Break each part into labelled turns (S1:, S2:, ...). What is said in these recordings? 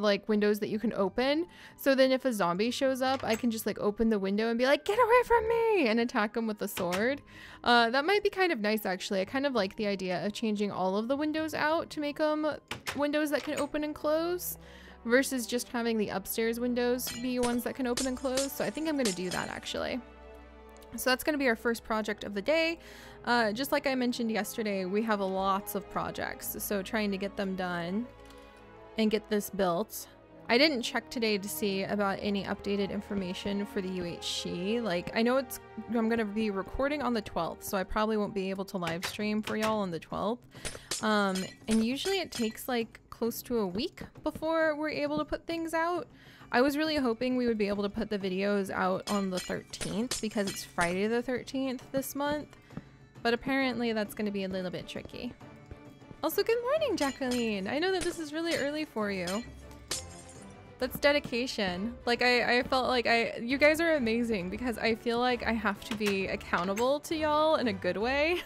S1: like windows that you can open. So then if a zombie shows up, I can just like open the window and be like, get away from me, and attack them with a sword. That might be kind of nice actually. I kind of like the idea of changing all of the windows out to make them windows that can open and close versus just having the upstairs windows be ones that can open and close. So I think I'm gonna do that actually. So that's going to be our first project of the day. Just like I mentioned yesterday, we have lots of projects, so trying to get them done and get this built. I didn't check today to see about any updated information for the UHC. Like, I know I'm going to be recording on the 12th, so I probably won't be able to live stream for y'all on the 12th. And usually it takes like close to a week before we're able to put things out. I was really hoping we would be able to put the videos out on the 13th because it's Friday the 13th this month, but apparently that's going to be a little bit tricky. Also, good morning, Jacqueline. I know that this is really early for you. That's dedication. Like, I felt like you guys are amazing because I feel like I have to be accountable to y'all in a good way.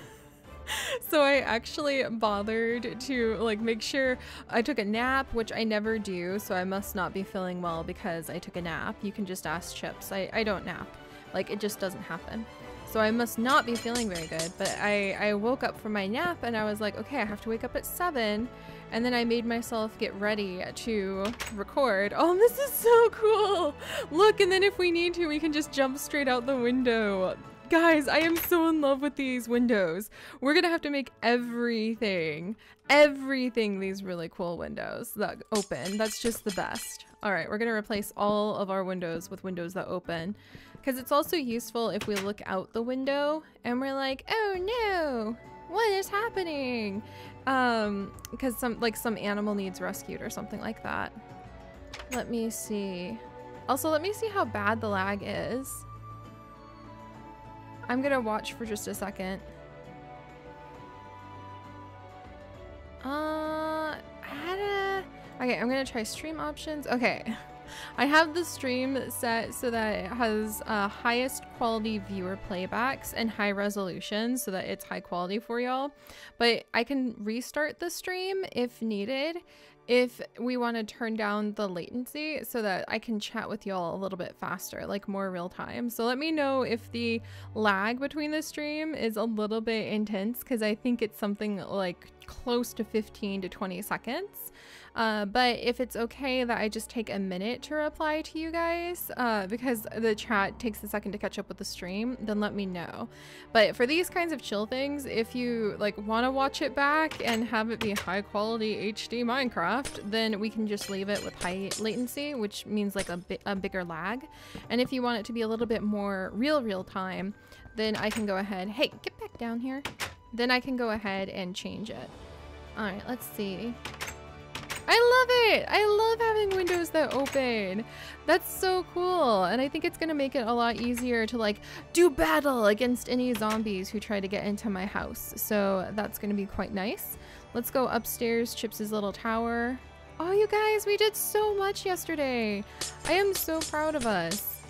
S1: So I actually bothered to like make sure I took a nap, which I never do, so I must not be feeling well because I took a nap. You can just ask Chips. I don't nap. Like, it just doesn't happen. So I must not be feeling very good, but I woke up from my nap and I was like, okay, I have to wake up at 7, and then I made myself get ready to record. Oh, this is so cool! Look, and then if we need to, we can just jump straight out the window. Guys, I am so in love with these windows. We're gonna have to make everything these really cool windows that open. That's just the best. All right, we're gonna replace all of our windows with windows that open because it's also useful if we look out the window and we're like, oh no, what is happening? Because some animal needs rescued or something like that. Let me see. Also, let me see how bad the lag is. I'm gonna watch for just a second. Okay, I'm gonna try stream options. Okay, I have the stream set so that it has highest quality viewer playbacks and high resolution so that it's high quality for y'all. But I can restart the stream if needed, if we want to turn down the latency so that I can chat with y'all a little bit faster, like more real time. So let me know if the lag between the stream is a little bit intense, because I think it's something like close to 15 to 20 seconds. But if it's okay that I just take a minute to reply to you guys, because the chat takes a second to catch up with the stream, then let me know. But for these kinds of chill things, if you like want to watch it back and have it be high quality HD Minecraft, then we can just leave it with high latency, which means like a bigger lag. And if you want it to be a little bit more real time, then I can go ahead. Hey, get back down here. Then I can go ahead and change it. All right, let's see. I love it! I love having windows that open. That's so cool. And I think it's gonna make it a lot easier to like do battle against any zombies who try to get into my house. So that's gonna be quite nice. Let's go upstairs, Chips' little tower. Oh, you guys, we did so much yesterday. I am so proud of us.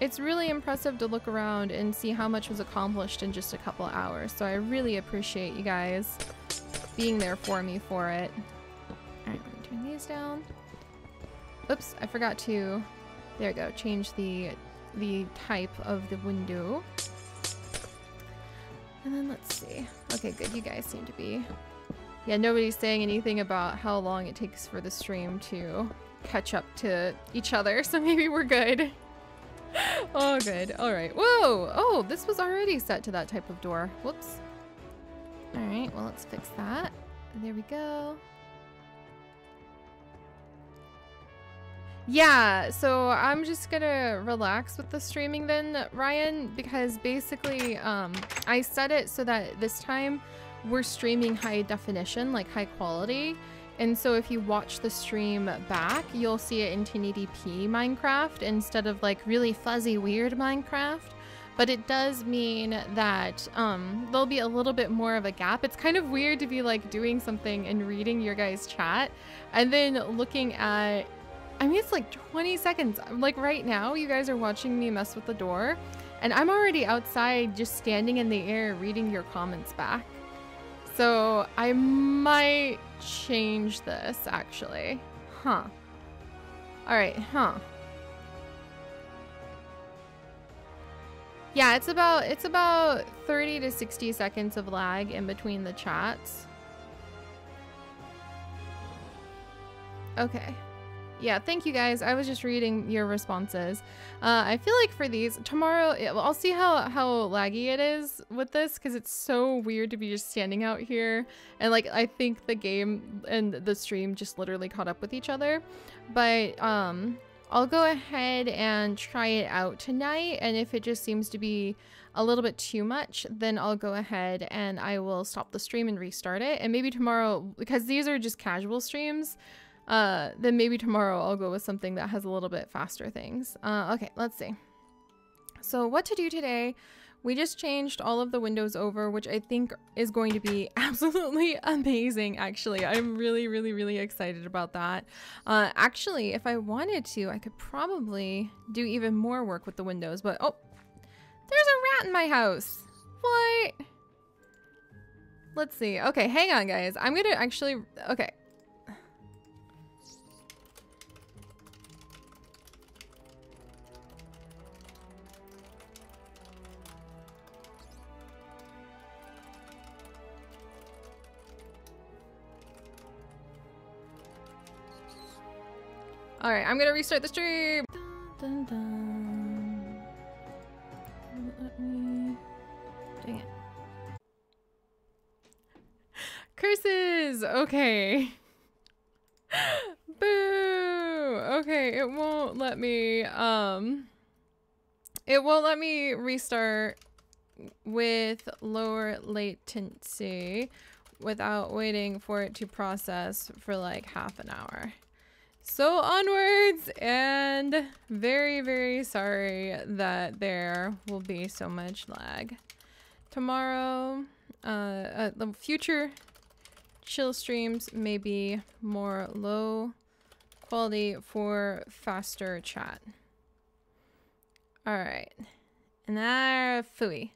S1: It's really impressive to look around and see how much was accomplished in just a couple hours. So I really appreciate you guys being there for me for it. All right, I'm gonna turn these down. Oops, I forgot to, there we go, change the type of the window. And then let's see. Okay, good, you guys seem to be, yeah, nobody's saying anything about how long it takes for the stream to catch up to each other, so maybe we're good. Oh, good, all right. Whoa, oh, this was already set to that type of door. Whoops. All right, well, let's fix that. There we go. Yeah, so I'm just gonna relax with the streaming then, Ryan, because basically I set it so that this time we're streaming high definition, like high quality. And so if you watch the stream back, you'll see it in 1080p Minecraft instead of like really fuzzy, weird Minecraft. But it does mean that there'll be a little bit more of a gap. It's kind of weird to be like doing something and reading your guys' chat and then looking at, I mean, it's like 20 seconds. Like right now, you guys are watching me mess with the door and I'm already outside just standing in the air reading your comments back. So I might change this actually. Huh. All right, huh. Yeah, it's about 30 to 60 seconds of lag in between the chats. Okay. Yeah, thank you guys. I was just reading your responses. I feel like for these tomorrow, I'll see how laggy it is with this, because it's so weird to be just standing out here, and like I think the game and the stream just literally caught up with each other. But I'll go ahead and try it out tonight, and if it just seems to be a little bit too much, then I'll go ahead and I will stop the stream and restart it. And maybe tomorrow, because these are just casual streams, then maybe tomorrow I'll go with something that has a little bit faster things. Okay, let's see. So what to do today? We just changed all of the windows over, which I think is going to be absolutely amazing, actually. I'm really, really, really excited about that. Actually, if I wanted to, I could probably do even more work with the windows, but oh, there's a rat in my house. What? Let's see. Okay, hang on, guys. I'm gonna actually, okay. All right, I'm gonna restart the stream. Dun, dun, dun. Let me... Dang it. Curses! Okay. Boo! Okay, it won't let me restart with lower latency without waiting for it to process for like half an hour. So onwards, and very, very sorry that there will be so much lag. Tomorrow, the future chill streams may be more low quality for faster chat. All right, and phooey.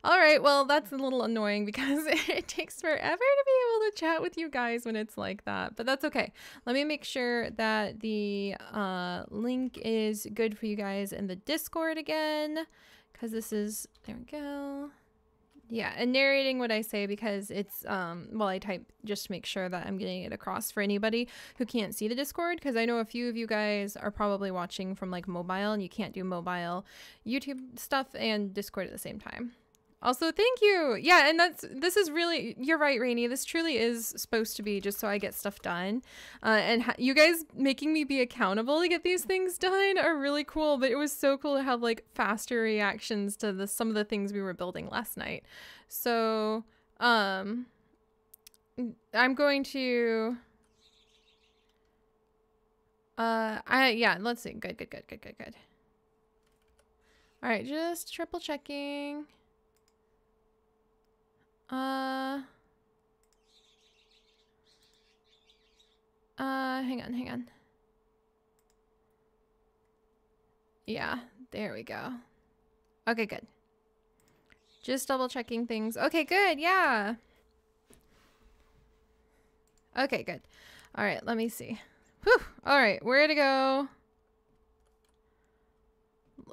S1: All right, well, that's a little annoying because it takes forever to be able to chat with you guys when it's like that, but that's okay. Let me make sure that the link is good for you guys in the Discord again, because this is, there we go. Yeah, and narrating what I say because it's, while I type, just to make sure that I'm getting it across for anybody who can't see the Discord, because I know a few of you guys are probably watching from like mobile and you can't do mobile YouTube stuff and Discord at the same time. Also, thank you. Yeah, and this is really, you're right, Rainy. This truly is supposed to be just so I get stuff done. And you guys making me be accountable to get these things done are really cool. But it was so cool to have like faster reactions to some of the things we were building last night. So, I'm going to, yeah, let's see. Good. All right, just triple checking. Hang on. Yeah, there we go. Okay, good. Just double checking things. Okay, good. Yeah. Okay, good. All right, let me see. Whew. All right, where to go?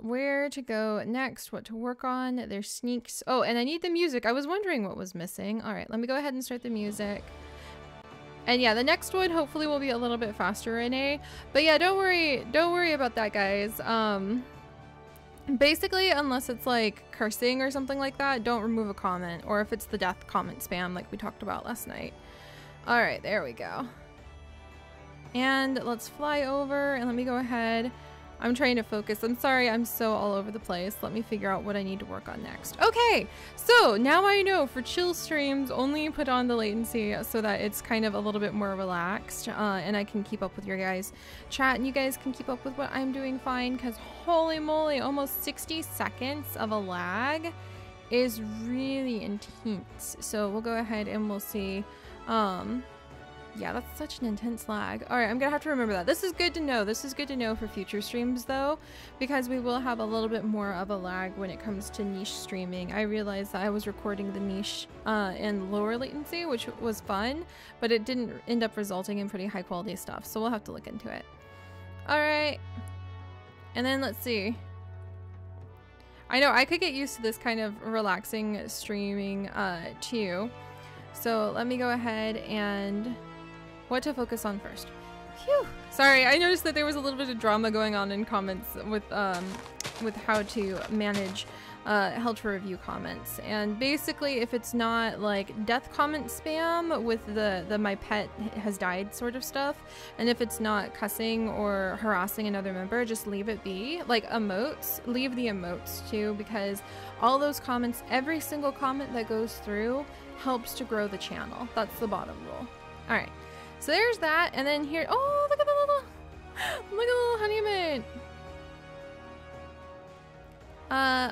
S1: Where to go next, what to work on. There's sneaks. Oh, and I need the music. I was wondering what was missing. All right, let me go ahead and start the music. And yeah, the next one hopefully will be a little bit faster, Renee. But yeah, don't worry about that, guys. Basically, unless it's like cursing or something like that, don't remove a comment, or if it's the death comment spam like we talked about last night. All right, there we go. And let's fly over and let me go ahead. I'm trying to focus. I'm sorry, I'm so all over the place. Let me figure out what I need to work on next. Okay, so now I know for chill streams, only put on the latency so that it's kind of a little bit more relaxed, and I can keep up with your guys' chat, and you guys can keep up with what I'm doing fine, because holy moly, almost 60 seconds of a lag is really intense. So we'll go ahead and we'll see. Yeah, that's such an intense lag. All right, I'm gonna have to remember that. This is good to know. This is good to know for future streams though, because we will have a little bit more of a lag when it comes to niche streaming. I realized that I was recording the niche in lower latency, which was fun, but it didn't end up resulting in pretty high quality stuff. So we'll have to look into it. All right. And then let's see. I know I could get used to this kind of relaxing streaming too. So let me go ahead and what to focus on first. Phew. Sorry, I noticed that there was a little bit of drama going on in comments with how to manage held for review comments. And basically, if it's not like death comment spam with the my pet has died sort of stuff, and if it's not cussing or harassing another member, just leave it be. Like emotes, leave the emotes too, because all those comments, every single comment that goes through helps to grow the channel. That's the bottom rule. All right, so there's that. And then here, oh, look at the little honey mint.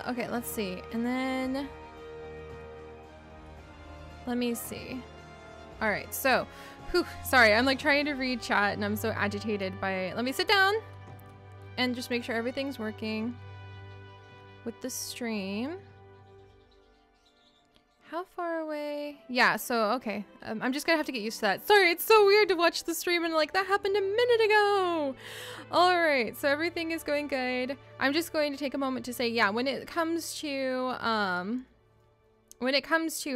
S1: Okay, let's see. And then let me see. All right, so sorry, I'm like trying to read chat and I'm so agitated by let me sit down and just make sure everything's working with the stream. How far away? Yeah, so okay, I'm just gonna have to get used to that. Sorry, it's so weird to watch the stream and like that happened a minute ago. All right, so everything is going good. I'm just going to take a moment to say, yeah, when it comes to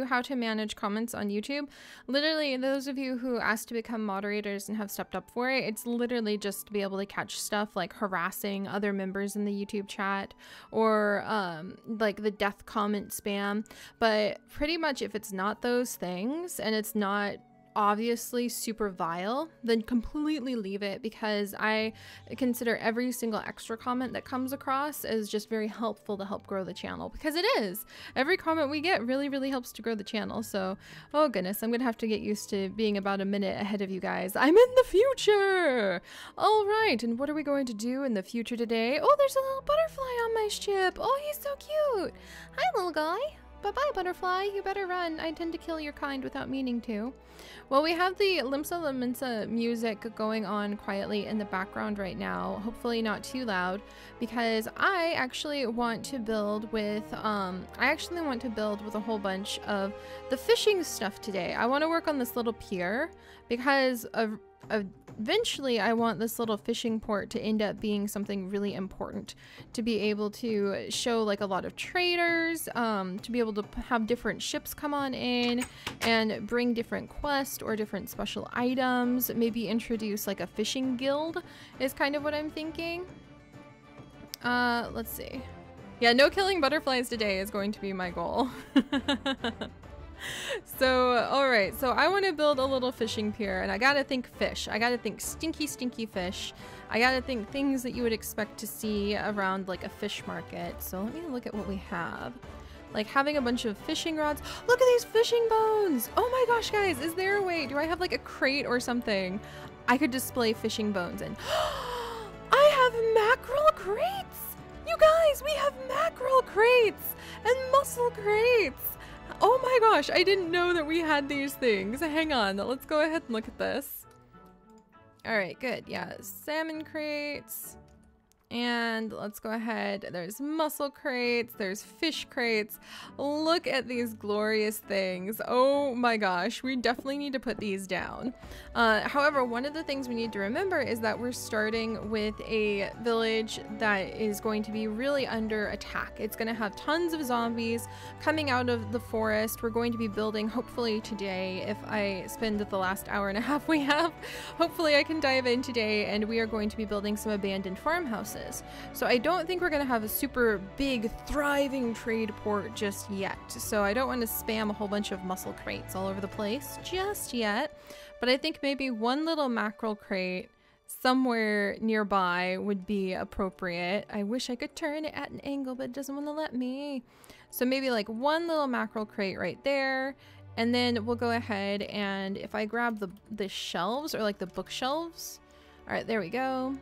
S1: how to manage comments on YouTube, literally those of you who asked to become moderators and have stepped up for it, it's literally just to be able to catch stuff like harassing other members in the YouTube chat or like the death comment spam. But pretty much if it's not those things and it's not obviously super vile, then completely leave it, because I consider every single extra comment that comes across as just very helpful to help grow the channel, because it is. Every comment we get really helps to grow the channel. So, oh goodness, I'm gonna have to get used to being about a minute ahead of you guys. I'm in the future! All right, and what are we going to do in the future today? Oh, there's a little butterfly on my ship. Oh, he's so cute. Hi, little guy. Bye-bye, butterfly. You better run. I tend to kill your kind without meaning to. Well, we have the Limsa Laminsa music going on quietly in the background right now. Hopefully not too loud, because I actually want to build with a whole bunch of the fishing stuff today. I want to work on this little pier because eventually I want this little fishing port to end up being something really important, to be able to show like a lot of traders, to be able to have different ships come on in and bring different quests or different special items, maybe introduce like a fishing guild is kind of what I'm thinking. Let's see. Yeah, no killing butterflies today is going to be my goal. So, alright, so I want to build a little fishing pier, and I gotta think fish. I gotta think stinky fish. I gotta think things that you would expect to see around like a fish market. So let me look at what we have. Like having a bunch of fishing rods. Look at these fishing bones! Oh my gosh, guys, is there a way? Do I have like a crate or something I could display fishing bones in? I have mackerel crates! You guys, we have mackerel crates and mussel crates! Oh my gosh, I didn't know that we had these things. Hang on, let's go ahead and look at this. All right, good. Yeah, salmon crates. And let's go ahead. There's mussel crates, there's fish crates. Look at these glorious things. Oh my gosh, we definitely need to put these down. However, one of the things we need to remember is that we're starting with a village that is going to be really under attack. It's going to have tons of zombies coming out of the forest. We're going to be building, hopefully today, if I spend the last hour and a half we have, hopefully I can dive in today, and we are going to be building some abandoned farmhouses. So I don't think we're going to have a super big thriving trade port just yet. So I don't want to spam a whole bunch of mussel crates all over the place just yet. But I think maybe one little mackerel crate somewhere nearby would be appropriate. I wish I could turn it at an angle, but it doesn't want to let me. So maybe like one little mackerel crate right there. And then we'll go ahead and if I grab the shelves or like the bookshelves. All right, there we go.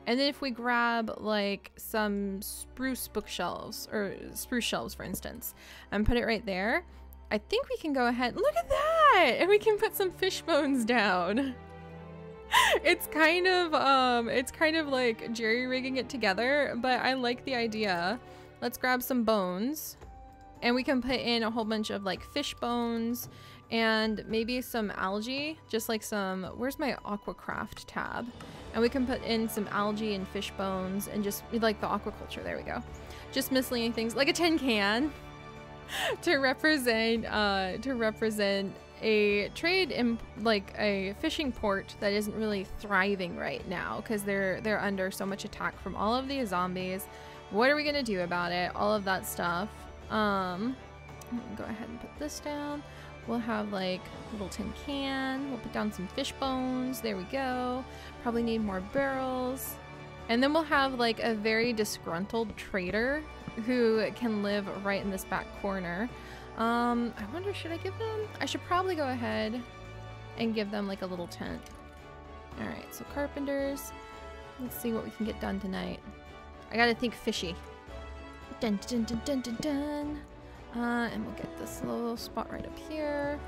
S1: And then if we grab like some spruce bookshelves or spruce shelves, for instance, and put it right there, I think we can go ahead. Look at that! And we can put some fish bones down. It's kind of like jerry-rigging it together, but I like the idea. Let's grab some bones. And we can put in a whole bunch of like fish bones and maybe some algae, just like some, where's my aquacraft tab? And we can put in some algae and fish bones and just like the aquaculture, there we go. Just miscellaneous things, like a tin can to represent a trade in like a fishing port that isn't really thriving right now because they're under so much attack from all of these zombies. What are we gonna do about it? All of that stuff. Go ahead and put this down. We'll have like a little tin can. We'll put down some fish bones. There we go. Probably need more barrels. And then we'll have like a very disgruntled trader who can live right in this back corner. I wonder, should I give them? I should probably go ahead and give them like a little tent. All right, so carpenters. Let's see what we can get done tonight. I gotta think fishy. Dun dun dun dun dun dun. And we'll get this little spot right up here.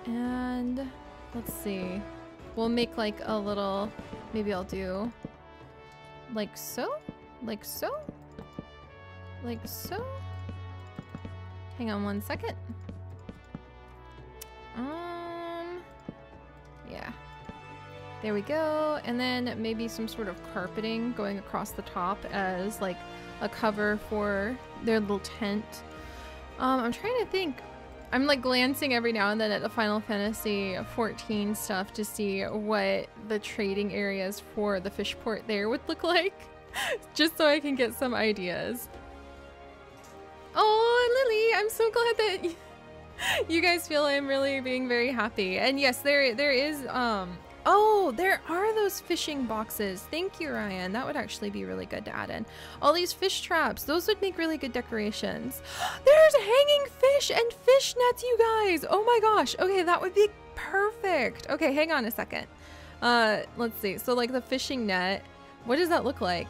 S1: And let's see. We'll make like a little, maybe I'll do like so, like so, like so. Hang on one second. Yeah. There we go. And then maybe some sort of carpeting going across the top as like a cover for their little tent. I'm trying to think. I'm like glancing every now and then at the Final Fantasy 14 stuff to see what the trading areas for the fish port there would look like, just so I can get some ideas. Oh, Lily, I'm so glad that you guys feel I'm really being very happy. And yes, there is, oh, there are those fishing boxes. Thank you, Ryan. That would actually be really good to add in. All these fish traps, those would make really good decorations. There's hanging fish and fish nets, you guys. Oh my gosh. Okay, that would be perfect. Okay, hang on a second. Let's see. So like the fishing net, what does that look like?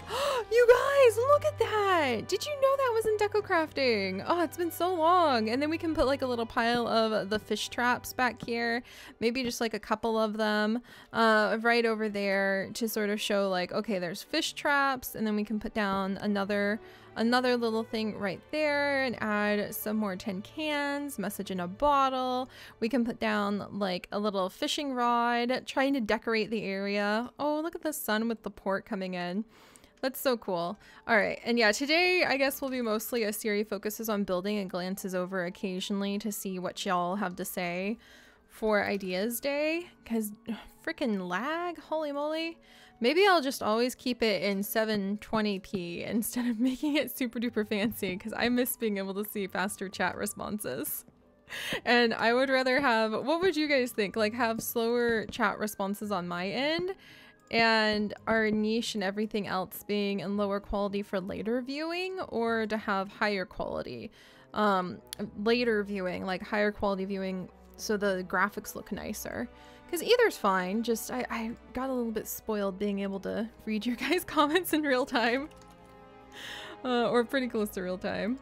S1: You guys, look at that. Did you know that was in deco crafting? Oh, it's been so long. And then we can put like a little pile of the fish traps back here. Maybe just like a couple of them right over there to sort of show like, okay, there's fish traps. And then we can put down another little thing right there and add some more tin cans, message in a bottle. We can put down like a little fishing rod, trying to decorate the area. Oh, look at the sun with the port coming in. That's so cool. All right, and yeah, today I guess will be mostly a Seri focuses on building and glances over occasionally to see what y'all have to say for Ideas Day, because freaking lag, holy moly. Maybe I'll just always keep it in 720p instead of making it super duper fancy, because I miss being able to see faster chat responses. And I would rather have, what would you guys think? Like have slower chat responses on my end and our niche and everything else being in lower quality for later viewing, or to have higher quality later viewing, like higher quality viewing so the graphics look nicer. Because either's fine, just I got a little bit spoiled being able to read your guys' comments in real time. Or pretty close to real time.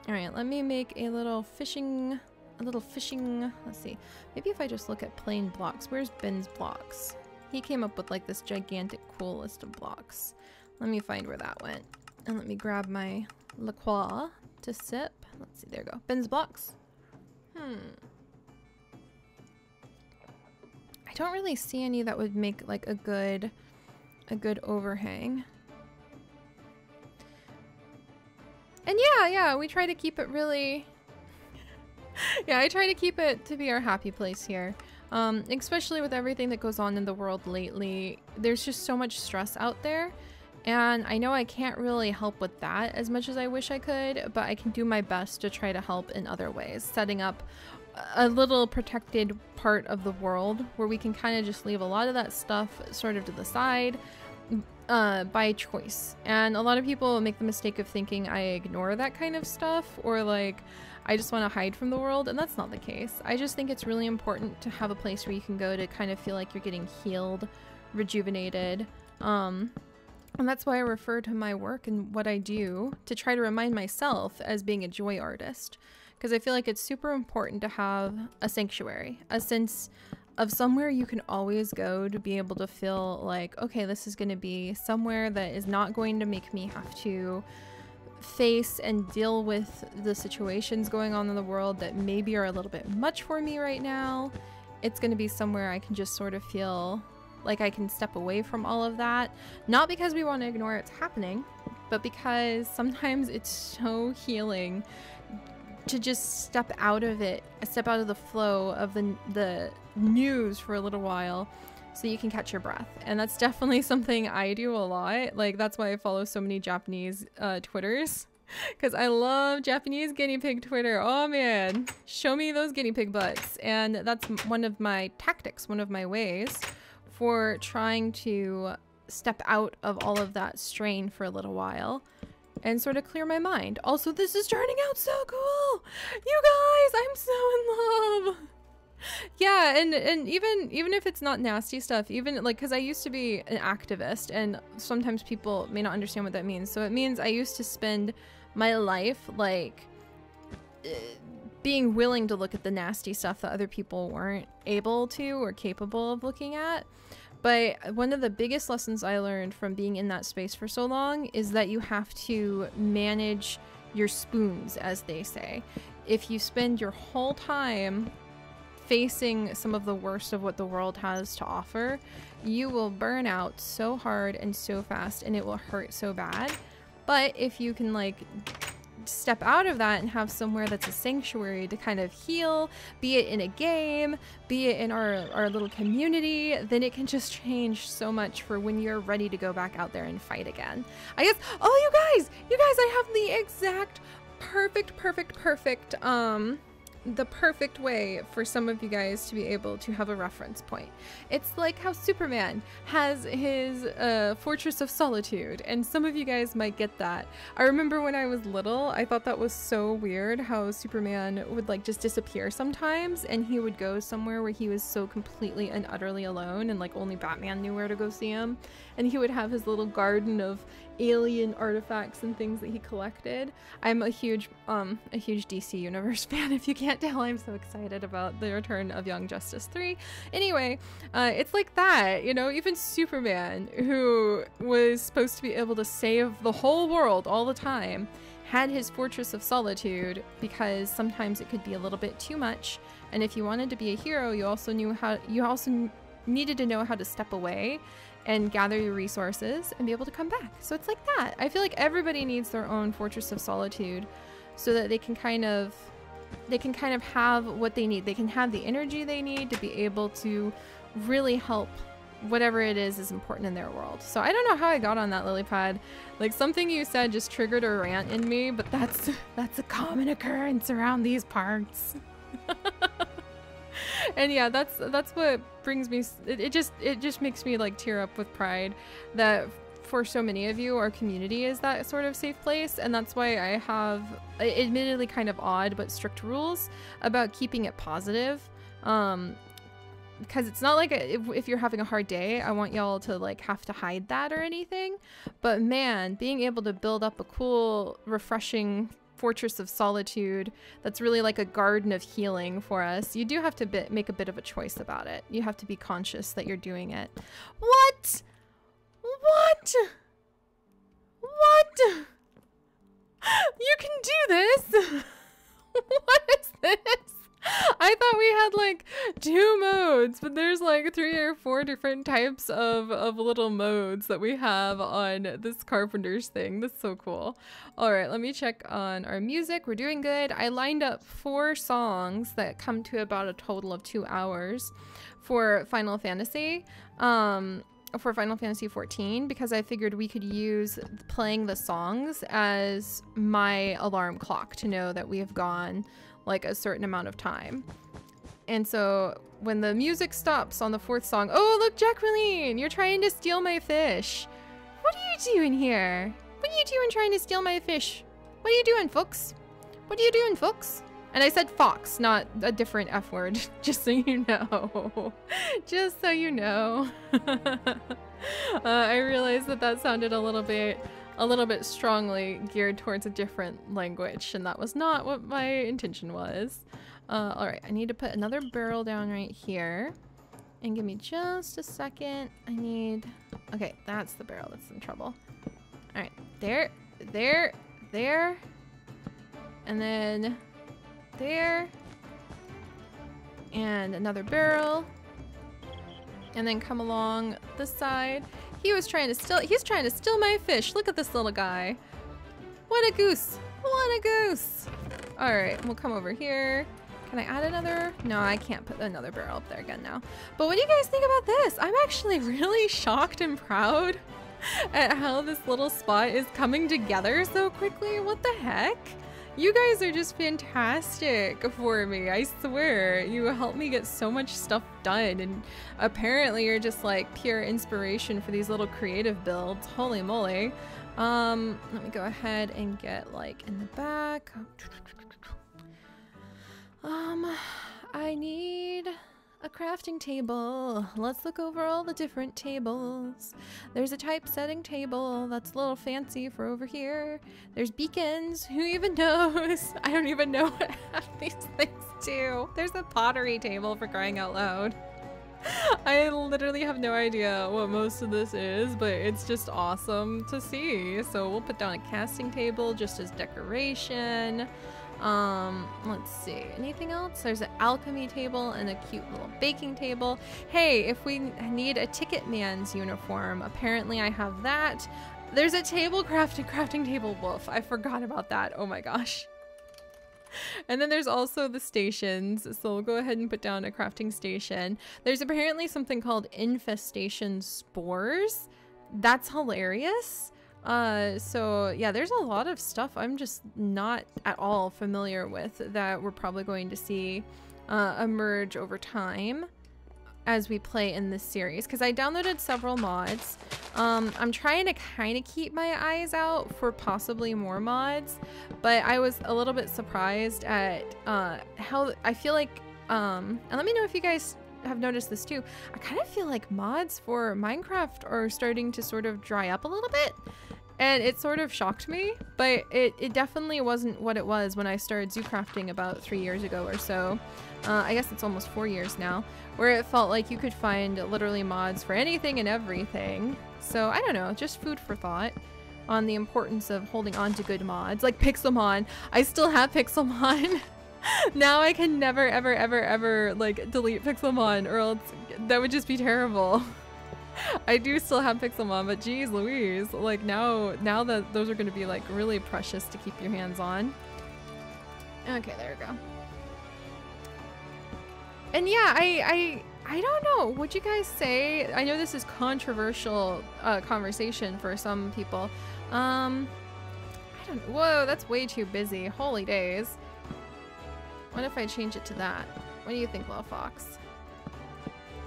S1: Alright, let me make a little fishing, let's see. Maybe if I just look at plain blocks. Where's Ben's blocks? He came up with like this gigantic cool list of blocks. Let me find where that went. And let me grab my La Croix to sip. Let's see, there we go. Ben's blocks. I don't really see any that would make like a good overhang. And yeah, we try to keep it really yeah, I try to keep it to be our happy place here. Especially with everything that goes on in the world lately. There's just so much stress out there. And I know I can't really help with that as much as I wish I could, but I can do my best to try to help in other ways. Setting up a little protected part of the world where we can kind of just leave a lot of that stuff sort of to the side by choice. And a lot of people make the mistake of thinking I ignore that kind of stuff, or like I just want to hide from the world, and that's not the case. I just think it's really important to have a place where you can go to kind of feel like you're getting healed, rejuvenated. And that's why I refer to my work and what I do to try to remind myself as being a joy artist. Because I feel like it's super important to have a sanctuary, a sense of somewhere you can always go to be able to feel like, okay, this is going to be somewhere that is not going to make me have to face and deal with the situations going on in the world that maybe are a little bit much for me right now. It's going to be somewhere I can just sort of feel like I can step away from all of that. Not because we want to ignore it's happening, but because sometimes it's so healing to just step out of it, step out of the flow of the news for a little while so you can catch your breath. And that's definitely something I do a lot. Like, that's why I follow so many Japanese Twitters, because I love Japanese guinea pig Twitter. Oh man, show me those guinea pig butts. And that's one of my tactics, one of my ways for trying to step out of all of that strain for a little while and sort of clear my mind. Also, this is turning out so cool. You guys, I'm so in love. Yeah, and even if it's not nasty stuff, even like, because I used to be an activist, and sometimes people may not understand what that means. So it means I used to spend my life like being willing to look at the nasty stuff that other people weren't able to or capable of looking at. But one of the biggest lessons I learned from being in that space for so long is that you have to manage your spoons, as they say. If you spend your whole time facing some of the worst of what the world has to offer, you will burn out so hard and so fast, and it will hurt so bad. But if you can like step out of that and have somewhere that's a sanctuary to kind of heal, be it in a game, be it in our little community, then it can just change so much for when you're ready to go back out there and fight again. I guess, oh, you guys, I have the exact perfect the perfect way for some of you guys to be able to have a reference point. It's like how Superman has his Fortress of Solitude, and some of you guys might get that. I remember when I was little, I thought that was so weird how Superman would like just disappear sometimes, and he would go somewhere where he was so completely and utterly alone, and like only Batman knew where to go see him, and he would have his little garden of alien artifacts and things that he collected. I'm a huge DC Universe fan. If you can't tell, I'm so excited about the return of Young Justice 3. Anyway, it's like that, you know, even Superman, who was supposed to be able to save the whole world all the time, had his Fortress of Solitude, because sometimes it could be a little bit too much. And if you wanted to be a hero, you also needed to know how to step away and gather your resources and be able to come back. So it's like that. I feel like everybody needs their own Fortress of Solitude so that they can kind of have what they need. They can have the energy they need to be able to really help whatever it is important in their world. So I don't know how I got on that, lily pad. Like, something you said just triggered a rant in me, but that's a common occurrence around these parts. And yeah, that's what brings me, it just makes me like tear up with pride that for so many of you, our community is that sort of safe place. And that's why I have admittedly kind of odd but strict rules about keeping it positive. Because it's not like if you're having a hard day, I want y'all to like have to hide that or anything. But man, being able to build up a cool, refreshing Fortress of Solitude that's really like a garden of healing for us, you do have to make a bit of a choice about it. You have to be conscious that you're doing it. What? You can do this? What is this? I thought we had like 2 modes, but there's like 3 or 4 different types of little modes that we have on this carpenter's thing. That's so cool. All right, let me check on our music. We're doing good. I lined up 4 songs that come to about a total of 2 hours for Final Fantasy. For Final Fantasy 14, because I figured we could use playing the songs as my alarm clock to know that we have gone like a certain amount of time. And so when the music stops on the 4th song, oh look, Jacqueline, you're trying to steal my fish. What are you doing here? What are you doing trying to steal my fish? What are you doing, folks? What are you doing, folks? And I said fox, not a different F word, just so you know. Just so you know. I realized that sounded a little bit strongly geared towards a different language, and that was not what my intention was. All right, I need to put another barrel down right here. And give me just a second. Okay, that's the barrel that's in trouble. All right, there, there. And then there. And another barrel. And then come along this side. He's trying to steal my fish. Look at this little guy. What a goose. What a goose. All right, we'll come over here. Can I add another? No, I can't put another barrel up there again now. But what do you guys think about this? I'm actually really shocked and proud at how this little spot is coming together so quickly. What the heck? You guys are just fantastic for me. I swear, you help me get so much stuff done, and apparently you're just like pure inspiration for these little creative builds. Holy moly. Let me go ahead and get like in the back. I need a crafting table. Let's look over all the different tables. There's a typesetting table that's a little fancy for over here. There's beacons. Who even knows? I don't even know what half these things do. There's a pottery table, for crying out loud. I literally have no idea what most of this is, but it's just awesome to see. So we'll put down a casting table just as decoration. Let's see, anything else? There's an alchemy table and a cute little baking table. Hey, if we need a ticket man's uniform, apparently I have that. There's a crafting table wolf. I forgot about that. Oh my gosh. And then there's also the stations. So we'll go ahead and put down a crafting station. There's apparently something called infestation spores. That's hilarious. So yeah, there's a lot of stuff I'm just not at all familiar with that we're probably going to see emerge over time as we play in this series, because I downloaded several mods. I'm trying to kind of keep my eyes out for possibly more mods, but I was a little bit surprised at how I feel like and let me know if you guys have noticed this too. I kind of feel like mods for Minecraft are starting to sort of dry up a little bit, and it sort of shocked me, but it definitely wasn't what it was when I started ZooCrafting about 3 years ago or so. I guess it's almost 4 years now, where it felt like you could find literally mods for anything and everything. So I don't know, just food for thought on the importance of holding on to good mods, like Pixelmon. I still have Pixelmon. Now I can never ever ever ever like delete Pixelmon, or else that would just be terrible. I do still have Pixelmon, but geez Louise, like now that those are going to be like really precious to keep your hands on. Okay, there we go. And yeah, I don't know, would you guys say, I know this is controversial conversation for some people. I don't know. Whoa, that's way too busy. Holy days. What if I change it to that? What do you think, Little Fox?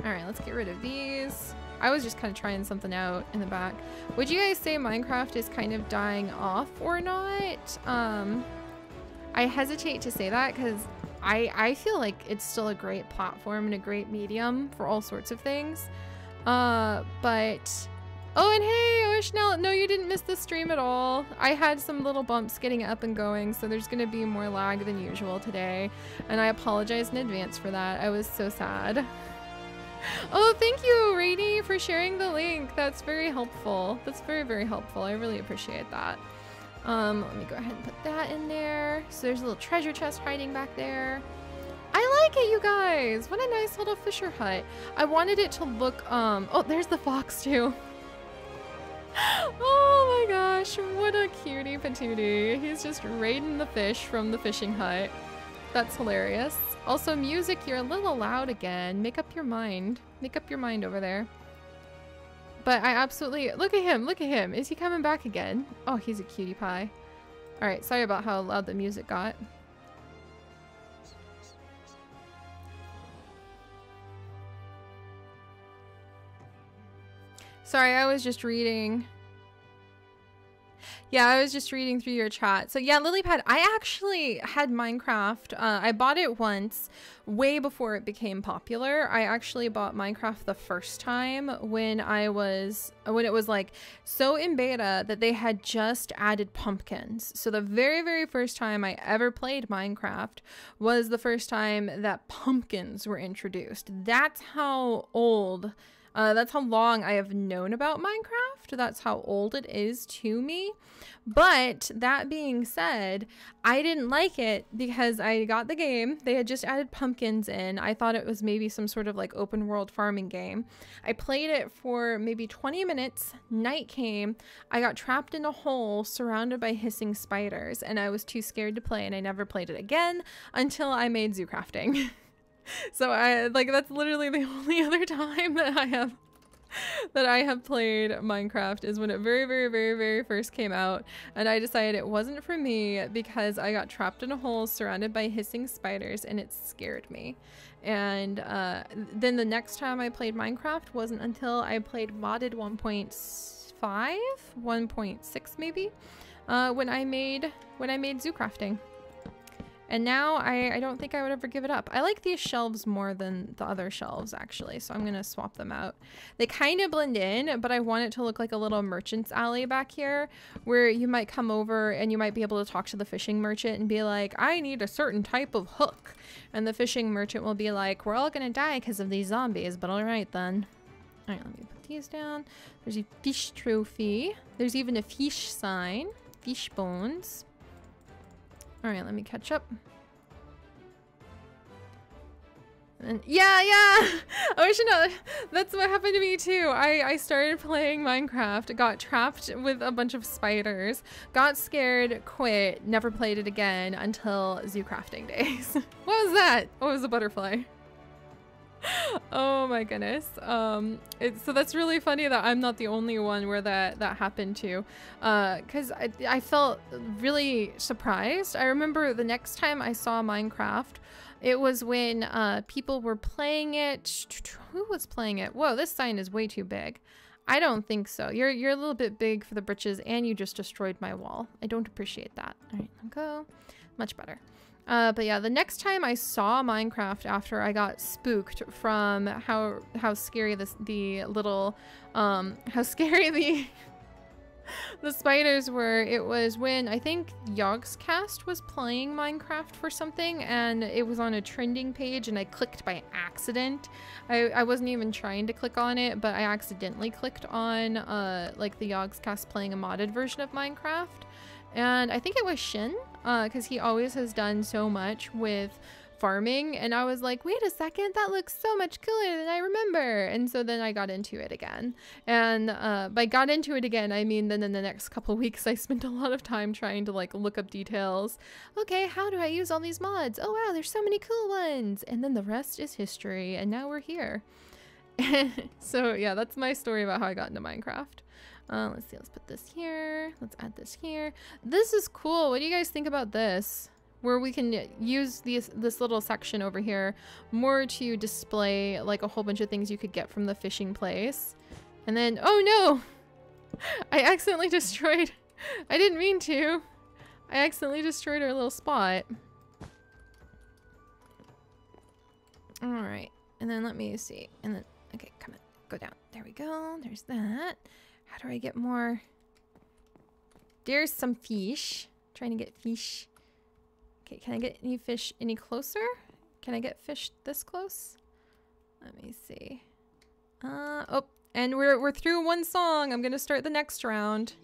S1: Alright, let's get rid of these. I was just kind of trying something out in the back. Would you guys say Minecraft is kind of dying off or not? I hesitate to say that because I feel like it's still a great platform and a great medium for all sorts of things. But... Oh, and hey, Oshnell, no, you didn't miss the stream at all. I had some little bumps getting up and going, so there's gonna be more lag than usual today. And I apologize in advance for that. I was so sad. Oh, thank you, Rainy, for sharing the link. That's very helpful. That's very, very helpful. I really appreciate that. Let me go ahead and put that in there. So there's a little treasure chest hiding back there. I like it, you guys. What a nice little fisher hut. I wanted it to look, oh, there's the fox too. Oh my gosh, what a cutie patootie. He's just raiding the fish from the fishing hut. That's hilarious. Also, music, you're a little loud again. Make up your mind. Make up your mind over there. But I absolutely... Look at him, look at him. Is he coming back again? Oh, he's a cutie pie. Alright, sorry about how loud the music got. Sorry, I was just reading. Yeah, I was just reading through your chat. So yeah, Lilypad, I actually had Minecraft. I bought it once, way before it became popular. I actually bought Minecraft the first time when it was like so in beta that they had just added pumpkins. So the very, very first time I ever played Minecraft was the first time that pumpkins were introduced. That's how old That's how long I have known about Minecraft. That's how old it is to me. But that being said, I didn't like it because I got the game. They had just added pumpkins in. I thought it was maybe some sort of like open world farming game. I played it for maybe 20 minutes. Night came. I got trapped in a hole surrounded by hissing spiders, and I was too scared to play, and I never played it again until I made zoo crafting. So that's literally the only other time that I have played Minecraft is when it very first came out, and I decided it wasn't for me because I got trapped in a hole surrounded by hissing spiders and it scared me. And then the next time I played Minecraft wasn't until I played modded 1.5, 1.6 maybe, when I made zoo crafting. And now I don't think I would ever give it up. I like these shelves more than the other shelves, actually, so I'm gonna swap them out. They kind of blend in, but I want it to look like a little merchant's alley back here where you might come over and you might be able to talk to the fishing merchant and be like, I need a certain type of hook. And the fishing merchant will be like, we're all gonna die because of these zombies, but all right then. All right, let me put these down. There's a fish trophy. There's even a fish sign, fish bones. All right, let me catch up. And yeah, I should know. That's what happened to me too. I started playing Minecraft, got trapped with a bunch of spiders, got scared, quit, never played it again until zoo crafting days. What was that? Oh, it was a butterfly. Oh my goodness. So that's really funny that I'm not the only one where that happened to, because I felt really surprised. I remember the next time I saw Minecraft, it was when people were playing it. Who was playing it? Whoa, this sign is way too big. I don't think so. You're a little bit big for the britches, and you just destroyed my wall. I don't appreciate that. All right, go. Much better. But yeah, the next time I saw Minecraft after I got spooked from how scary how scary the spiders were, it was when I think Yogscast was playing Minecraft for something, and it was on a trending page and I clicked by accident. I wasn't even trying to click on it, but I accidentally clicked on like the Yogscast playing a modded version of Minecraft. And I think it was Shin, because he always has done so much with farming, and I was like, wait a second, that looks so much cooler than I remember. And so then I got into it again, and by got into it again, I mean then in the next couple weeks I spent a lot of time trying to like look up details. Okay, how do I use all these mods? Oh wow, there's so many cool ones, and then the rest is history, and now we're here. So yeah, that's my story about how I got into Minecraft. Let's see, let's put this here. Let's add this here. This is cool. What do you guys think about this? Where we can use this little section over here more to display like a whole bunch of things you could get from the fishing place. And then, oh no! I accidentally destroyed, I didn't mean to. I accidentally destroyed our little spot. All right, and then let me see. And then, okay, come on, go down. There we go, there's that. How do I get more? There's some fish. Trying to get fish. Okay, can I get any fish any closer? Can I get fish this close? Let me see. Oh, and we're through one song. I'm gonna start the next round.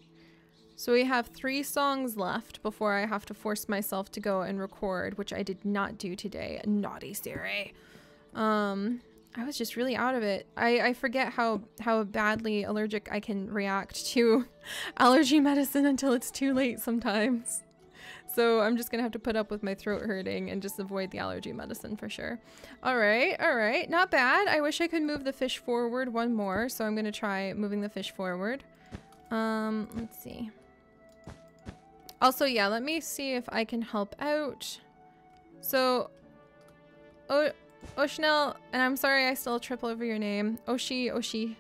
S1: So we have 3 songs left before I have to force myself to go and record, which I did not do today. Naughty Seri. I was just really out of it. I forget how badly allergic I can react to allergy medicine until it's too late sometimes. So I'm just gonna have to put up with my throat hurting and just avoid the allergy medicine for sure. All right, not bad. I wish I could move the fish forward one more, so I'm gonna try moving the fish forward. Let's see. Also, yeah, let me see if I can help out. So, Oshnell, and I'm sorry I still trip over your name. Oshi.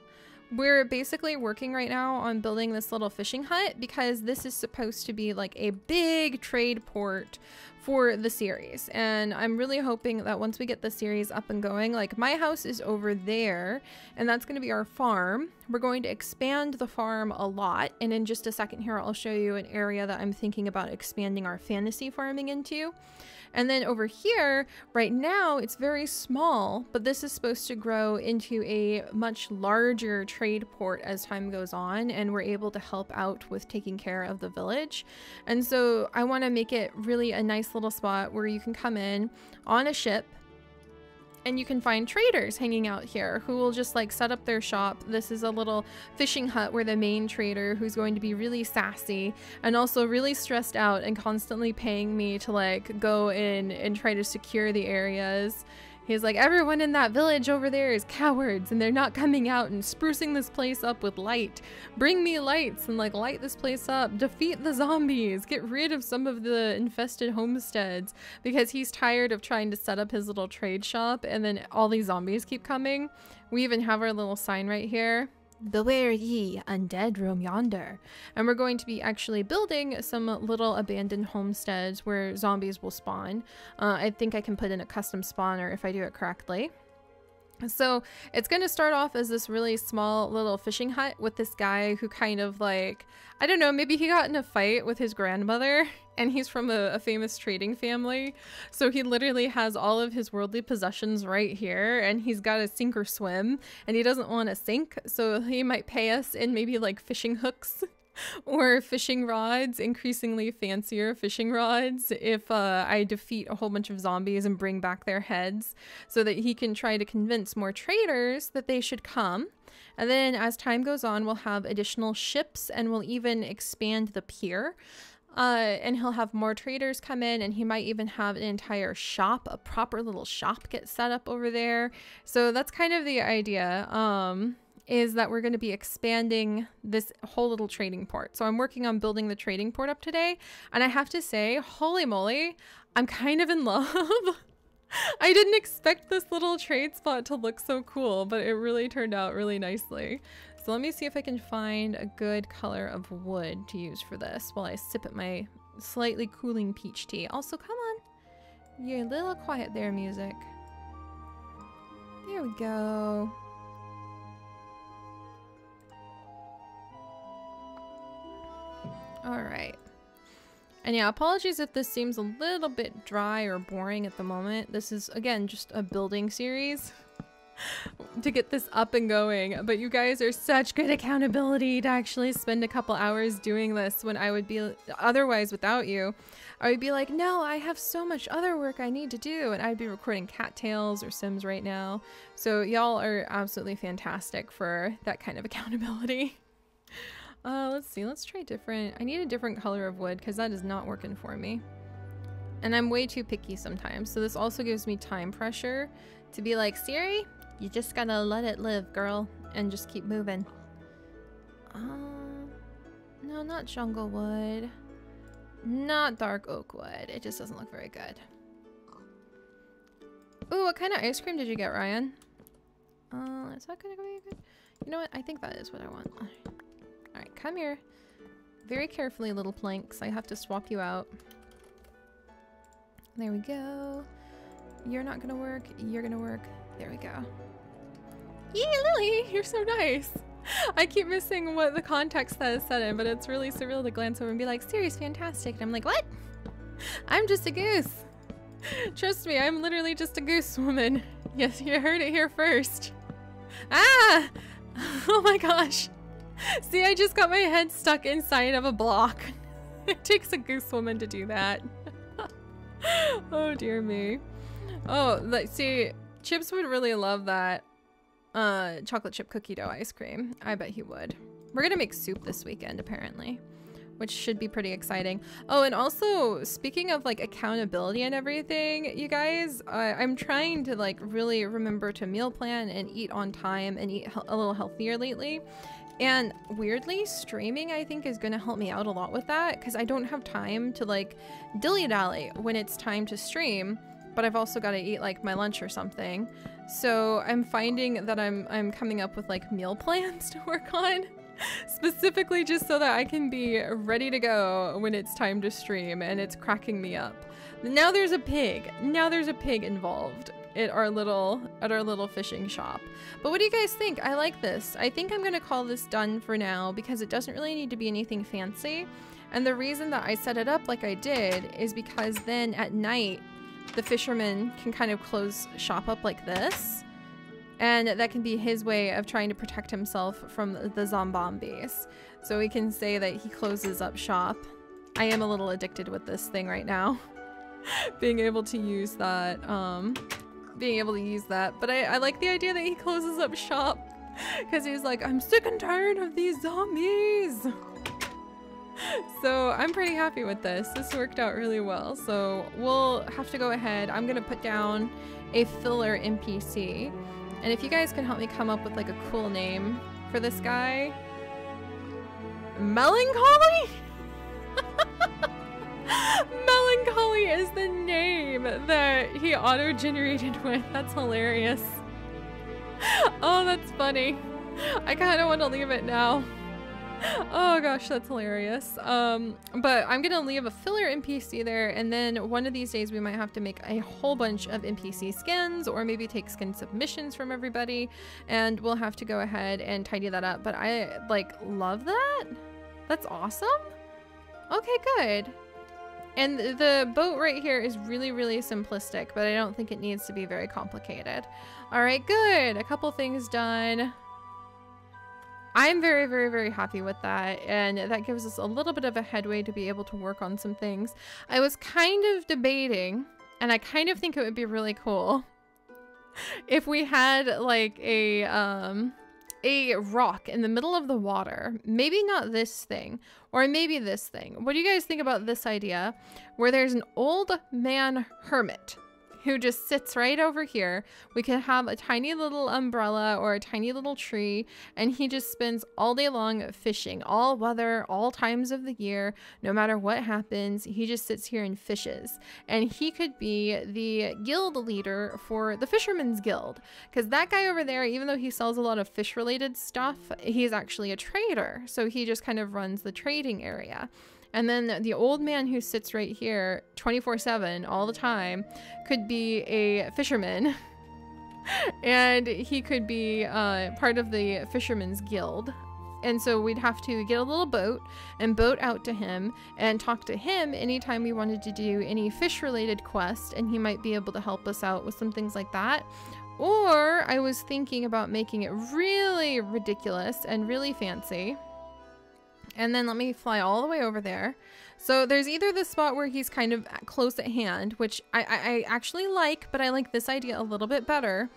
S1: We're basically working right now on building this little fishing hut because this is supposed to be like a big trade port for the series. And I'm really hoping that once we get the series up and going, like my house is over there and that's going to be our farm. We're going to expand the farm a lot. And in just a second here, I'll show you an area that I'm thinking about expanding our fantasy farming into. And then over here, right now, it's very small, but this is supposed to grow into a much larger trade port as time goes on, and we're able to help out with taking care of the village. And so I want to make it really a nice little spot where you can come in on a ship and you can find traders hanging out here who will just like set up their shop. This is a little fishing hut where the main trader, who's going to be really sassy and also really stressed out and constantly paying me to like go in and try to secure the areas. He's like, everyone in that village over there is cowards and they're not coming out and sprucing this place up with light. Bring me lights and like light this place up. Defeat the zombies. Get rid of some of the infested homesteads, because he's tired of trying to set up his little trade shop and then all these zombies keep coming. We even have our little sign right here. Beware ye, undead roam yonder. And we're going to be actually building some little abandoned homesteads where zombies will spawn. I think I can put in a custom spawner if I do it correctly. So it's going to start off as this really small little fishing hut with this guy who kind of like, I don't know, maybe he got in a fight with his grandmother and he's from a famous trading family. So he literally has all of his worldly possessions right here and he's got to sink or swim and he doesn't want to sink. So he might pay us in maybe like fishing hooks or fishing rods, increasingly fancier fishing rods, if I defeat a whole bunch of zombies and bring back their heads, so that he can try to convince more traders that they should come. And then as time goes on, we'll have additional ships and we'll even expand the pier. And he'll have more traders come in, and he might even have an entire shop, a proper little shop get set up over there. So that's kind of the idea. Is that we're going to be expanding this whole little trading port. So I'm working on building the trading port up today. And I have to say, holy moly, I'm kind of in love. I didn't expect this little trade spot to look so cool, but it really turned out really nicely. So let me see if I can find a good color of wood to use for this while I sip at my slightly cooling peach tea. Also, come on. You're a little quiet there, music. There we go. All right. And yeah, apologies if this seems a little bit dry or boring at the moment. This is, again, just a building series to get this up and going. But you guys are such good accountability to actually spend a couple hours doing this when I would be, otherwise without you, I would be like, no, I have so much other work I need to do. And I'd be recording cattails or Sims right now. So y'all are absolutely fantastic for that kind of accountability. Let's see, let's try different. I need a different color of wood because that is not working for me. And I'm way too picky sometimes. So this also gives me time pressure to be like, Seri, you just gotta let it live, girl, and just keep moving. No, not jungle wood. Not dark oak wood. It just doesn't look very good. Ooh, what kind of ice cream did you get, Ryan? Is that gonna be good? You know what? I think that is what I want. Alright, come here. Very carefully, little planks. I have to swap you out. There we go. You're not gonna work. You're gonna work. There we go. Yee, Lily! You're so nice! I keep missing what the context that is set in, but it's really surreal to glance over and be like, Seri's fantastic. And I'm like, what? I'm just a goose. Trust me, I'm literally just a goose woman. Yes, you heard it here first. Ah! Oh my gosh. See, I just got my head stuck inside of a block. It takes a goose woman to do that. Oh dear me. Oh, see, Chips would really love that chocolate chip cookie dough ice cream. I bet he would. We're gonna make soup this weekend, apparently, which should be pretty exciting. Oh, and also, speaking of like accountability and everything, you guys, I'm trying to like really remember to meal plan and eat on time and eat a little healthier lately. And weirdly, streaming I think is gonna help me out a lot with that, because I don't have time to like dilly-dally when it's time to stream, but I've also got to eat like my lunch or something. So I'm finding that I'm coming up with like meal plans to work on. Specifically just so that I can be ready to go when it's time to stream, and it's cracking me up. Now there's a pig. Now there's a pig involved at our little fishing shop. But what do you guys think? I like this. I think I'm gonna call this done for now because it doesn't really need to be anything fancy. And the reason that I set it up like I did is because then at night the fisherman can kind of close shop up like this. And that can be his way of trying to protect himself from the zombies. So we can say that he closes up shop. I am a little addicted with this thing right now. Being able to use that. But I like the idea that he closes up shop. Because he's like, I'm sick and tired of these zombies. So I'm pretty happy with this. This worked out really well. So we'll have to go ahead. I'm going to put down a filler NPC. And if you guys can help me come up with like a cool name for this guy. Melancholy? Melancholy is the name that he auto-generated with. That's hilarious. Oh, that's funny. I kind of want to leave it now. Oh gosh, that's hilarious. But I'm gonna leave a filler NPC there, and then one of these days we might have to make a whole bunch of NPC skins, or maybe take skin submissions from everybody, and we'll have to go ahead and tidy that up. But I like love that. That's awesome. Okay, good. And the boat right here is really, really simplistic, but I don't think it needs to be very complicated. All right, good. A couple things done. I'm very, very, very happy with that, and that gives us a little bit of a headway to be able to work on some things. I was kind of debating, and I kind of think it would be really cool if we had like a rock in the middle of the water. Maybe not this thing, or maybe this thing. What do you guys think about this idea, where there's an old man hermit who just sits right over here? We can have a tiny little umbrella or a tiny little tree, and he just spends all day long fishing, all weather, all times of the year, no matter what happens. He just sits here and fishes, and he could be the guild leader for the Fisherman's Guild, because that guy over there, even though he sells a lot of fish related stuff, he's actually a trader, so he just kind of runs the trading area. And then the old man who sits right here 24/7 all the time could be a fisherman. And he could be part of the Fisherman's Guild. And so we'd have to get a little boat and boat out to him and talk to him anytime we wanted to do any fish related quest, and he might be able to help us out with some things like that. Or I was thinking about making it really ridiculous and really fancy. And then let me fly all the way over there. So there's either the spot where he's kind of close at hand, which I actually like, but I like this idea a little bit better.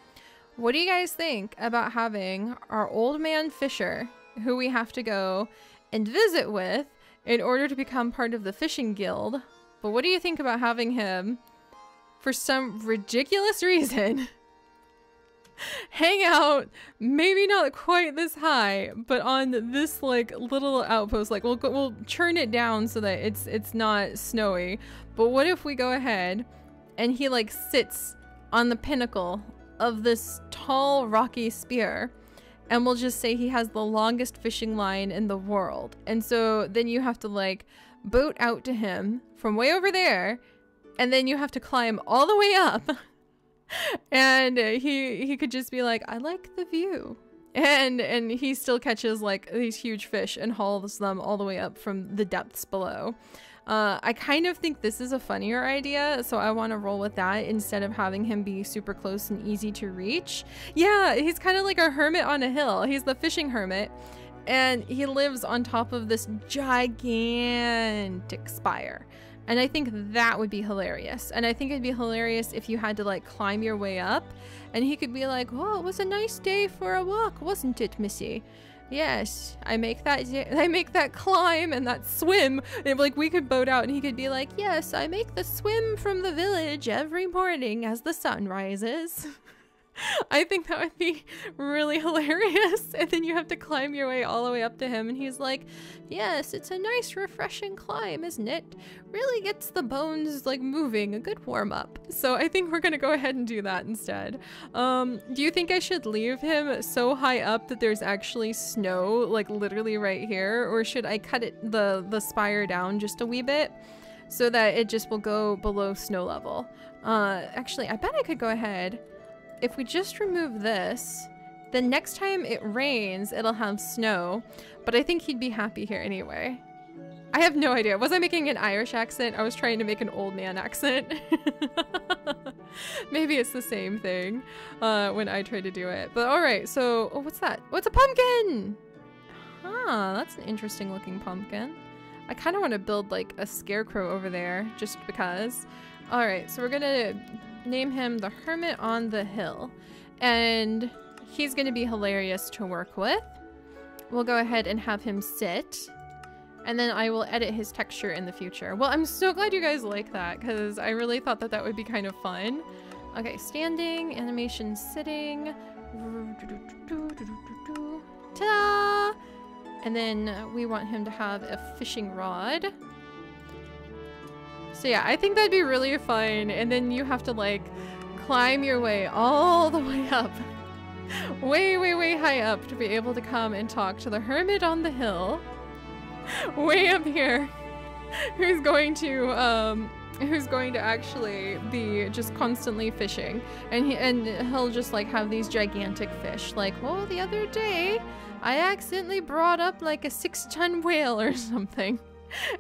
S1: What do you guys think about having our old man fisher, who we have to go and visit with in order to become part of the fishing guild? But what do you think about having him, for some ridiculous reason, hang out, maybe not quite this high, but on this like little outpost? Like we'll churn it down so that it's not snowy. But what if we go ahead and he like sits on the pinnacle of this tall rocky spear, and we'll just say he has the longest fishing line in the world. And so then you have to like boat out to him from way over there, and then you have to climb all the way up. And he could just be like, I like the view, and he still catches like these huge fish and hauls them all the way up from the depths below. I kind of think this is a funnier idea, so I want to roll with that instead of having him be super close and easy to reach. Yeah, he's kind of like a hermit on a hill. He's the fishing hermit, and he lives on top of this gigantic spire. And I think that would be hilarious. And I think it'd be hilarious if you had to like climb your way up, and he could be like, well, it was a nice day for a walk, wasn't it, Missy? Yes, I make that climb and that swim. And like we could boat out, and he could be like, yes, I make the swim from the village every morning as the sun rises. I think that would be really hilarious. And then you have to climb your way all the way up to him. And he's like, yes, it's a nice, refreshing climb, isn't it? Really gets the bones like moving, a good warm up. So I think we're going to go ahead and do that instead. Do you think I should leave him so high up that there's actually snow, like literally right here? Or should I cut it, the spire down just a wee bit so that it just will go below snow level? Actually, I bet I could go ahead. If we just remove this, then next time it rains, it'll have snow, but I think he'd be happy here anyway. I have no idea. Was I making an Irish accent? I was trying to make an old man accent. Maybe it's the same thing when I try to do it. But all right, so, oh, what's that? What's a pumpkin? Huh, that's an interesting looking pumpkin. I kind of want to build like a scarecrow over there just because. All right, so we're gonna name him the Hermit on the Hill, and he's gonna be hilarious to work with. We'll go ahead and have him sit, and then I will edit his texture in the future. Well, I'm so glad you guys like that because I really thought that that would be kind of fun. Okay, standing, animation, sitting. Ta-da! And then we want him to have a fishing rod. So yeah, I think that'd be really fun. And then you have to like climb your way all the way up. Way, way, way high up to be able to come and talk to the Hermit on the Hill. Way up here. Who's going to actually be just constantly fishing. And he'll just like have these gigantic fish. Like, oh, the other day I accidentally brought up like a 6-ton whale or something.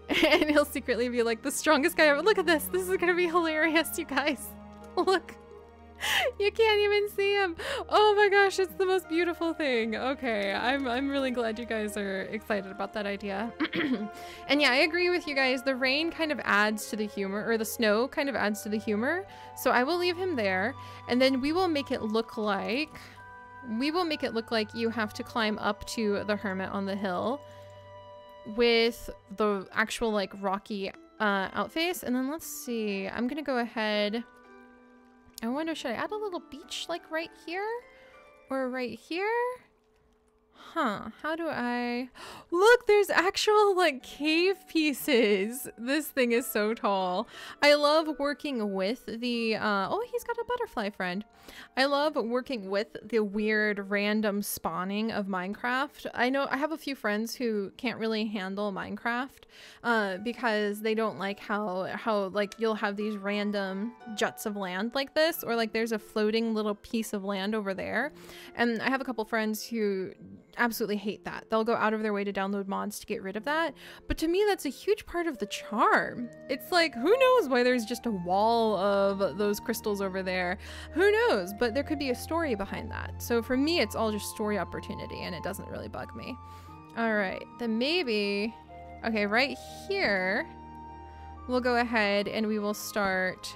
S1: And he'll secretly be like the strongest guy ever. Look at this. This is gonna be hilarious, you guys. Look. You can't even see him. Oh my gosh, it's the most beautiful thing. Okay, I'm really glad you guys are excited about that idea. And yeah, I agree with you guys. The rain kind of adds to the humor, or the snow kind of adds to the humor. So I will leave him there, and then we will make it look like you have to climb up to the Hermit on the Hill with the actual like rocky outface. And then let's see, I'm gonna go ahead, I wonder, should I add a little beach like right here or right here? Huh, how do I... Look, there's actual like cave pieces. This thing is so tall. I love working with the, oh, he's got a butterfly friend. I love working with the weird random spawning of Minecraft. I know I have a few friends who can't really handle Minecraft because they don't like how like you'll have these random juts of land like this, or like there's a floating little piece of land over there. And I have a couple friends who absolutely hate that. They'll go out of their way to download mods to get rid of that. But to me, that's a huge part of the charm. It's like, who knows why there's just a wall of those crystals over there? Who knows? But there could be a story behind that. So for me, it's all just story opportunity, and it doesn't really bug me. All right, then maybe, okay, right here, we'll go ahead and we will start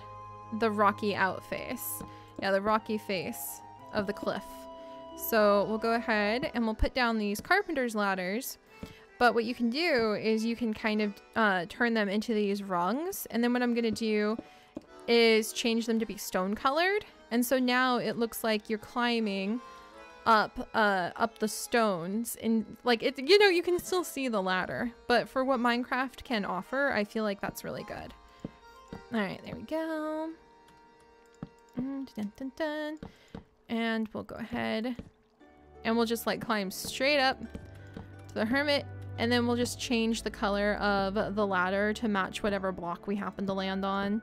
S1: the rocky outface. Yeah, the rocky face of the cliff. So we'll go ahead and we'll put down these carpenter's ladders, but what you can do is you can kind of turn them into these rungs, and then what I'm gonna do is change them to be stone colored, and so now it looks like you're climbing up the stones, and like it, you know, you can still see the ladder, but for what Minecraft can offer, I feel like that's really good. All right, there we go. Dun, dun, dun. And we'll go ahead and we'll just like climb straight up to the Hermit, and then we'll just change the color of the ladder to match whatever block we happen to land on.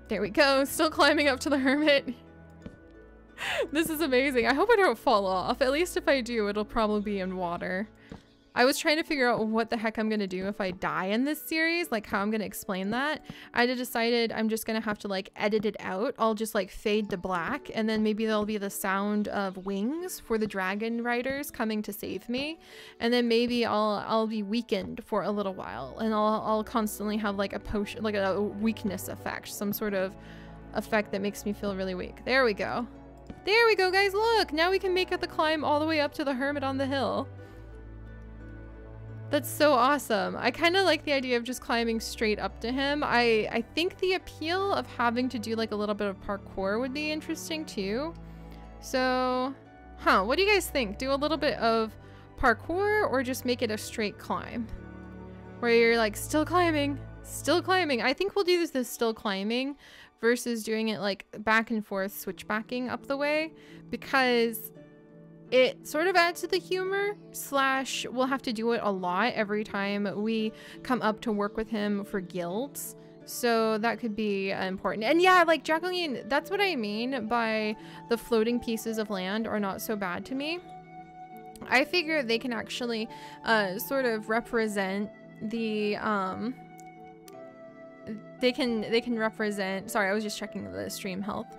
S1: There we go, still climbing up to the Hermit. This is amazing. I hope I don't fall off. At least if I do, it'll probably be in water. I was trying to figure out what the heck I'm gonna do if I die in this series, like how I'm gonna explain that. I decided I'm just gonna have to like edit it out. I'll just like fade to black, and then maybe there'll be the sound of wings for the dragon riders coming to save me, and then maybe I'll be weakened for a little while, and I'll constantly have like a potion, like a weakness effect, some sort of effect that makes me feel really weak. There we go. There we go, guys. Look, now we can make it the climb all the way up to the Hermit on the Hill. That's so awesome. I kind of like the idea of just climbing straight up to him. I think the appeal of having to do like a little bit of parkour would be interesting too. So, what do you guys think? Do a little bit of parkour or just make it a straight climb? Where you're like, still climbing, still climbing. I think we'll do this still climbing versus doing it like back and forth, switchbacking up the way, because it sort of adds to the humor, slash we'll have to do it a lot every time we come up to work with him for guilds. So that could be important. And yeah, like Jacqueline, that's what I mean by the floating pieces of land are not so bad to me. I figure they can actually sort of represent the they can represent, sorry, I was just checking the stream health.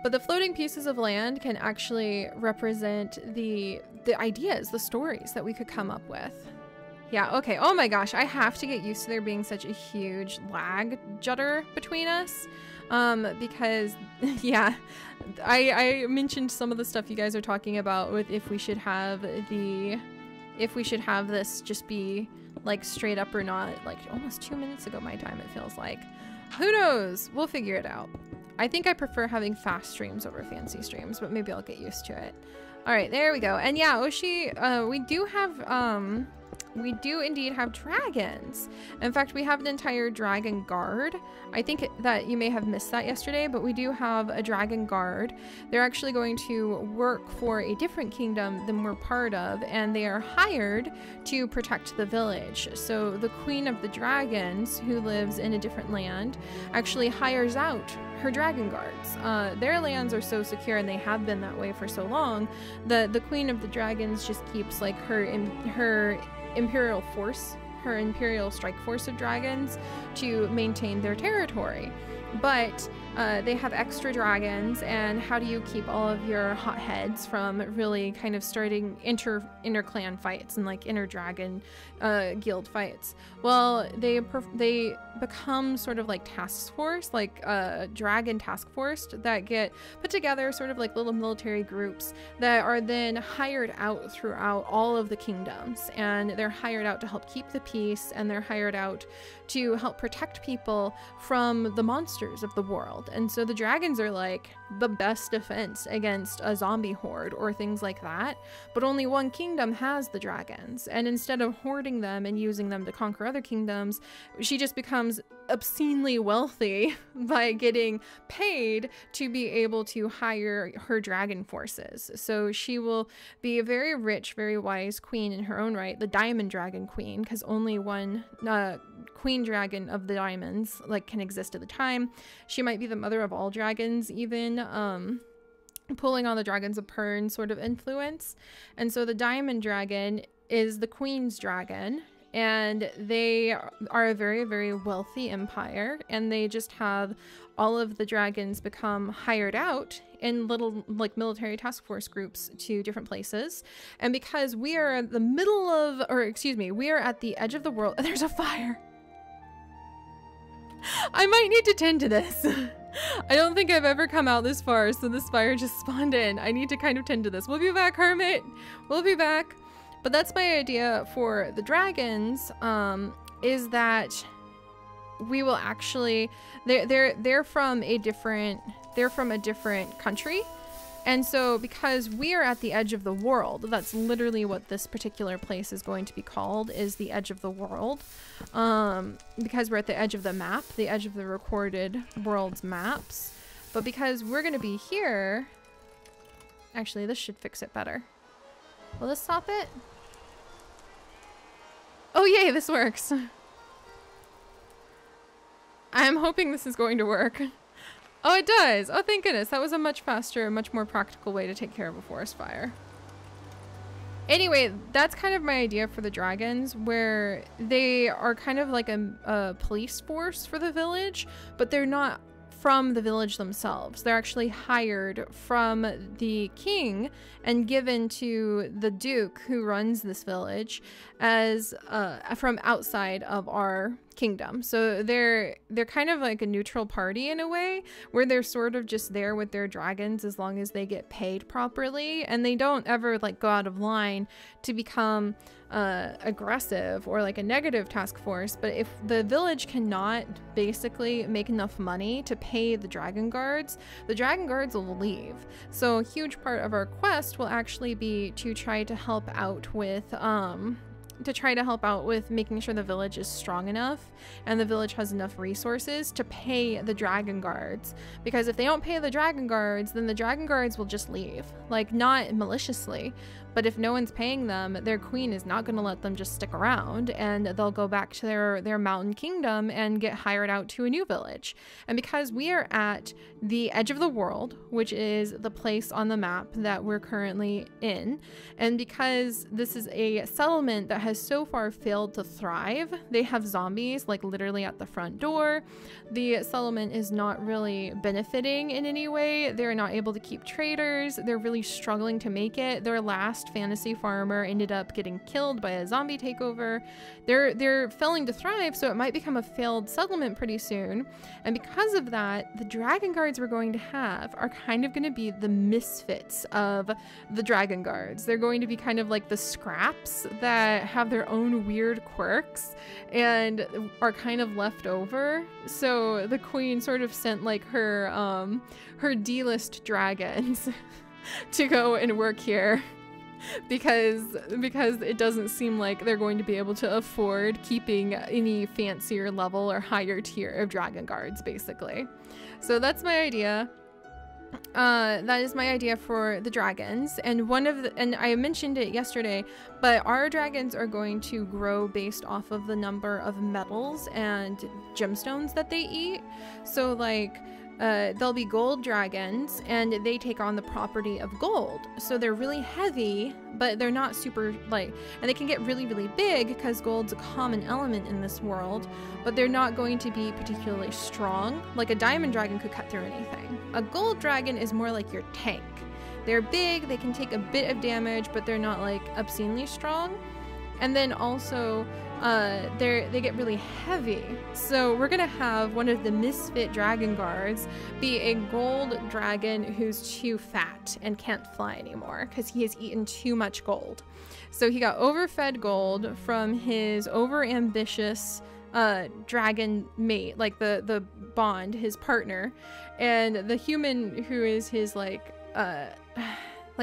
S1: But the floating pieces of land can actually represent the ideas, the stories that we could come up with. Yeah, okay. Oh my gosh, I have to get used to there being such a huge lag judder between us. Because, yeah, I mentioned some of the stuff you guys are talking about with if we should have this just be like straight up or not, like almost 2 minutes ago my time, it feels like. Who knows? We'll figure it out. I think I prefer having fast streams over fancy streams, but maybe I'll get used to it. All right, there we go. And yeah, Oshi, we do indeed have dragons. In fact, we have an entire dragon guard. I think that you may have missed that yesterday, but we do have a dragon guard. They're actually going to work for a different kingdom than we're part of, and they are hired to protect the village. So the queen of the dragons, who lives in a different land, actually hires out her dragon guards. Their lands are so secure, and they have been that way for so long. The queen of the dragons just keeps like her imperial force, her imperial strike force of dragons to maintain their territory. But they have extra dragons, and how do you keep all of your hotheads from really kind of starting inter-clan fights and like inter-dragon guild fights? Well, they become sort of like task force, like dragon task force that get put together, sort of like little military groups that are then hired out throughout all of the kingdoms, and they're hired out to help keep the peace, and they're hired out to help protect people from the monsters of the world. And so the dragons are like the best defense against a zombie horde or things like that, but only one kingdom has the dragons, and instead of hoarding them and using them to conquer other kingdoms, she just becomes obscenely wealthy by getting paid to be able to hire her dragon forces. So she will be a very rich, very wise queen in her own right, the diamond dragon queen, because only one queen dragon of the diamonds like can exist at the time. She might be the mother of all dragons, even pulling on the dragons of Pern sort of influence. And so the diamond dragon is the queen's dragon, and they are a very, very wealthy empire, and they just have all of the dragons become hired out in little like military task force groups to different places. And because we are at the middle of, or excuse me, we are at the edge of the world. There's a fire. I might need to tend to this. I don't think I've ever come out this far, so this fire just spawned in. I need to kind of tend to this. We'll be back, Hermit. We'll be back. But that's my idea for the dragons, is that we will actually, they're from a different country. And so because we are at the edge of the world, that's literally what this particular place is going to be called, is the edge of the world. Because we're at the edge of the map, the edge of the recorded world's maps. But because we're going to be here, actually this should fix it better. Will this stop it? Oh yay, this works. I'm hoping this is going to work. Oh, it does. Oh, thank goodness. That was a much faster, much more practical way to take care of a forest fire. Anyway, that's kind of my idea for the dragons, where they are kind of like a police force for the village, but they're not from the village themselves. They're actually hired from the king and given to the duke who runs this village as from outside of our kingdom. So they're kind of like a neutral party in a way, where they're sort of just there with their dragons as long as they get paid properly, and they don't ever like go out of line to become aggressive or like a negative task force, but if the village cannot basically make enough money to pay the dragon guards will leave. So a huge part of our quest will actually be to try to help out with making sure the village is strong enough and the village has enough resources to pay the dragon guards. Because if they don't pay the dragon guards, then the dragon guards will just leave. Like, not maliciously, but if no one's paying them, their queen is not going to let them just stick around, and they'll go back to their mountain kingdom and get hired out to a new village. And because we are at the edge of the world, which is the place on the map that we're currently in, and because this is a settlement that has so far failed to thrive, they have zombies like literally at the front door. The settlement is not really benefiting in any way. They're not able to keep traders. They're really struggling to make it. Their last fantasy farmer ended up getting killed by a zombie takeover. They're failing to thrive, so it might become a failed settlement pretty soon. And because of that, the dragon guards we're going to have are kind of going to be the misfits of the dragon guards. They're going to be kind of like the scraps that have their own weird quirks and are kind of left over. So the queen sort of sent like her D-list dragons to go and work here because it doesn't seem like they're going to be able to afford keeping any fancier level or higher tier of dragon guards, basically. So that's my idea. That is my idea for the dragons, and and I mentioned it yesterday, but our dragons are going to grow based off of the number of metals and gemstones that they eat. So like they'll be gold dragons, and they take on the property of gold. So they're really heavy, but they're not super light. And they can get really, really big because gold's a common element in this world, but they're not going to be particularly strong. Like a diamond dragon could cut through anything. A gold dragon is more like your tank. They're big, they can take a bit of damage, but they're not like obscenely strong. And then also they get really heavy. So we're gonna have one of the misfit dragon guards be a gold dragon who's too fat and can't fly anymore because he has eaten too much gold. So he got overfed gold from his overambitious dragon mate, like the bond, his partner, and the human who is his like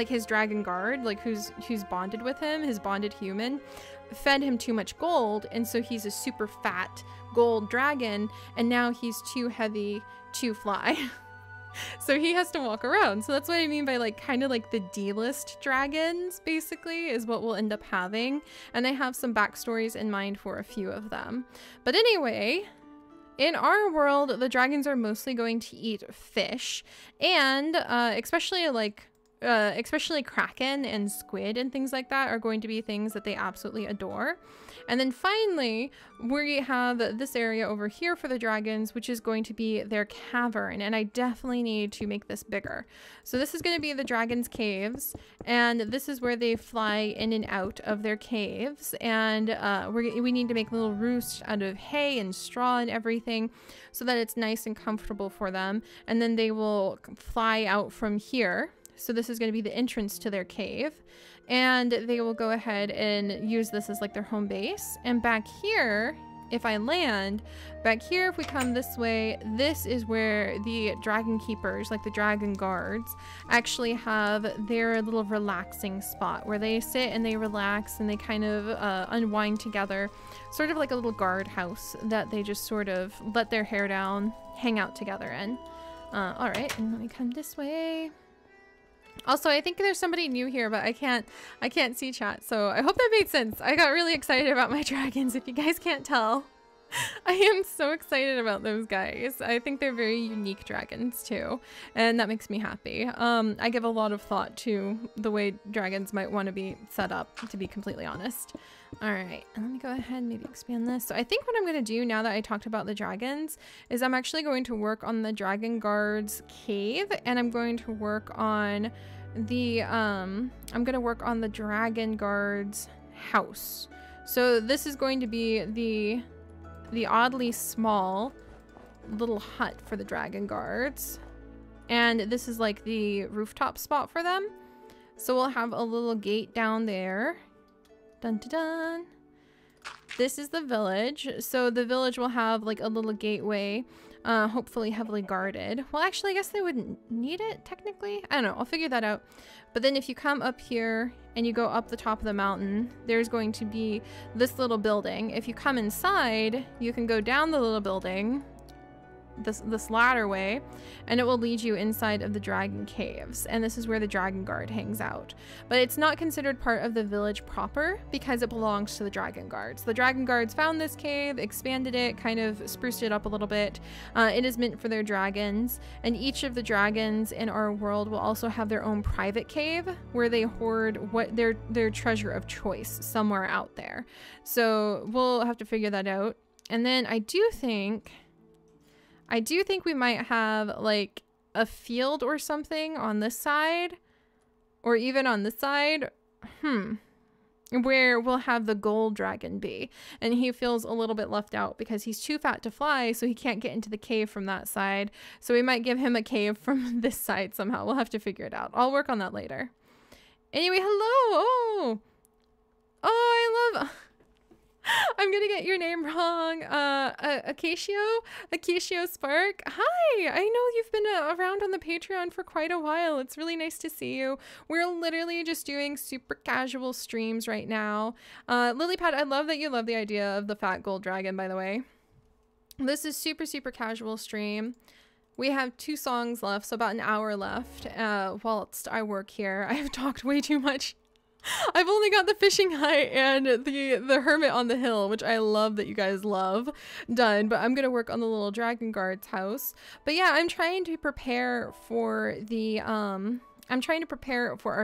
S1: his dragon guard, like who's bonded with him, his bonded human, fed him too much gold, and so he's a super fat gold dragon, and now he's too heavy to fly. So he has to walk around. So that's what I mean by like kind of like the D-list dragons, basically, is what we'll end up having. And I have some backstories in mind for a few of them. But anyway, in our world, the dragons are mostly going to eat fish, and especially kraken and squid and things like that are going to be things that they absolutely adore. And then finally, we have this area over here for the dragons, which is going to be their cavern, and I definitely need to make this bigger. So this is going to be the dragons' caves, and this is where they fly in and out of their caves, and we need to make little roosts out of hay and straw and everything so that it's nice and comfortable for them, and then they will fly out from here. So this is going to be the entrance to their cave, and they will go ahead and use this as like their home base. And back here, if I land, back here, if we come this way, this is where the dragon keepers, like the dragon guards, actually have their little relaxing spot where they sit and they relax and they kind of unwind together, sort of like a little guard house that they just sort of let their hair down, hang out together in. All right, and let me come this way. Also, I think there's somebody new here, but I can't see chat, so I hope that made sense. I got really excited about my dragons, if you guys can't tell. I am so excited about those guys. I think they're very unique dragons too, and that makes me happy. I give a lot of thought to the way dragons might want to be set up, to be completely honest. All right, and let me go ahead and maybe expand this. So I think what I'm going to do now that I talked about the dragons is I'm actually going to work on the dragon guards cave, and I'm going to work on the dragon guards house. So this is going to be the oddly small little hut for the dragon guards, and this is like the rooftop spot for them. So we'll have a little gate down there, Dun dun dun. This is the village. So the village will have like a little gateway, hopefully heavily guarded. Well, actually, I guess they wouldn't need it technically. I don't know. I'll figure that out. But then if you come up here and you go up the top of the mountain, there's going to be this little building. If you come inside, you can go down the little building, this ladder way, and it will lead you inside of the dragon caves, and this is where the dragon guard hangs out. But it's not considered part of the village proper because it belongs to the dragon guards. The dragon guards found this cave, expanded it, kind of spruced it up a little bit. It is meant for their dragons, and each of the dragons in our world will also have their own private cave where they hoard what their treasure of choice somewhere out there. So we'll have to figure that out. And then I do think we might have like a field or something on this side, or even on this side, where we'll have the gold dragon be. And he feels a little bit left out because he's too fat to fly, so he can't get into the cave from that side. So we might give him a cave from this side somehow. We'll have to figure it out. I'll work on that later. Anyway, hello. Oh, I love... I'm gonna get your name wrong. Acacio Spark. Hi, I know you've been around on the Patreon for quite a while. It's really nice to see you. We're literally just doing super casual streams right now. Lilypad, I love that you love the idea of the fat gold dragon, by the way. This is super casual stream. We have 2 songs left, so about an hour left whilst I work here. I have talked way too much. I've only got the fishing hut and the hermit on the hill, which I love that you guys love, done. But I'm gonna work on the little dragon guard's house. But yeah, I'm trying to prepare for the our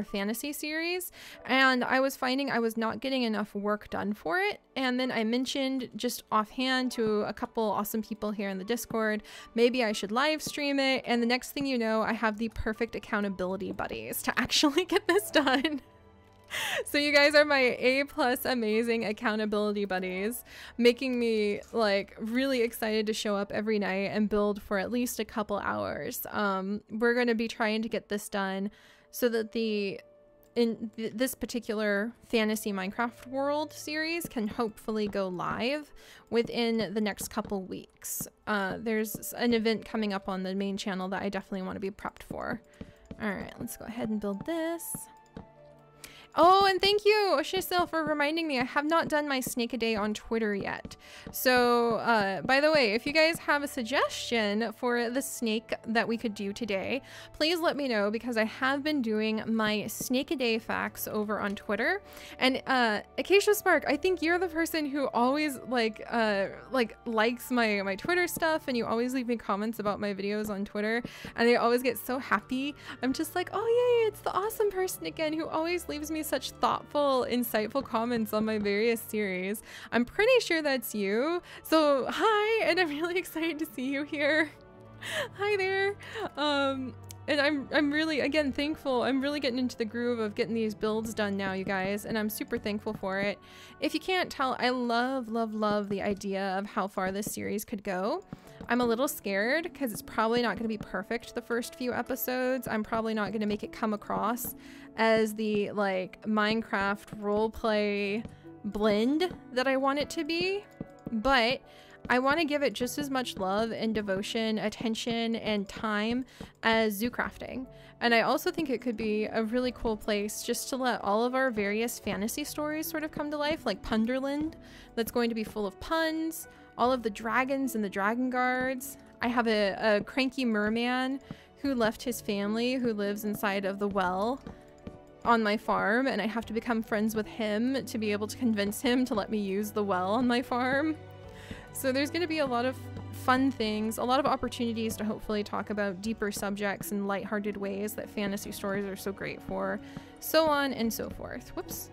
S1: fantasy series, and I was finding I was not getting enough work done for it. And then I mentioned just offhand to a couple awesome people here in the Discord, maybe I should live stream it. And the next thing you know, I have the perfect accountability buddies to actually get this done. So you guys are my A+ amazing accountability buddies, making me like really excited to show up every night and build for at least a couple hours. We're going to be trying to get this done so that this particular fantasy Minecraft world series can hopefully go live within the next couple weeks. There's an event coming up on the main channel that I definitely want to be prepped for. All right, let's go ahead and build this. Oh, and thank you, Shisil, for reminding me. I have not done my snake a day on Twitter yet. So, by the way, if you guys have a suggestion for the snake that we could do today, please let me know, because I have been doing my snake a day facts over on Twitter. And Acacia Spark, I think you're the person who always likes my Twitter stuff, and you always leave me comments about my videos on Twitter, and I always get so happy. I'm just like, oh yay, it's the awesome person again who always leaves me such thoughtful, insightful comments on my various series. I'm pretty sure that's you. So hi, and I'm really excited to see you here. Hi there. And I'm really, again, thankful. I'm really getting into the groove of getting these builds done now, you guys, and I'm super thankful for it. If you can't tell, I love the idea of how far this series could go. I'm a little scared because it's probably not going to be perfect the first few episodes. I'm probably not going to make it come across as the like Minecraft roleplay blend that I want it to be, but I want to give it just as much love and devotion, attention, and time as zoo crafting. And I also think it could be a really cool place just to let all of our various fantasy stories sort of come to life, like Punderland, that's going to be full of puns, all of the dragons and the dragon guards. I have a cranky merman who left his family, who lives inside of the well on my farm, and I have to become friends with him to be able to convince him to let me use the well on my farm. So there's going to be a lot of fun things, a lot of opportunities to hopefully talk about deeper subjects in lighthearted ways that fantasy stories are so great for, so on and so forth. Whoops.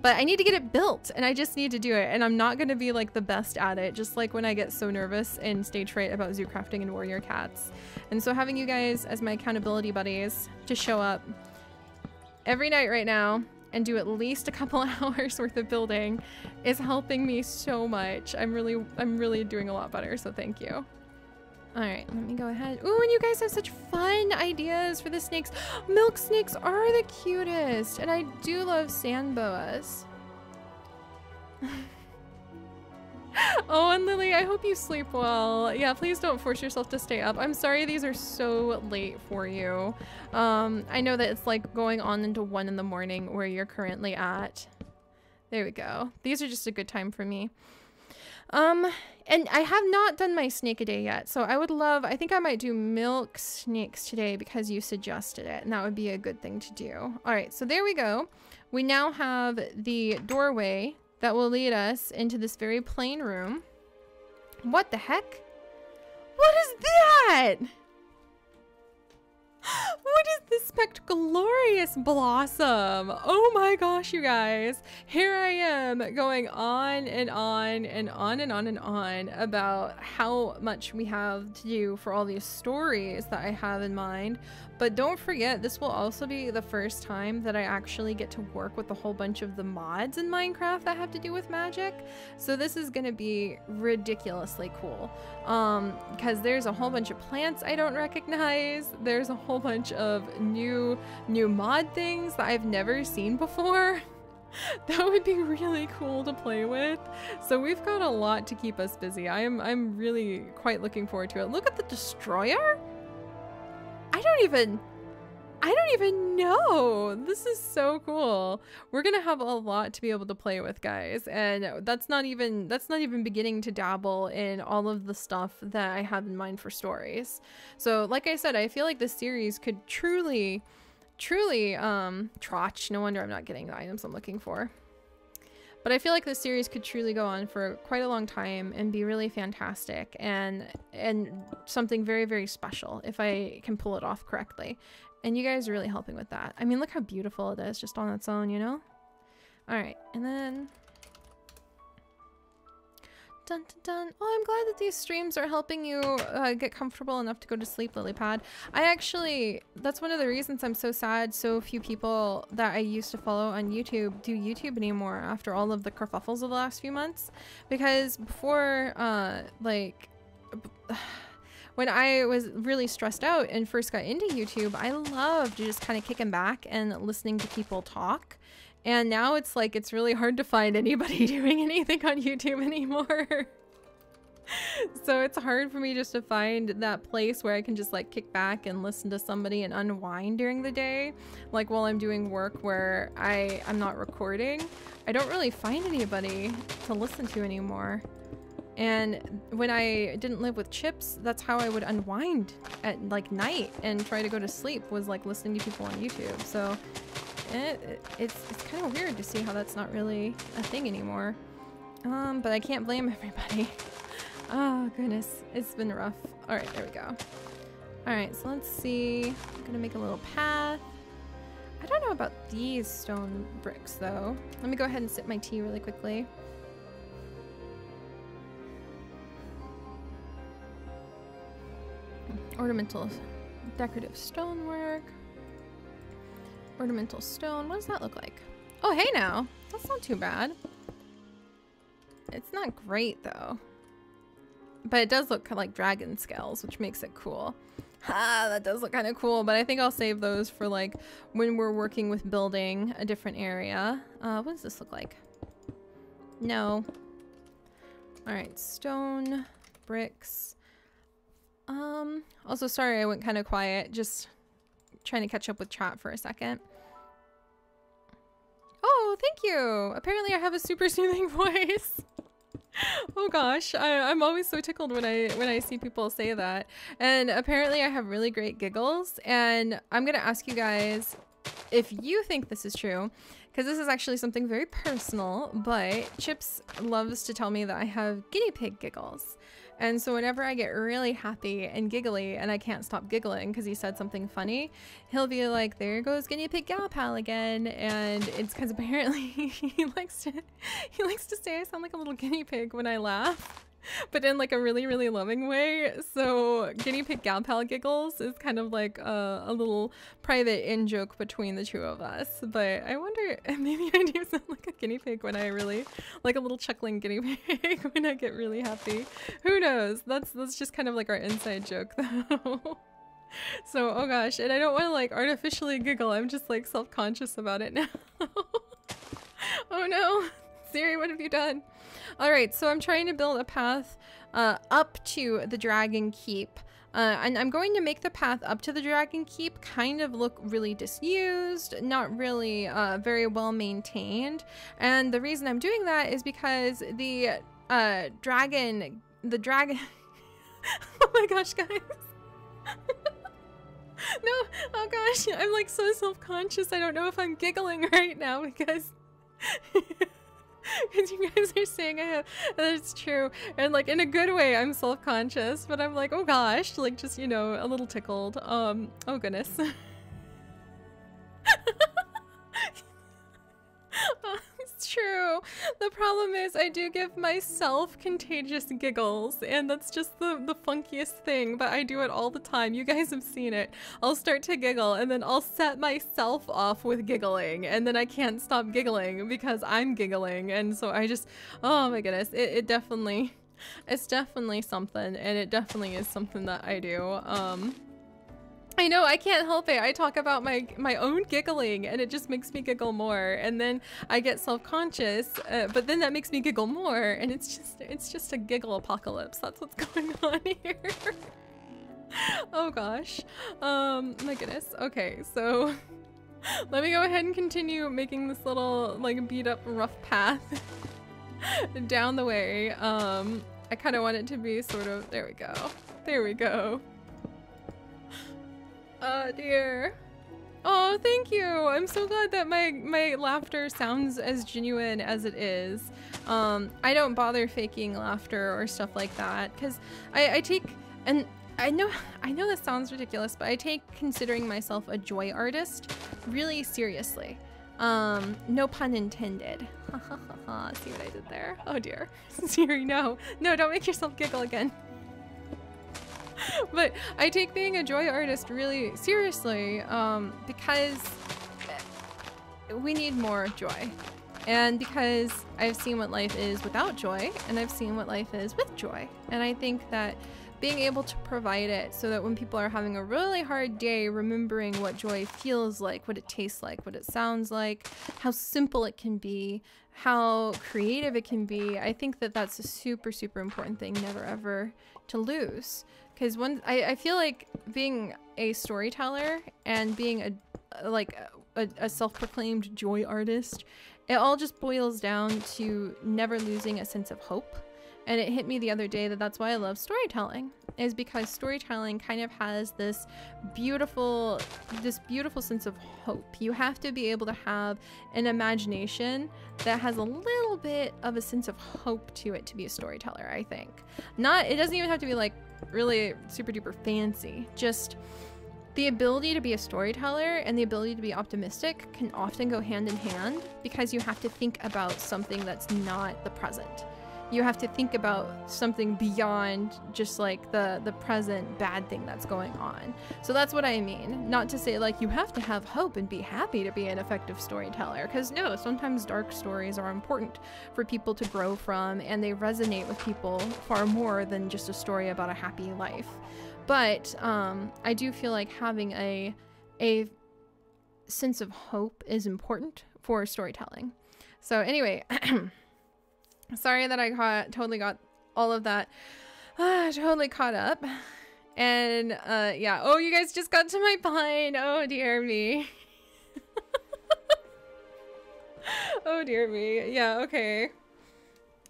S1: But I need to get it built, and I just need to do it, and I'm not going to be like the best at it, just like when I get so nervous in stage fright about zoo crafting and warrior cats. And so having you guys as my accountability buddies to show up every night right now and do at least a couple hours worth of building is helping me so much. I'm really doing a lot better, so thank you. All right, let me go ahead. Ooh, and you guys have such fun ideas for the snakes. Milk snakes are the cutest, and I do love sand boas. Oh, and Lily, I hope you sleep well. Yeah, please don't force yourself to stay up. I'm sorry these are so late for you. I know that it's like going on into 1 in the morning where you're currently at. There we go. These are just a good time for me. And I have not done my snake a day yet, so I would love, I think I might do milk snakes today because you suggested it, and that would be a good thing to do. All right, so there we go. We now have the doorway that will lead us into this very plain room. What the heck? What is that? What is this spectaglorious blossom? Oh my gosh, you guys. Here I am going on and on and on and on and on about how much we have to do for all these stories that I have in mind. But don't forget, this will also be the first time that I actually get to work with a whole bunch of the mods in Minecraft that have to do with magic. So this is going to be ridiculously cool. Because there's a whole bunch of plants I don't recognize. There's a whole bunch of new mod things that I've never seen before. That would be really cool to play with. So we've got a lot to keep us busy. I'm really quite looking forward to it. Look at the destroyer. I don't even know. This is so cool. We're gonna have a lot to be able to play with, guys, and that's not even beginning to dabble in all of the stuff that I have in mind for stories. So like I said, I feel like this series could truly trotch. No wonder I'm not getting the items I'm looking for. But I feel like this series could truly go on for quite a long time and be really fantastic and something very, very special if I can pull it off correctly. And you guys are really helping with that. I mean, look how beautiful it is just on its own, you know? All right, and then... Dun, dun, dun. Oh, I'm glad that these streams are helping you get comfortable enough to go to sleep, Lilypad. That's one of the reasons I'm so sad so few people that I used to follow on YouTube do YouTube anymore after all of the kerfuffles of the last few months. Because before, when I was really stressed out and first got into YouTube, I loved just kind of kicking back and listening to people talk. And now it's like, it's really hard to find anybody doing anything on YouTube anymore. So it's hard for me just to find that place where I can just like kick back and listen to somebody and unwind during the day. Like while I'm doing work where I'm not recording. I don't really find anybody to listen to anymore. And when I didn't live with Chips, that's how I would unwind at like night and try to go to sleep, was like listening to people on YouTube. So it's kind of weird to see how that's not really a thing anymore. But I can't blame everybody. Oh goodness, it's been rough. All right, there we go. All right, so let's see. I'm gonna make a little path. I don't know about these stone bricks though. Let me go ahead and sip my tea really quickly. Ornamental decorative stonework. Ornamental stone. What does that look like? Oh, hey now. That's not too bad. It's not great though. But it does look kind of like dragon scales, which makes it cool. Ha, that does look kind of cool, but I think I'll save those for like when we're working with building a different area. What does this look like? No. All right, stone, bricks. Also sorry I went kind of quiet, just trying to catch up with chat for a second. Oh, thank you. Apparently I have a super soothing voice. Oh gosh, I'm always so tickled when I see people say that. And apparently I have really great giggles, and I'm gonna ask you guys if you think this is true, because this is actually something very personal, but Chips loves to tell me that I have guinea pig giggles. And so whenever I get really happy and giggly and I can't stop giggling because he said something funny, he'll be like, there goes guinea pig gal pal again. And it's because apparently he likes to say I sound like a little guinea pig when I laugh, but in like a really, really loving way. So guinea pig gal pal giggles is kind of like a little private in joke between the two of us. But I wonder, maybe I do sound like a guinea pig when I really, like a little chuckling guinea pig when I get really happy. Who knows? That's just kind of like our inside joke though. So, oh gosh, and I don't want to like artificially giggle. I'm just like self-conscious about it now. Oh no. Seri, what have you done? All right, so I'm trying to build a path up to the Dragon Keep. And I'm going to make the path up to the Dragon Keep kind of look really disused, not really very well maintained. And the reason I'm doing that is because the dragon, oh my gosh, guys. No, oh gosh, I'm like so self-conscious. I don't know if I'm giggling right now because because you guys are saying that's true, and like in a good way I'm self-conscious, but I'm like, oh gosh, like just, you know, a little tickled. Oh goodness. It's true. The problem is I do give myself contagious giggles, and that's just the funkiest thing, but I do it all the time. You guys have seen it. I'll start to giggle and then I'll set myself off with giggling, and then I can't stop giggling because I'm giggling, and so I just, oh my goodness, it's definitely something, and it definitely is something that I do. I know, I can't help it. I talk about my own giggling and it just makes me giggle more, and then I get self-conscious, but then that makes me giggle more, and it's just a giggle apocalypse. That's what's going on here. Oh gosh. My goodness. Okay, so let me go ahead and continue making this little like beat up rough path down the way. I kind of want it to be sort of, there we go. There we go. Oh dear. Oh, thank you. I'm so glad that my laughter sounds as genuine as it is. I don't bother faking laughter or stuff like that because I take, and I know this sounds ridiculous, but I take considering myself a joy artist really seriously. No pun intended. See what I did there? Oh dear. Seri, no, don't make yourself giggle again. But I take being a joy artist really seriously because we need more joy, and because I've seen what life is without joy, and I've seen what life is with joy, and I think that being able to provide it so that when people are having a really hard day, remembering what joy feels like, what it tastes like, what it sounds like, how simple it can be, how creative it can be, I think that that's a super, super important thing never ever to lose. Because I feel like being a storyteller and being a self-proclaimed joy artist, it all just boils down to never losing a sense of hope. And it hit me the other day that that's why I love storytelling, is because storytelling kind of has this beautiful sense of hope. You have to be able to have an imagination that has a little bit of a sense of hope to it to be a storyteller, I think. It doesn't even have to be like really super duper fancy. Just the ability to be a storyteller and the ability to be optimistic can often go hand in hand, because you have to think about something that's not the present. You have to think about something beyond just like the present bad thing that's going on. So that's what I mean. Not to say like you have to have hope and be happy to be an effective storyteller, because no, sometimes dark stories are important for people to grow from, and they resonate with people far more than just a story about a happy life. But I do feel like having a sense of hope is important for storytelling. So anyway, sorry that I totally got all of that totally caught up. And yeah, oh, you guys just got to my pine. Oh dear me. Oh dear me. Yeah, okay.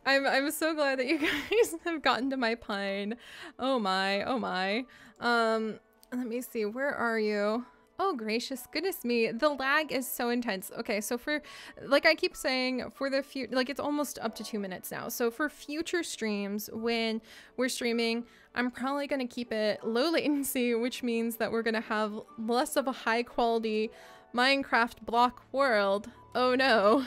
S1: I'm so glad that you guys have gotten to my pine. Oh my, oh my. Let me see, where are you? Oh gracious goodness me, the lag is so intense. Okay, so for, like I keep saying, for the future, like it's almost up to 2 minutes now. So for future streams, when we're streaming, I'm probably gonna keep it low latency, which means that we're gonna have less of a high quality Minecraft block world. Oh no.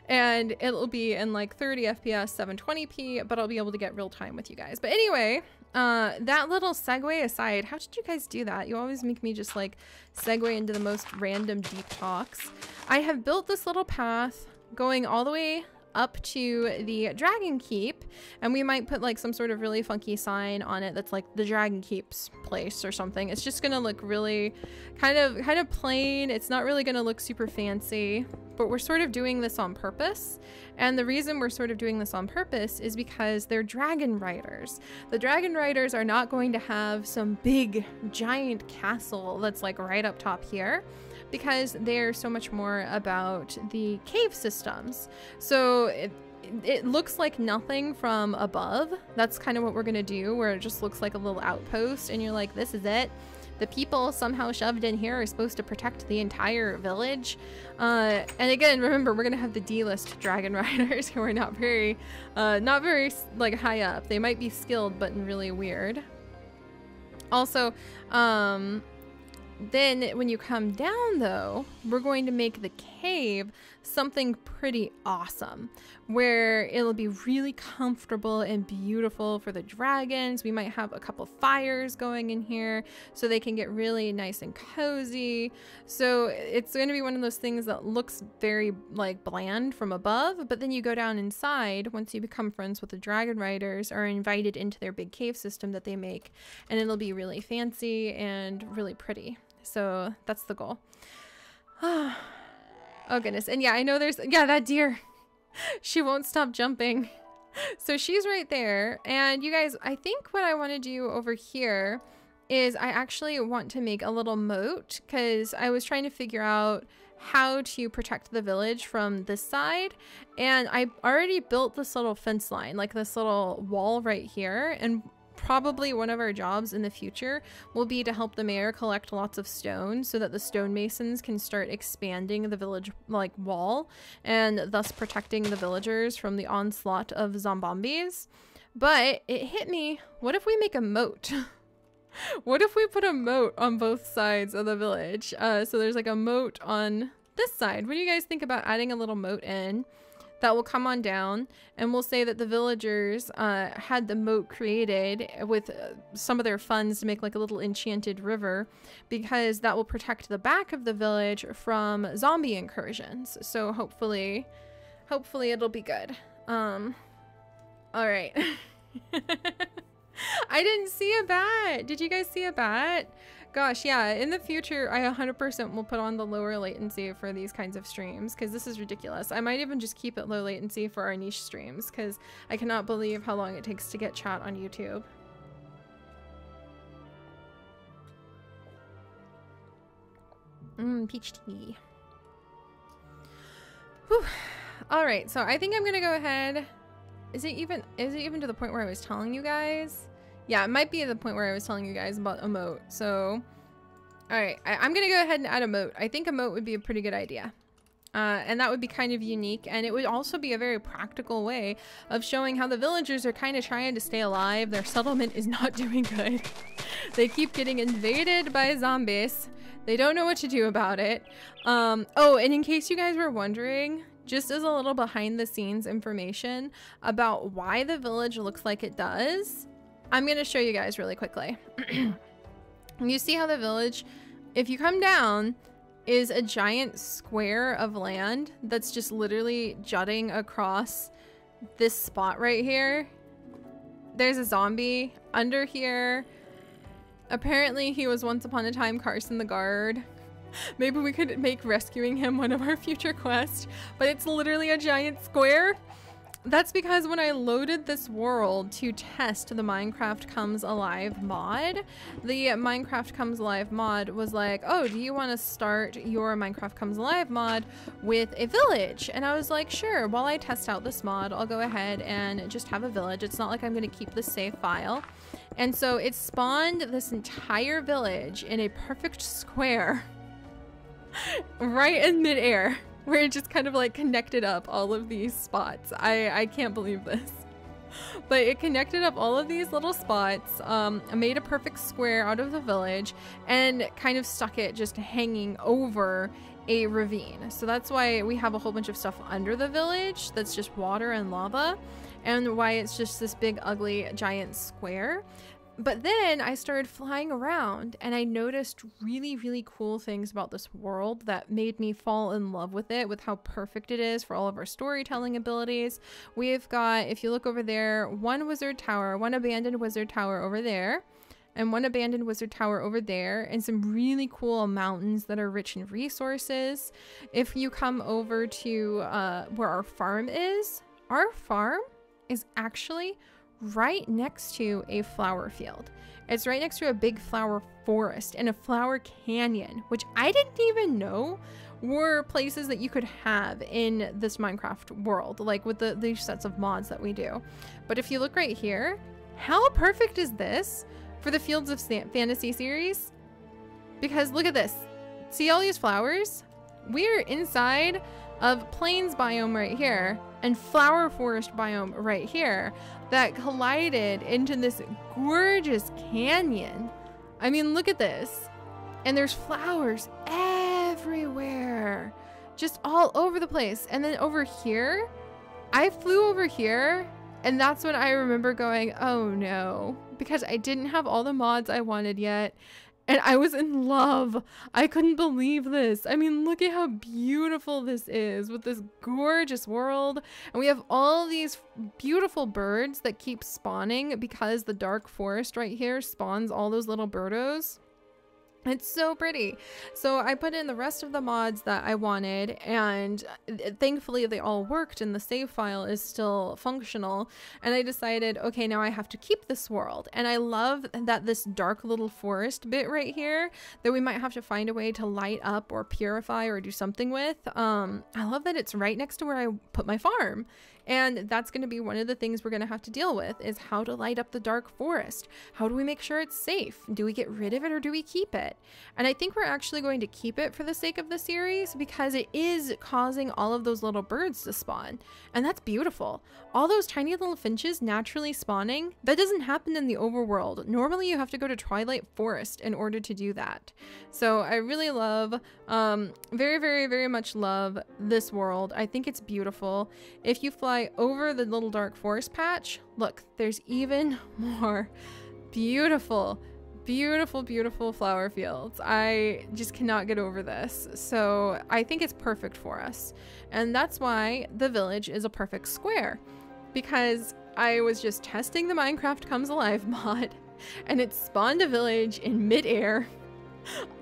S1: And it'll be in like 30 FPS, 720p, but I'll be able to get real time with you guys. But anyway, that little segue aside, how did you guys do that? You always make me just like segue into the most random deep talks. I have built this little path going all the way up to the Dragon Keep, and we might put like some sort of really funky sign on it that's like the Dragon Keep's place or something. It's just gonna look really kind of plain. It's not really gonna look super fancy, but we're sort of doing this on purpose. And the reason we're sort of doing this on purpose is because they're dragon riders. The dragon riders are not going to have some big giant castle that's like right up top here, because they're so much more about the cave systems. So it looks like nothing from above. That's kind of what we're gonna do, where it just looks like a little outpost and you're like, this is it. The people somehow shoved in here are supposed to protect the entire village. And again, remember, we're gonna have the D-list dragon riders who are not very like high up. They might be skilled, but really weird. Also, then when you come down though, we're going to make the cave something pretty awesome, where it'll be really comfortable and beautiful for the dragons. We might have a couple fires going in here so they can get really nice and cozy. So it's going to be one of those things that looks very like bland from above, but then you go down inside once you become friends with the dragon riders, are invited into their big cave system that they make, and it'll be really fancy and really pretty. So that's the goal. Oh goodness. And yeah, I know there's, yeah, that deer. She won't stop jumping. So she's right there. And you guys, I think what I want to do over here is I actually want to make a little moat, because I was trying to figure out how to protect the village from this side. And I already built this little fence line, like this little wall right here. And probably one of our jobs in the future will be to help the mayor collect lots of stone so that the stonemasons can start expanding the village like wall, and thus protecting the villagers from the onslaught of zombies. But it hit me, what if we make a moat? What if we put a moat on both sides of the village? So there's like a moat on this side. What do you guys think about adding a little moat in that will come on down, and we'll say that the villagers had the moat created with some of their funds to make like a little enchanted river, because that will protect the back of the village from zombie incursions. So hopefully it'll be good. All right. I didn't see a bat. Did you guys see a bat? Gosh, yeah, in the future, I 100% will put on the lower latency for these kinds of streams, because this is ridiculous. I might even just keep it low latency for our niche streams, because I cannot believe how long it takes to get chat on YouTube. Peach tea. Whew. All right, so I think I'm gonna go ahead. Is it even to the point where I was telling you guys? Yeah, it might be at the point where I was telling you guys about a moat. So, all right, I'm gonna go ahead and add a moat. I think a moat would be a pretty good idea. And that would be kind of unique, and it would also be a very practical way of showing how the villagers are kind of trying to stay alive. Their settlement is not doing good. They keep getting invaded by zombies. They don't know what to do about it. Oh, and in case you guys were wondering, just as a little behind the scenes information about why the village looks like it does, I'm going to show you guys really quickly. You see how the village, if you come down, is a giant square of land that's just literally jutting across this spot right here. There's a zombie under here. Apparently he was once upon a time Carson the guard. Maybe we could make rescuing him one of our future quests, but it's literally a giant square. That's because when I loaded this world to test the Minecraft Comes Alive mod, the Minecraft Comes Alive mod was like, oh, do you want to start your Minecraft Comes Alive mod with a village? And I was like, sure, while I test out this mod, I'll go ahead and just have a village. It's not like I'm going to keep the save file. And so it spawned this entire village in a perfect square right in midair, where it just kind of like connected up all of these spots. I can't believe this. But it connected up all of these little spots, made a perfect square out of the village, and kind of stuck it just hanging over a ravine. So that's why we have a whole bunch of stuff under the village that's just water and lava, and why it's just this big ugly giant square. But then I started flying around and I noticed really, really cool things about this world that made me fall in love with it, with how perfect it is for all of our storytelling abilities. We've got, if you look over there, one wizard tower, one abandoned wizard tower over there. and one abandoned wizard tower over there, and some really cool mountains that are rich in resources. If you come over to where our farm is actually right next to a flower field. It's right next to a big flower forest and a flower canyon, which I didn't even know were places that you could have in this Minecraft world, like with these sets of mods that we do. But if you look right here, how perfect is this for the Fields of Fantasy series? Because look at this. See all these flowers? We're inside of plains biome right here and flower forest biome right here that collided into this gorgeous canyon. I mean, look at this. And there's flowers everywhere, just all over the place. And then over here, I flew over here, and that's when I remember going, oh no, because I didn't have all the mods I wanted yet. And I was in love. I couldn't believe this. I mean, look at how beautiful this is with this gorgeous world. And we have all these beautiful birds that keep spawning because the dark forest right here spawns all those little birdos. It's so pretty. So I put in the rest of the mods that I wanted, and thankfully they all worked and the save file is still functional. And I decided, okay, now I have to keep this world. And I love that this dark little forest bit right here that we might have to find a way to light up or purify or do something with. I love that it's right next to where I put my farm. And that's going to be one of the things we're going to have to deal with, is how to light up the dark forest. How do we make sure it's safe? Do we get rid of it or do we keep it? And I think we're actually going to keep it for the sake of the series, because it is causing all of those little birds to spawn. And that's beautiful. All those tiny little finches naturally spawning, that doesn't happen in the overworld. Normally you have to go to Twilight Forest in order to do that. So I really love, very, very, very much love this world. I think it's beautiful. If you fly over the little dark forest patch, look, there's even more beautiful, beautiful, beautiful flower fields. I just cannot get over this. So I think it's perfect for us. And that's why the village is a perfect square, because I was just testing the Minecraft Comes Alive mod, and it spawned a village in midair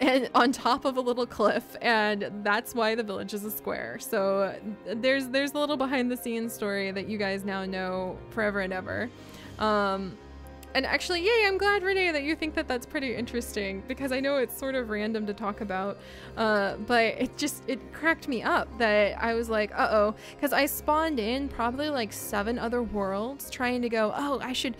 S1: and on top of a little cliff, and that's why the village is a square. So there's a little behind the scenes story that you guys now know forever and ever. And actually, yay, I'm glad, Renee, that you think that that's pretty interesting, because I know it's sort of random to talk about, but it cracked me up that I was like, uh-oh, because I spawned in probably like 7 other worlds trying to go, oh, I should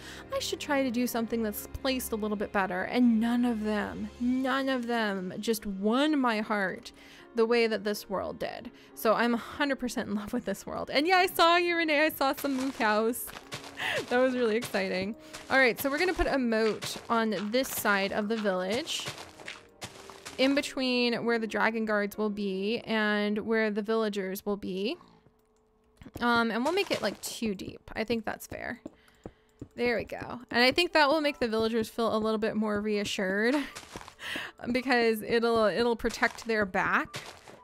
S1: try to do something that's placed a little bit better, and none of them just won my heart the way that this world did. So I'm 100% in love with this world. And yeah, I saw you, Renee. I saw some moo cows. That was really exciting. All right, so we're gonna put a moat on this side of the village, in between where the dragon guards will be and where the villagers will be. And we'll make it like 2 deep. I think that's fair. There we go. And I think that will make the villagers feel a little bit more reassured because it'll protect their back.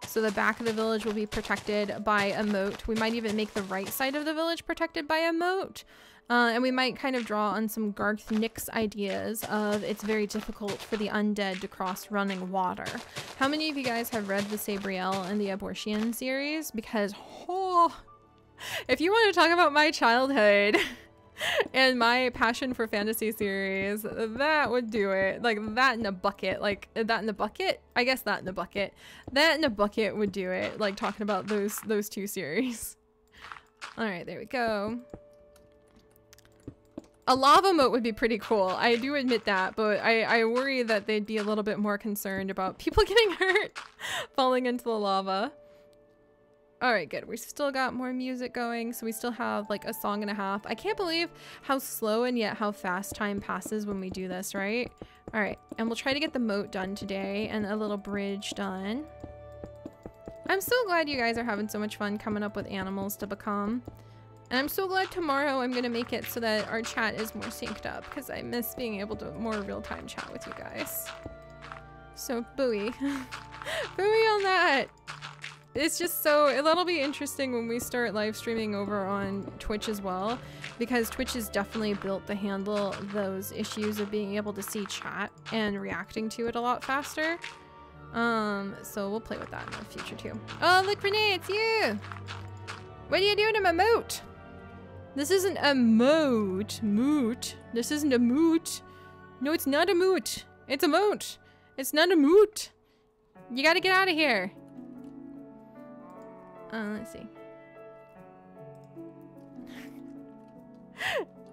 S1: So the back of the village will be protected by a moat. We might even make the right side of the village protected by a moat. And we might kind of draw on some Garth Nix ideas of it's very difficult for the undead to cross running water. How many of you guys have read the Sabriel and the Abortion series? Because, oh, if you want to talk about my childhood and my passion for fantasy series, that would do it. Like that in a bucket. Like that in a bucket? I guess that in a bucket. That in a bucket would do it. Like talking about those 2 series. All right, there we go. A lava moat would be pretty cool. I do admit that, but I worry that they'd be a little bit more concerned about people getting hurt falling into the lava. All right, good. We still got more music going, so we still have like a song and a half. I can't believe how slow and yet how fast time passes when we do this, right? All right, and we'll try to get the moat done today and a little bridge done. I'm so glad you guys are having so much fun coming up with animals to become. And I'm so glad tomorrow I'm gonna make it so that our chat is more synced up, because I miss being able to more real-time chat with you guys. So buoy. Buoy on that. it's just so, that'll be interesting when we start live streaming over on Twitch as well, because Twitch is definitely built to handle those issues of being able to see chat and reacting to it a lot faster. So we'll play with that in the future too. Oh, look, Renee, it's you! What are you doing to my moat? This isn't a moat. Moot. This isn't a moot. No, it's not a moot. It's a moat. It's not a moot. You gotta get out of here. Let's see.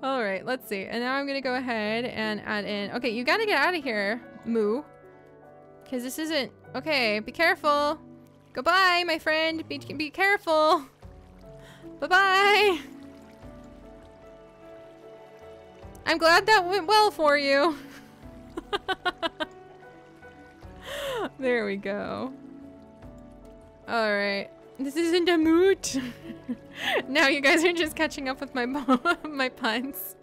S1: All right, let's see. And now I'm gonna go ahead and add in. Okay, you gotta get out of here, Moo. Because this isn't. Okay, be careful. Goodbye, my friend. Be careful. Bye-bye. I'm glad that went well for you. There we go. All right. This isn't a moot. Now you guys are just catching up with my my puns.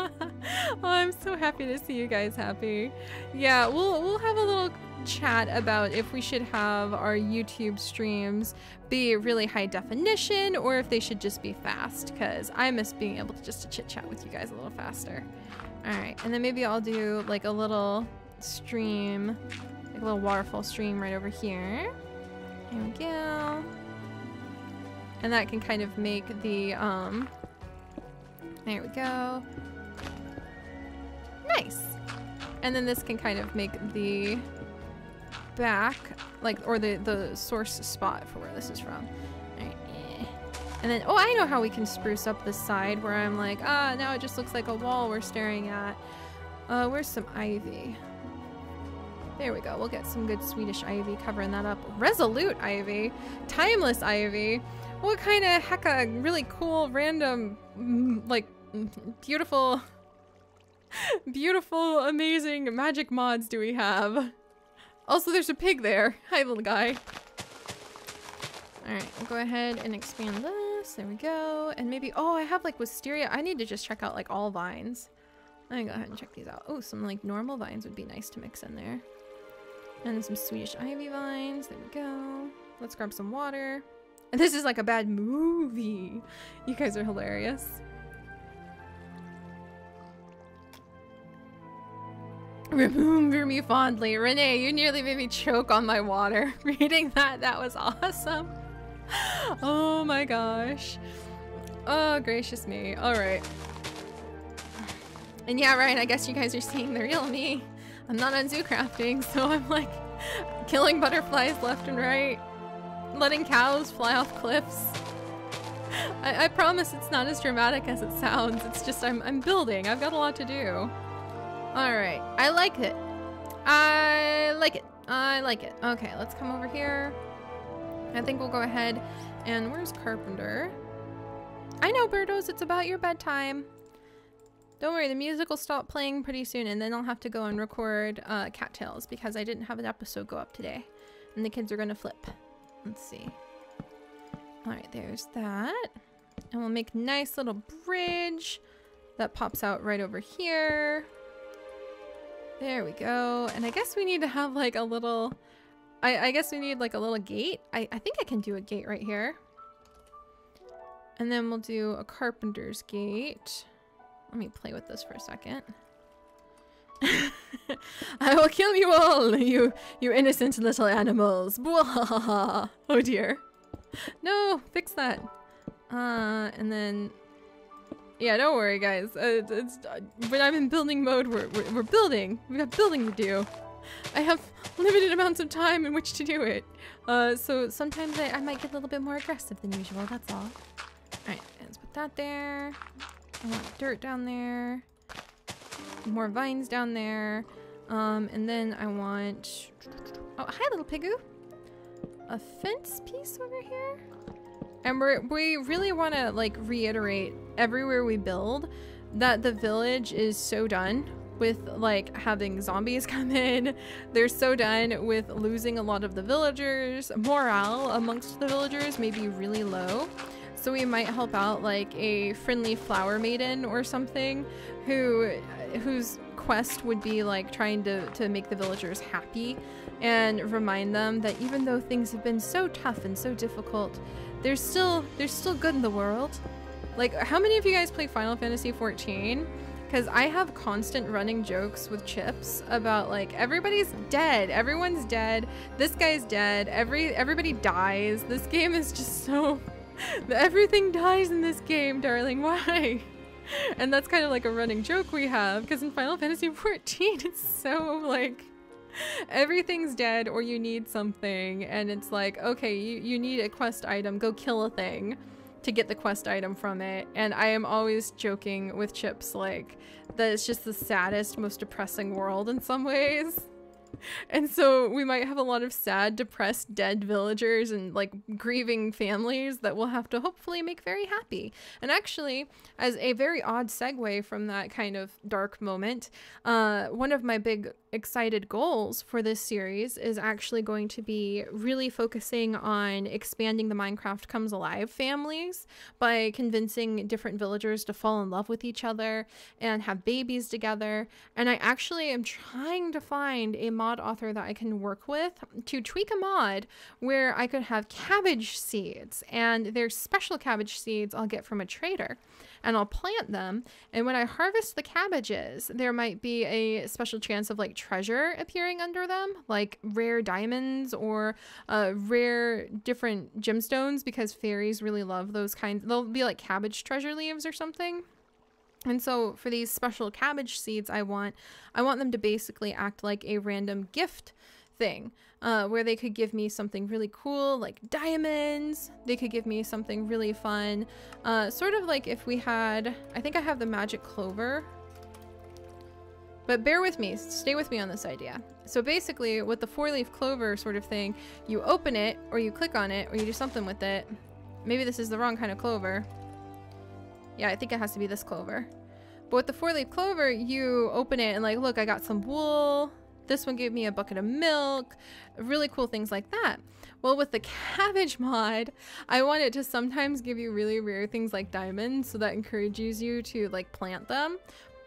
S1: Oh, I'm so happy to see you guys happy. Yeah, we'll have a little chat about if we should have our YouTube streams be really high definition or if they should just be fast, because I miss being able to just chit chat with you guys a little faster. All right, and then maybe I'll do like a little stream, like a little waterfall stream right over here. Here we go. And that can kind of make the, there we go. Nice. And then this can kind of make the back, like, or the source spot for where this is from. All right. And then, oh, I know how we can spruce up the side where I'm like, ah, now it just looks like a wall we're staring at. Where's some ivy? There we go. We'll get some good Swedish ivy covering that up. Resolute ivy. Timeless ivy. What kind of hecka really cool, random, like, beautiful, beautiful, amazing magic mods do we have? Also, there's a pig there. Hi, little guy. Alright, we'll go ahead and expand this. There we go. And maybe, oh, I have like wisteria. I need to just check out like all vines. Let me go ahead and check these out. Oh, some like normal vines would be nice to mix in there. And some Swedish ivy vines. There we go. Let's grab some water. And this is like a bad movie. You guys are hilarious. Remember me fondly. Renee, you nearly made me choke on my water. Reading that was awesome. Oh my gosh. Oh, gracious me. All right. And yeah, Ryan, I guess you guys are seeing the real me. I'm not on zoo crafting, so I'm like killing butterflies left and right, letting cows fly off cliffs. I promise it's not as dramatic as it sounds. It's just I'm building. I've got a lot to do. All right, I like it. I like it. I like it. Okay, let's come over here. I think we'll go ahead and where's Carpenter? I know, Birdos, it's about your bedtime. Don't worry, the music will stop playing pretty soon, and then I'll have to go and record cattails because I didn't have an episode go up today, and the kids are gonna flip. Let's see. All right, there's that, and we'll make a nice little bridge that pops out right over here. There we go. And I guess we need to have like a little, I guess we need like a little gate. I think I can do a gate right here. And then we'll do a carpenter's gate. Let me play with this for a second. I will kill you all, you innocent little animals. Oh dear. No, fix that. And then, yeah, don't worry, guys. When I'm in building mode, we're building. We got building to do. I have limited amounts of time in which to do it. So sometimes I might get a little bit more aggressive than usual. That's all. All right, let's put that there. I want dirt down there. More vines down there. And then I want... Oh, hi, little pigoo. A fence piece over here. And we really want to like reiterate everywhere we build that the village is so done with like having zombies come in. They're so done with losing a lot of the villagers. Morale amongst the villagers may be really low. So we might help out like a friendly flower maiden or something whose quest would be like trying to make the villagers happy and remind them that even though things have been so tough and so difficult, there's still good in the world. Like, how many of you guys play Final Fantasy 14? Because I have constant running jokes with Chips about like, everybody's dead, everyone's dead, this guy's dead, everybody dies. This game is just so everything dies in this game, darling. Why? And that's kind of like a running joke we have, because in Final Fantasy 14 it's so like everything's dead or you need something, and it's like, okay, you need a quest item, go kill a thing to get the quest item from it. And I am always joking with Chips like that it's just the saddest, most depressing world in some ways. And so we might have a lot of sad, depressed, dead villagers and like grieving families that we'll have to hopefully make very happy. And actually, as a very odd segue from that kind of dark moment, one of my big excited goals for this series is actually going to be really focusing on expanding the Minecraft Comes Alive families by convincing different villagers to fall in love with each other and have babies together. And I actually am trying to find a mod author that I can work with to tweak a mod where I could have cabbage seeds, and there's special cabbage seeds I'll get from a trader, and I'll plant them, and when I harvest the cabbages there might be a special chance of like treasure appearing under them, like rare diamonds or rare different gemstones, because fairies really love those kinds. They'll be like cabbage treasure leaves or something. And so for these special cabbage seeds I want them to basically act like a random gift thing, where they could give me something really cool like diamonds. They could give me something really fun, sort of like if we had, I think I have the magic clover, but bear with me, stay with me on this idea. So basically with the 4-leaf clover sort of thing, you open it or you click on it or you do something with it. Maybe this is the wrong kind of clover. Yeah, I think it has to be this clover. But with the 4-leaf clover, you open it and like, look, I got some wool. This one gave me a bucket of milk. Really cool things like that. Well, with the cabbage mod, I want it to sometimes give you really rare things like diamonds, so that encourages you to like plant them.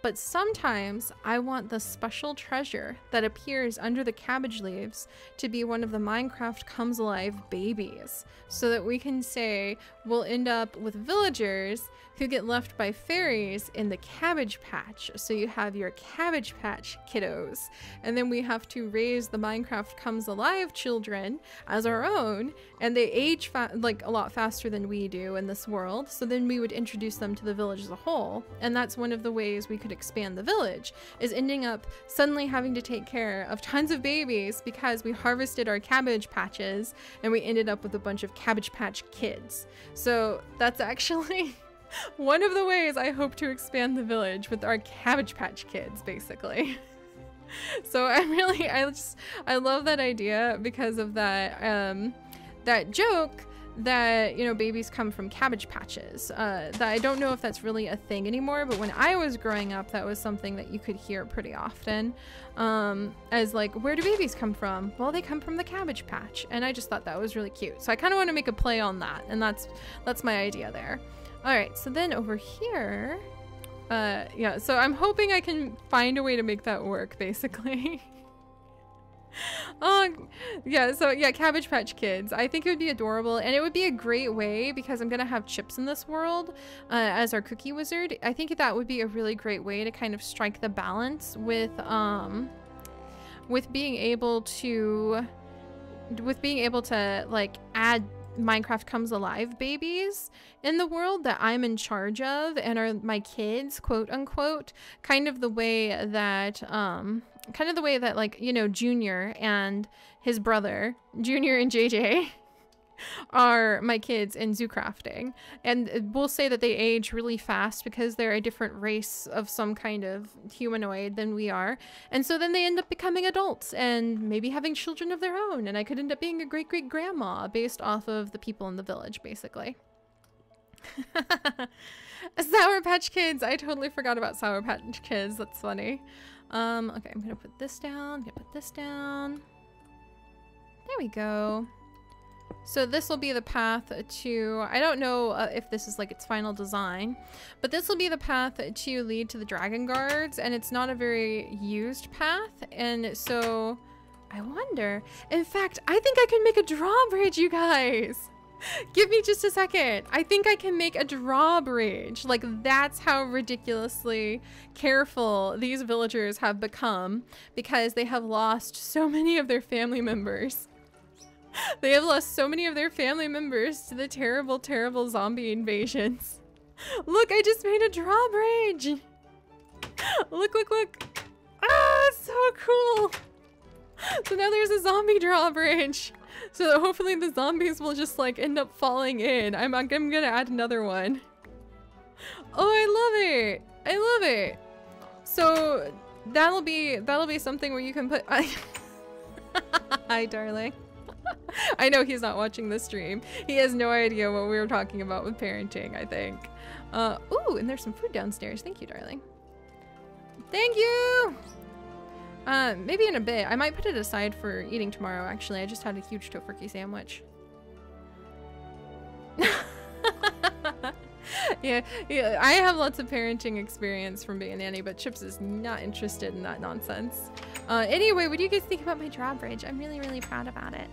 S1: But sometimes I want the special treasure that appears under the cabbage leaves to be one of the Minecraft Comes Alive babies, so that we can say we'll end up with villagers who get left by fairies in the cabbage patch. So you have your cabbage patch kiddos, and then we have to raise the Minecraft Comes Alive children as our own, and they age like a lot faster than we do in this world. So then we would introduce them to the village as a whole, and that's one of the ways we could expand the village, is ending up suddenly having to take care of tons of babies because we harvested our cabbage patches and we ended up with a bunch of cabbage patch kids. So that's actually one of the ways I hope to expand the village, with our cabbage patch kids, basically. So I love that idea because of that that joke that, you know, babies come from cabbage patches. That I don't know if that's really a thing anymore, but when I was growing up, that was something that you could hear pretty often, as like, where do babies come from? Well, they come from the cabbage patch. And I just thought that was really cute. So I kind of want to make a play on that, and that's my idea there. All right, so then over here, yeah, so I'm hoping I can find a way to make that work, basically. Oh, yeah, so yeah, Cabbage Patch Kids. I think it would be adorable, and it would be a great way, because I'm gonna have Chips in this world as our cookie wizard. I think that would be a really great way to kind of strike the balance with being able to like add Minecraft Comes Alive babies in the world that I'm in charge of and are my kids, quote unquote, kind of the way that like, you know, Junior and his brother, Junior and JJ, are my kids in zoo crafting. And we'll say that they age really fast because they're a different race of some kind of humanoid than we are. And so then they end up becoming adults and maybe having children of their own. And I could end up being a great-great-grandma based off of the people in the village, basically. Sour Patch Kids. I totally forgot about Sour Patch Kids. That's funny. Okay, I'm gonna put this down. I'm gonna put this down. There we go. So this will be the path to, I don't know if this is like its final design, but this will be the path to lead to the dragon guards, and it's not a very used path. And so I wonder, in fact, I think I can make a drawbridge, you guys. Give me just a second. I think I can make a drawbridge. Like, that's how ridiculously careful these villagers have become, because they have lost so many of their family members. They have lost so many of their family members to the terrible, terrible zombie invasions. Look, I just made a drawbridge. Look, look, look. Ah, it's so cool. So now there's a zombie drawbridge. So that hopefully the zombies will just like end up falling in. I'm gonna add another one. Oh, I love it. I love it. So that'll be something where you can put. Hi, darling. I know he's not watching the stream. He has no idea what we were talking about with parenting, I think. Ooh, and there's some food downstairs. Thank you, darling. Thank you! Maybe in a bit. I might put it aside for eating tomorrow, actually. I just had a huge tofurkey sandwich. Yeah, I have lots of parenting experience from being a nanny, but Chips is not interested in that nonsense. Anyway, what do you guys think about my drawbridge? I'm really, really proud about it.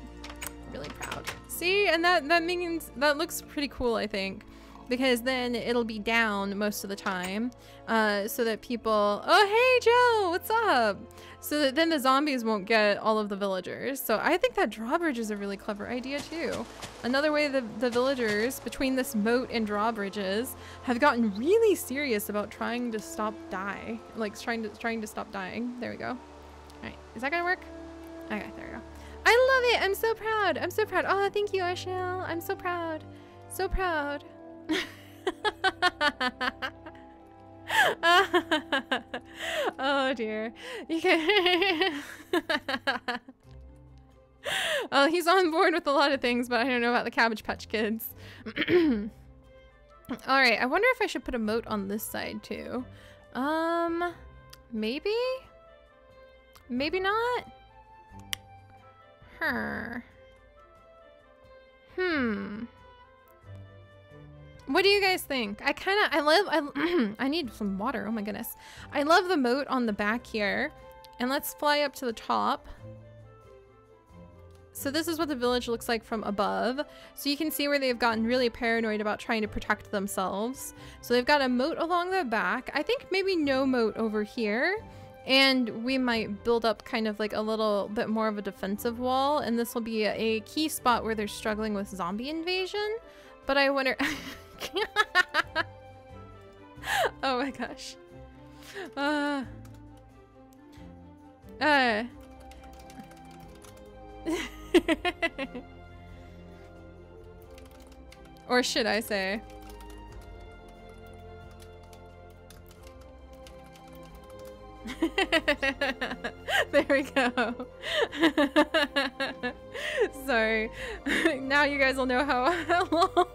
S1: Really proud. See, and that means that looks pretty cool, I think, because then it'll be down most of the time, so that people, oh hey Joe, what's up? So that then the zombies won't get all of the villagers. So I think that drawbridge is a really clever idea too. Another way the villagers, between this moat and drawbridges, have gotten really serious about trying to stop trying to stop dying. There we go. All right, is that gonna work? Okay, there we go. I love it. I'm so proud. I'm so proud. Oh, thank you, Ashel. I'm so proud. So proud. Oh dear. You can Oh, he's on board with a lot of things, but I don't know about the Cabbage Patch Kids. Alright, I wonder if I should put a moat on this side too. Maybe? Maybe not? What do you guys think? I need some water. Oh my goodness. I love the moat on the back here. And let's fly up to the top. So this is what the village looks like from above. So you can see where they've gotten really paranoid about trying to protect themselves. So they've got a moat along the back. I think maybe no moat over here. And we might build up kind of like a little bit more of a defensive wall. And this will be a key spot where they're struggling with zombie invasion. But I wonder... Oh my gosh. Or should I say? There we go. Sorry. Now you guys will know how long.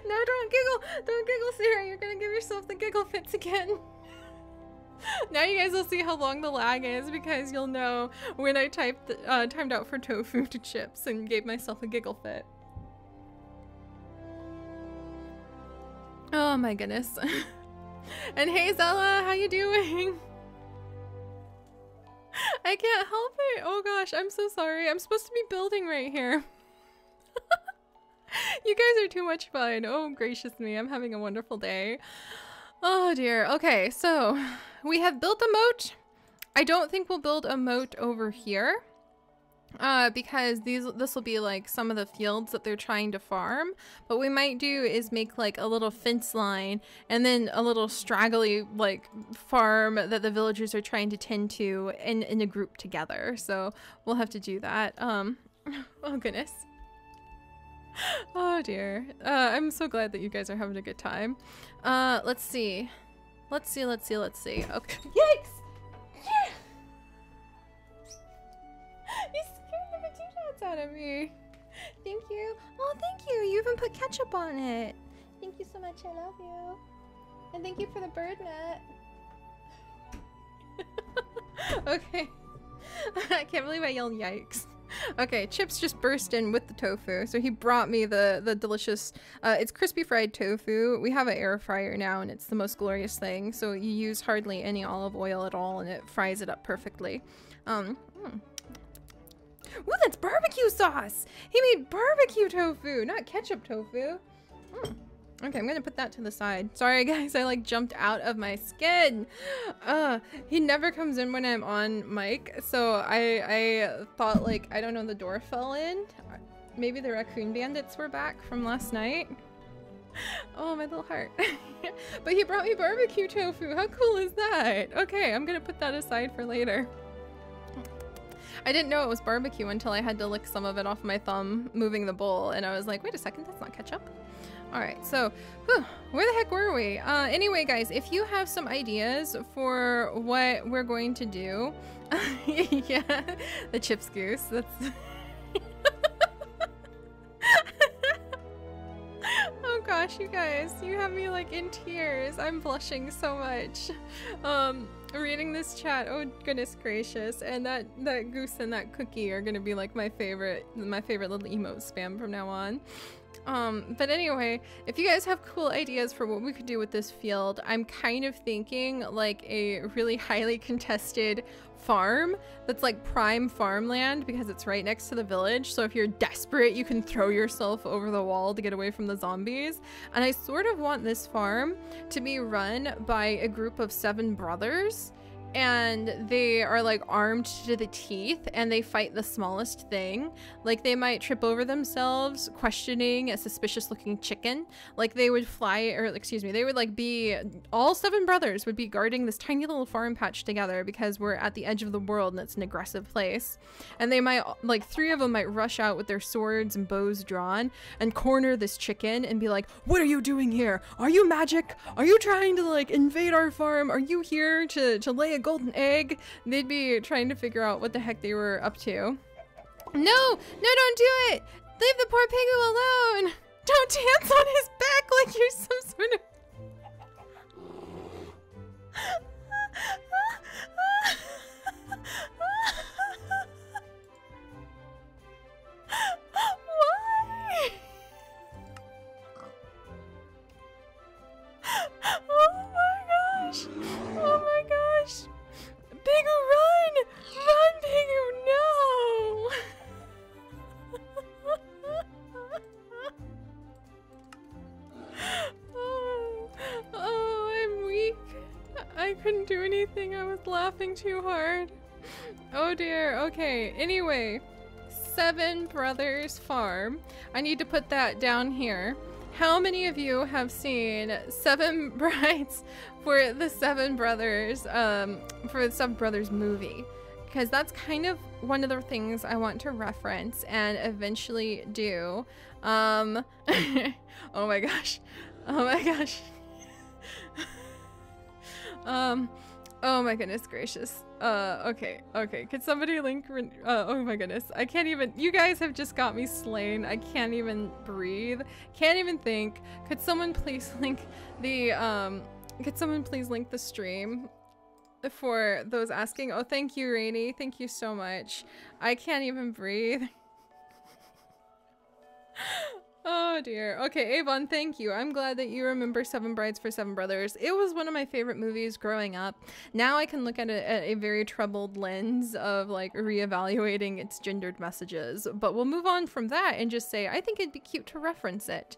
S1: No, don't giggle. Don't giggle, Seri. You're gonna give yourself the giggle fits again. Now you guys will see how long the lag is, because you'll know when I timed out for tofu to chips and gave myself a giggle fit. Oh my goodness. And hey Zella, how you doing? I can't help it. Oh gosh, I'm so sorry. I'm supposed to be building right here. You guys are too much fun. Oh gracious me, I'm having a wonderful day. Oh dear. Okay, so we have built a moat. I don't think we'll build a moat over here. Because this will be like some of the fields that they're trying to farm. But what we might do is make like a little fence line and then a little straggly like farm that the villagers are trying to tend to in a group together. So we'll have to do that. Oh goodness. Oh dear. I'm so glad that you guys are having a good time. Let's see. Let's see. Okay. Yikes! Yeah! You scared the potatoes out of me. Thank you. Oh, thank you. You even put ketchup on it. Thank you so much. I love you. And thank you for the bird net. Okay. I can't believe I yelled yikes. Okay, Chips just burst in with the tofu. So he brought me the delicious, it's crispy fried tofu. We have an air fryer now and it's the most glorious thing. So you use hardly any olive oil at all and it fries it up perfectly. Ooh, that's barbecue sauce! He made barbecue tofu, not ketchup tofu. Okay, I'm gonna put that to the side. Sorry guys, I like jumped out of my skin. He never comes in when I'm on mic, so I thought like, I don't know, the door fell in. Maybe the raccoon bandits were back from last night. Oh, my little heart. But he brought me barbecue tofu. How cool is that? Okay, I'm gonna put that aside for later. I didn't know it was barbecue until I had to lick some of it off my thumb moving the bowl, and I was like, wait a second, that's not ketchup. Alright, so, where the heck were we? Anyway, guys, if you have some ideas for what we're going to do, yeah, the Chips Goose, that's... Oh gosh, you guys, you have me like in tears. I'm blushing so much. Reading this chat, oh goodness gracious, and that goose and that cookie are gonna be like my favorite little emote spam from now on. But anyway, if you guys have cool ideas for what we could do with this field, I'm kind of thinking like a really highly contested farm that's like prime farmland because it's right next to the village. So if you're desperate, you can throw yourself over the wall to get away from the zombies. And I sort of want this farm to be run by a group of 7 brothers. And they are like armed to the teeth and they fight the smallest thing. Like they might trip over themselves questioning a suspicious looking chicken. Like they would fly, or excuse me, they would like be, all 7 brothers would be guarding this tiny little farm patch together because we're at the edge of the world and it's an aggressive place. And they might, like 3 of them might rush out with their swords and bows drawn and corner this chicken and be like, what are you doing here? Are you magic? Are you trying to like invade our farm? Are you here to lay a golden egg? They'd be trying to figure out what the heck they were up to. No, don't do it! Leave the poor piggy alone! Don't dance on his back like you're some sort of... Why? Oh my gosh! Oh my gosh! Pigu, run! Run, Pigu, no! Oh, I'm weak. I couldn't do anything. I was laughing too hard. Oh dear. Okay, anyway. 7 Brothers Farm. I need to put that down here. How many of you have seen 7 Brides for the 7 Brothers, for the 7 Brothers movie? Because that's kind of one of the things I want to reference and eventually do. Oh my gosh. Oh my gosh. Oh my goodness gracious. Okay. Could somebody link, oh my goodness. I can't even, you guys have just got me slain. I can't even breathe. Can't even think. Could someone please link the, stream for those asking? Oh, thank you, Rainy. Thank you so much. I can't even breathe. Oh dear. Okay, Avon, thank you. I'm glad that you remember 7 Brides for 7 Brothers. It was one of my favorite movies growing up. Now I can look at it at a very troubled lens of like reevaluating its gendered messages. But we'll move on from that and just say I think it'd be cute to reference it.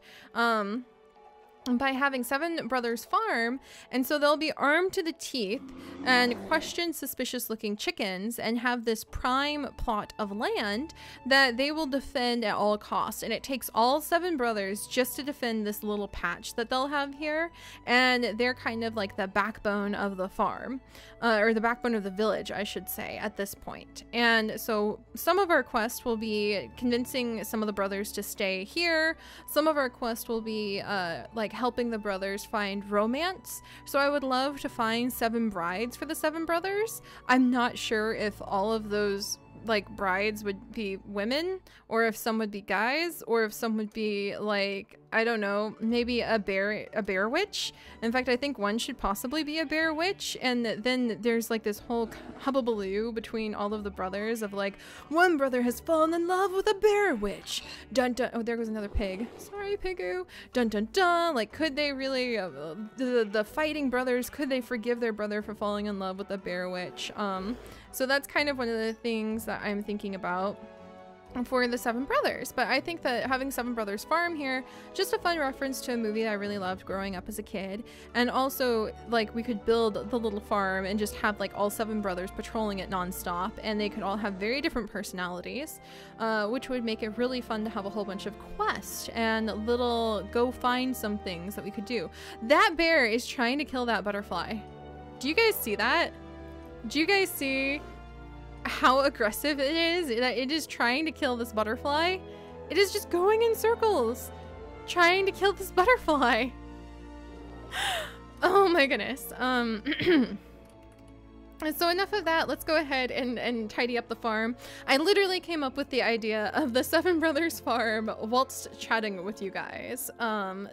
S1: By having 7 Brothers Farm, and so they'll be armed to the teeth and question suspicious looking chickens and have this prime plot of land that they will defend at all costs. And it takes all 7 brothers just to defend this little patch that they'll have here, and they're kind of like the backbone of the farm, or the backbone of the village, I should say, at this point. And so some of our quest will be convincing some of the brothers to stay here. Some of our quest will be like helping the brothers find romance. So I would love to find 7 brides for the 7 brothers. I'm not sure if all of those like brides would be women, or if some would be guys, or if some would be like, I don't know, maybe a bear witch. In fact, I think one should possibly be a bear witch. And then there's like this whole hubbubaloo between all of the brothers of like, one brother has fallen in love with a bear witch. Dun dun. Oh, there goes another pig. Sorry, Pigoo. Dun dun dun. Like, could they really, the fighting brothers, could they forgive their brother for falling in love with a bear witch? So that's kind of one of the things that I'm thinking about for the Seven Brothers. But I think that having Seven Brothers Farm here, just a fun reference to a movie that I really loved growing up as a kid. And also, like, we could build the little farm and just have like all 7 brothers patrolling it nonstop, and they could all have very different personalities, which would make it really fun to have a whole bunch of quests and little go find some things that we could do. That bear is trying to kill that butterfly. Do you guys see that? Do you guys see how aggressive it is? That it is trying to kill this butterfly. It is just going in circles trying to kill this butterfly. Oh my goodness. So enough of that. Let's go ahead and tidy up the farm. I literally came up with the idea of the Seven Brothers Farm whilst chatting with you guys.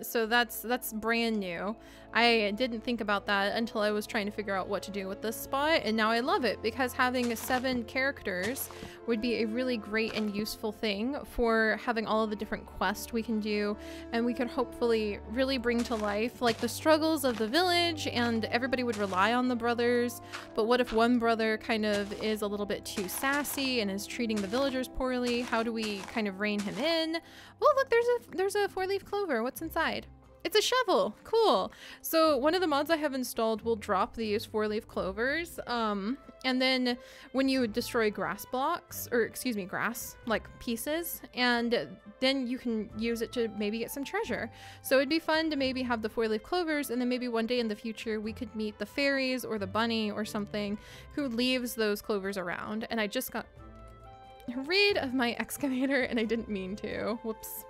S1: So that's brand new. I didn't think about that until I was trying to figure out what to do with this spot, and now I love it because having 7 characters would be a really great and useful thing for having all of the different quests we can do, and we could hopefully really bring to life like the struggles of the village, and everybody would rely on the brothers. But what if one brother kind of is a little bit too sassy and is treating the villagers poorly? How do we kind of rein him in? Oh look, there's a 4-leaf clover. What's inside? It's a shovel. Cool. So one of the mods I have installed will drop these 4-leaf clovers. And then when you destroy grass blocks, or excuse me, grass like pieces, and then you can use it to maybe get some treasure. So it'd be fun to maybe have the 4-leaf clovers, and then maybe one day in the future we could meet the fairies or the bunny or something who leaves those clovers around. And I just got rid of my excavator and I didn't mean to. Whoops.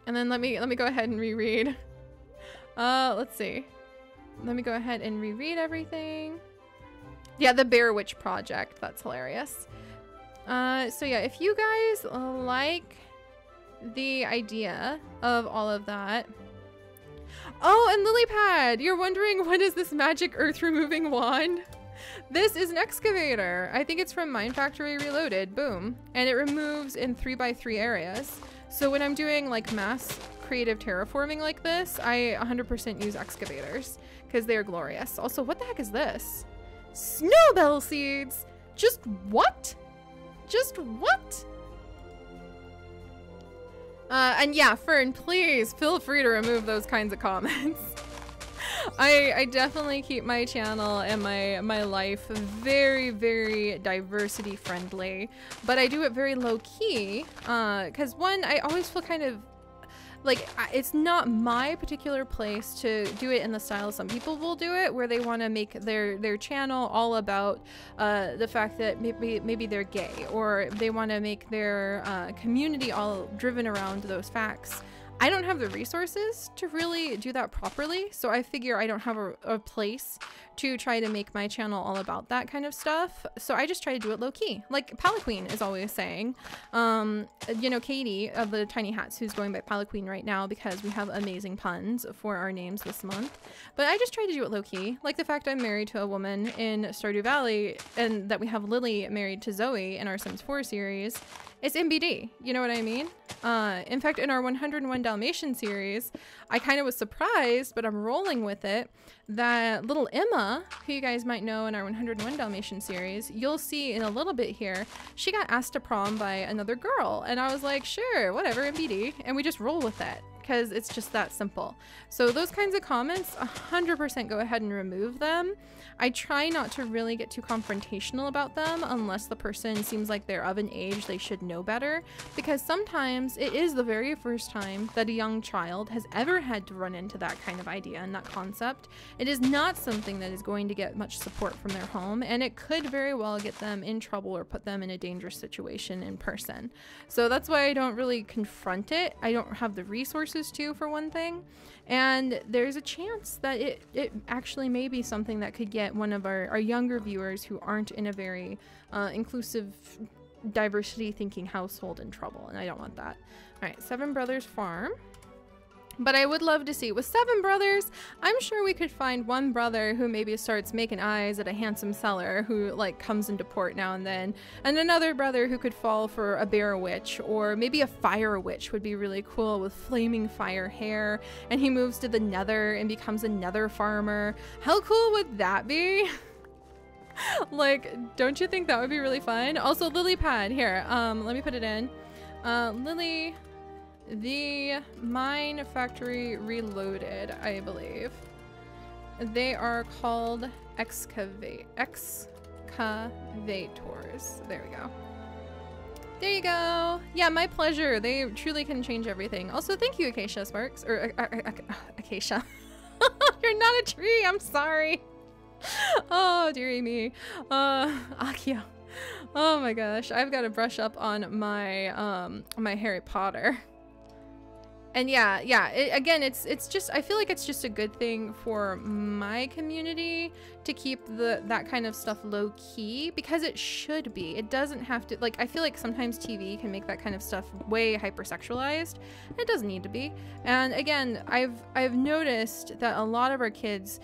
S1: And then let me go ahead and reread. Let's see. Let me go ahead and reread everything. Yeah, the Bear Witch Project. That's hilarious. So yeah, if you guys like the idea of all of that. Oh, and Lilypad, you're wondering what is this magic earth removing wand? This is an excavator. I think it's from Mine Factory Reloaded. Boom. And it removes in 3x3 areas. So when I'm doing like mass creative terraforming like this, I 100% use excavators because they're glorious. Also, what the heck is this? Snowbell seeds! Just what? Just what? And yeah, Fern, please feel free to remove those kinds of comments. I definitely keep my channel and my life very, very diversity friendly, but I do it very low key, because one, I always feel kind of like it's not my particular place to do it in the style some people will do it, where they want to make their channel all about the fact that maybe they're gay, or they want to make their community all driven around those facts. I don't have the resources to really do that properly, so I figure I don't have a place to try to make my channel all about that kind of stuff. So I just try to do it low key, like Palaqueen is always saying. You know, Katie of the Tiny Hats, who's going by Palaqueen right now because we have amazing puns for our names this month. But I just try to do it low key, like the fact I'm married to a woman in Stardew Valley, and that we have Lily married to Zoe in our Sims 4 series. It's MBD, you know what I mean? In fact, in our 101 Dalmatian series, I kind of was surprised, but I'm rolling with it, that little Emma, who you guys might know in our 101 Dalmatian series, you'll see in a little bit here, she got asked to prom by another girl, and I was like, sure, whatever, MBD, and we just roll with it, because it's just that simple. So those kinds of comments, 100% go ahead and remove them. I try not to really get too confrontational about them unless the person seems like they're of an age they should know better, because sometimes it is the very first time that a young child has ever had to run into that kind of idea and that concept. It is not something that is going to get much support from their home, and it could very well get them in trouble or put them in a dangerous situation in person. So that's why I don't really confront it. I don't have the resources resources too, for one thing. And there's a chance that it actually may be something that could get one of our younger viewers who aren't in a very inclusive, diversity thinking household in trouble. And I don't want that. All right, Seven Brothers Farm. But I would love to see, with 7 brothers, I'm sure we could find one brother who maybe starts making eyes at a handsome seller who like comes into port now and then, and another brother who could fall for a bear witch, or maybe a fire witch would be really cool with flaming fire hair, and he moves to the nether and becomes a nether farmer. How cool would that be? Like, don't you think that would be really fun? Also, lily pad, here, let me put it in. Lily... The Mine Factory Reloaded, I believe. They are called excavators. There we go. There you go. Yeah, my pleasure. They truly can change everything. Also, thank you, Acacia Sparks. Or, Acacia. You're not a tree, I'm sorry. Oh, dearie me. Akia. Oh my gosh, I've got to brush up on my, my Harry Potter. And yeah, again, it's just, I feel like it's just a good thing for my community to keep that kind of stuff low key, because it should be. It doesn't have to, like, I feel like sometimes TV can make that kind of stuff way hypersexualized. It doesn't need to be. And again, I've noticed that a lot of our kids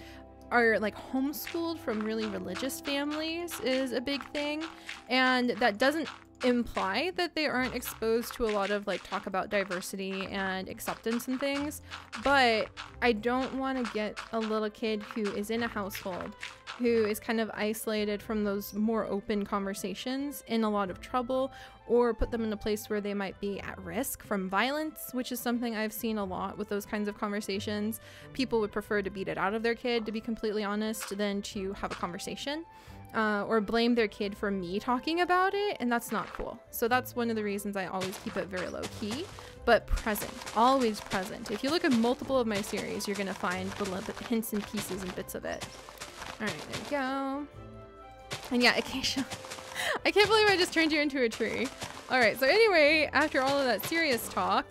S1: are like homeschooled from really religious families is a big thing, and that doesn't imply that they aren't exposed to a lot of like talk about diversity and acceptance and things, but I don't want to get a little kid who is in a household who is kind of isolated from those more open conversations in a lot of trouble, or put them in a place where they might be at risk from violence, which is something I've seen a lot with those kinds of conversations. People would prefer to beat it out of their kid, to be completely honest, than to have a conversation. Or blame their kid for me talking about it, and that's not cool. So that's one of the reasons I always keep it very low key, but present, always present. If you look at multiple of my series, you're gonna find little hints and pieces and bits of it. All right, there we go. And yeah, Acacia, I can't believe I just turned you into a tree. All right, so anyway, after all of that serious talk,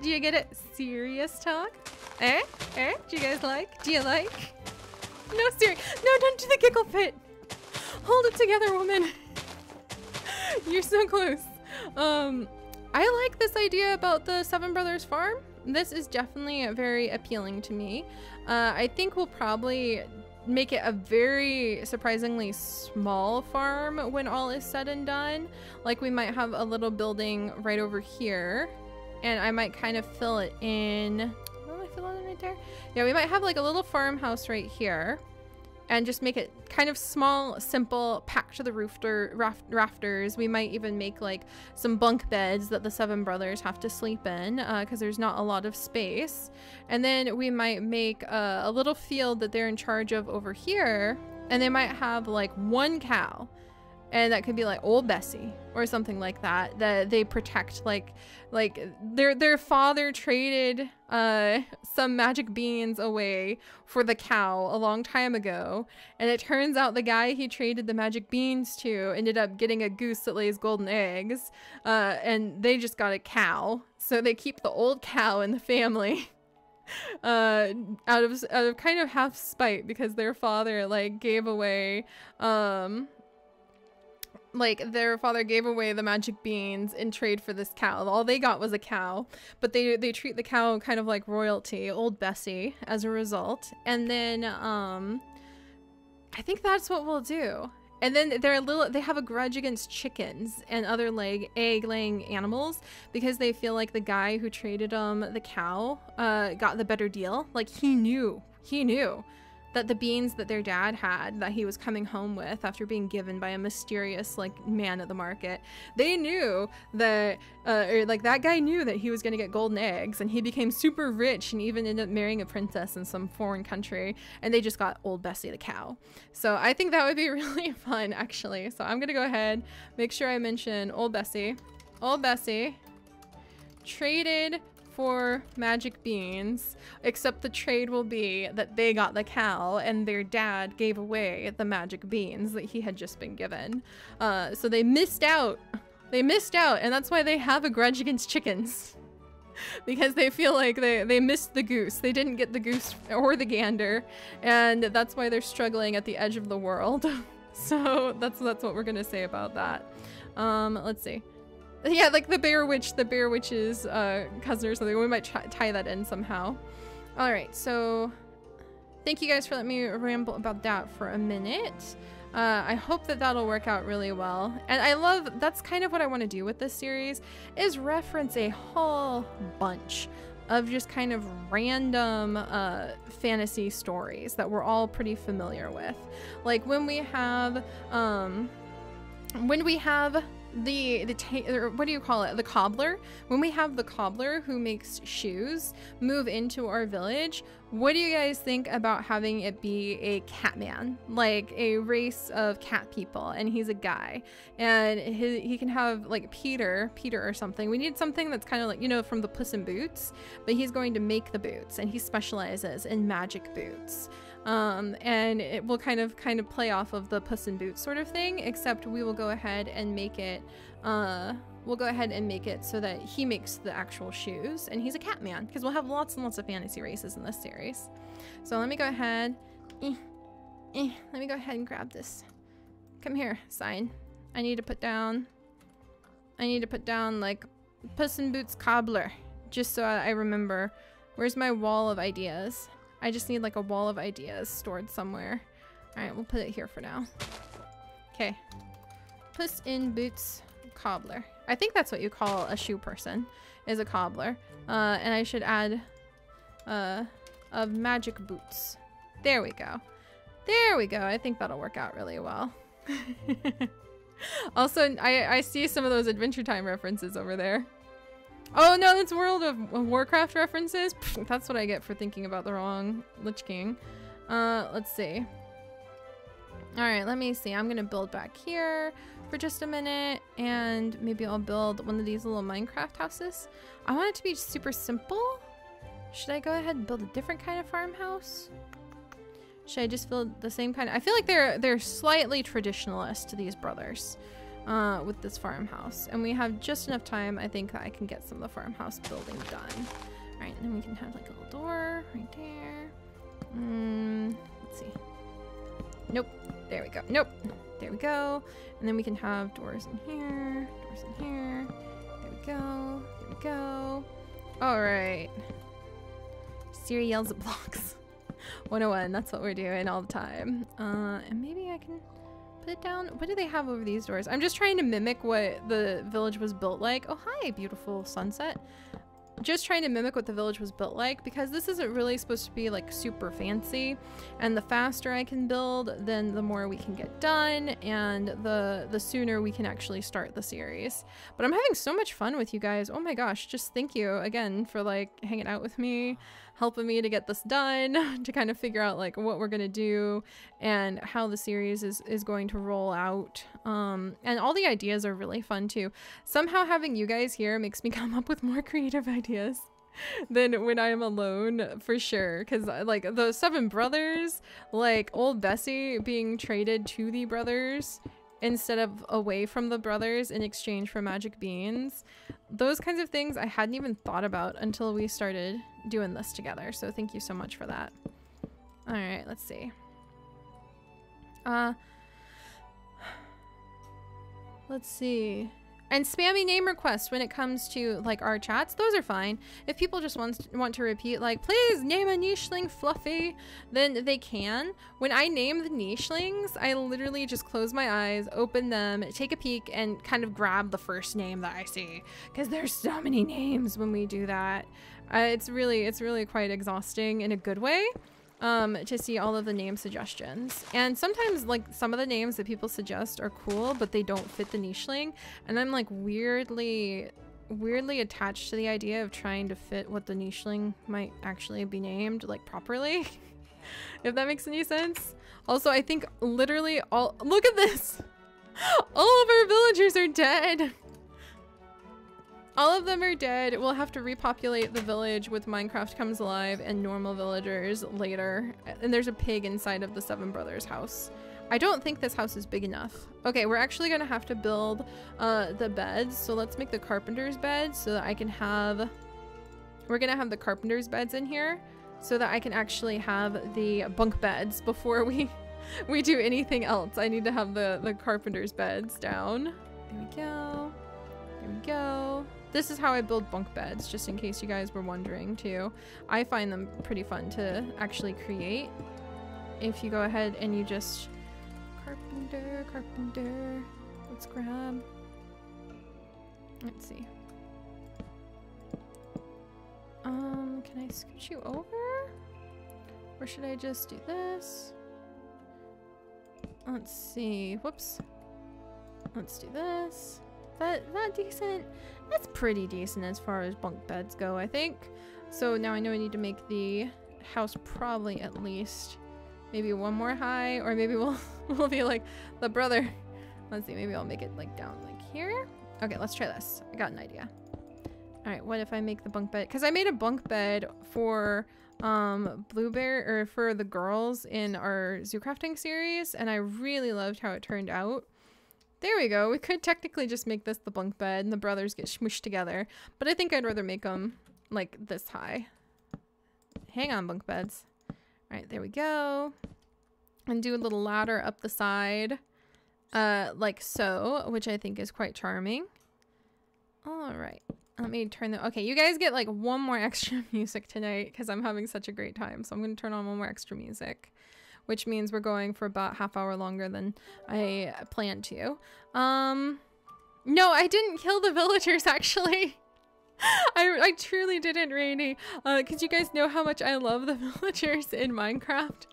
S1: do you get it? Serious talk? Eh? Do you guys like? Do you like? No, Seri, no, don't do the giggle fit. Hold it together, woman. You're so close. I like this idea about the Seven Brothers Farm. This is definitely very appealing to me. I think we'll probably make it a very surprisingly small farm when all is said and done. Like, we might have a little building right over here, and I might kind of fill it in. Oh, I fill it in right there? Yeah, we might have like a little farmhouse right here, and just make it kind of small, simple, packed to the rafters. We might even make like some bunk beds that the 7 brothers have to sleep in, because there's not a lot of space. And then we might make a little field that they're in charge of over here, and they might have like 1 cow, and that could be like old Bessie or something like that, that they protect. Like their father traded some magic beans away for the cow a long time ago, and it turns out the guy he traded the magic beans to ended up getting a goose that lays golden eggs, and they just got a cow, so they keep the old cow in the family. Out of kind of half spite, because their father like gave away the magic beans in trade for this cow. All they got was a cow, but they treat the cow kind of like royalty, old Bessie, as a result. And then I think that's what we'll do. And then they have a grudge against chickens and other egg-laying animals, because they feel like the guy who traded the cow got the better deal. Like, he knew that the beans that their dad had, that he was coming home with after being given by a mysterious like man at the market, they knew that, or like that guy knew that he was gonna get golden eggs, and he became super rich and even ended up marrying a princess in some foreign country, and they just got old Bessie the cow. So I think that would be really fun, actually. So I'm gonna go ahead, make sure I mention old Bessie. Old Bessie traded for magic beans, except the trade will be that they got the cow and their dad gave away the magic beans that he had just been given. So they missed out, and that's why they have a grudge against chickens. because they feel like they missed the goose. They didn't get the goose or the gander, and that's why they're struggling at the edge of the world. So that's what we're gonna say about that. Let's see. Yeah, like the bear witch's cousin or something. We might tie that in somehow. All right, so thank you guys for letting me ramble about that for a minute. I hope that that'll work out really well. And I love, that's kind of what I want to do with this series, is reference a whole bunch of just kind of random fantasy stories that we're all pretty familiar with. Like when we have what do you call it? The cobbler. When we have the cobbler who makes shoes move into our village, what do you guys think about having it be a cat man? Like a race of cat people, and he's a guy, and he can have like Peter or something. We need something that's kind of like, you know, from the Puss in Boots, but he's going to make the boots, and he specializes in magic boots. And it will kind of play off of the Puss in Boots sort of thing, except we will go ahead and make it so that he makes the actual shoes, and he's a cat man, because we'll have lots and lots of fantasy races in this series. So let me go ahead and grab this. Come here, sign. I need to put down like Puss in Boots cobbler, just so I remember. Where's my wall of ideas? I just need like a wall of ideas stored somewhere. All right, we'll put it here for now. Okay. Puss in Boots cobbler. I think that's what you call a shoe person, is a cobbler. And I should add of magic boots. There we go. There we go. I think that'll work out really well. Also, I see some of those Adventure Time references over there. Oh no, that's World of Warcraft references. Pfft, that's what I get for thinking about the wrong Lich King. Let's see. All right, let me see. I'm gonna build back here for just a minute, and maybe I'll build one of these little Minecraft houses. I want it to be super simple. Should I go ahead and build a different kind of farmhouse? Should I just build the same kind of? I feel like they're slightly traditionalist, these brothers. With this farmhouse, and we have just enough time, I think, that I can get some of the farmhouse building done. All right, and then we can have like a little door right there. Let's see. Nope. There we go. Nope. There we go. And then we can have doors in here, doors in here. There we go. There we go. All right. Seri yells at blocks. 101. That's what we're doing all the time. And maybe I can put it down. What do they have over these doors? I'm just trying to mimic what the village was built like. Oh, hi, beautiful sunset. Just trying to mimic what the village was built like, because this isn't really supposed to be like super fancy, and the faster I can build, then the more we can get done, and the sooner we can actually start the series. But I'm having so much fun with you guys. Oh my gosh, just thank you again for like hanging out with me, helping me to get this done, to kind of figure out like what we're gonna do and how the series is going to roll out. And all the ideas are really fun too. Somehow having you guys here makes me come up with more creative ideas than when I am alone, for sure. Because like the 7 brothers, like old Bessie being traded to the brothers instead of away from the brothers in exchange for magic beans, those kinds of things I hadn't even thought about until we started doing this together. So thank you so much for that. All right, let's see. Let's see. And spammy name requests when it comes to like our chats, those are fine. If people just want to repeat like, please name a nicheling Fluffy, then they can. When I name the nichelings, I literally just close my eyes, open them, take a peek, and kind of grab the first name that I see, because there's so many names when we do that. It's really quite exhausting in a good way. To see all of the name suggestions, and sometimes like some of the names that people suggest are cool, but they don't fit the nicheling, and I'm like weirdly attached to the idea of trying to fit what the nicheling might actually be named like properly. If that makes any sense. Also, I think literally all, look at this, all of our villagers are dead. All of them are dead. We'll have to repopulate the village with Minecraft Comes Alive and normal villagers later. And there's a pig inside of the 7 brothers house. I don't think this house is big enough. Okay, we're actually gonna have to build the beds. So let's make the carpenter's bed so that I can have we're gonna have the carpenter's beds in here so that I can actually have the bunk beds before we do anything else. I need to have the carpenter's beds down. There we go. There we go. This is how I build bunk beds, just in case you guys were wondering too. I find them pretty fun to actually create. If you go ahead and you just carpenter, let's grab, let's see. Can I scooch you over? Or should I just do this? Let's see. Whoops. Let's do this. That decent? That's pretty decent as far as bunk beds go, I think. So now I know I need to make the house probably at least maybe one more high, or maybe we'll be like the brother. Let's see, maybe I'll make it like down like here. Okay, let's try this. I got an idea. All right, what if I make the bunk bed? Because I made a bunk bed for Blueberry, or for the girls in our zoo crafting series, and I really loved how it turned out. There we go. We could technically just make this the bunk bed and the brothers get smooshed together, but I think I'd rather make them like this high. Hang on, bunk beds. All right, there we go. And do a little ladder up the side, like so, which I think is quite charming. All right. Let me turn the, okay, you guys get like one more extra music tonight because I'm having such a great time. So I'm going to turn on one more extra music, which means we're going for about half hour longer than I planned to. No, I didn't kill the villagers actually. I truly didn't, Rainy, because you guys know how much I love the villagers in Minecraft.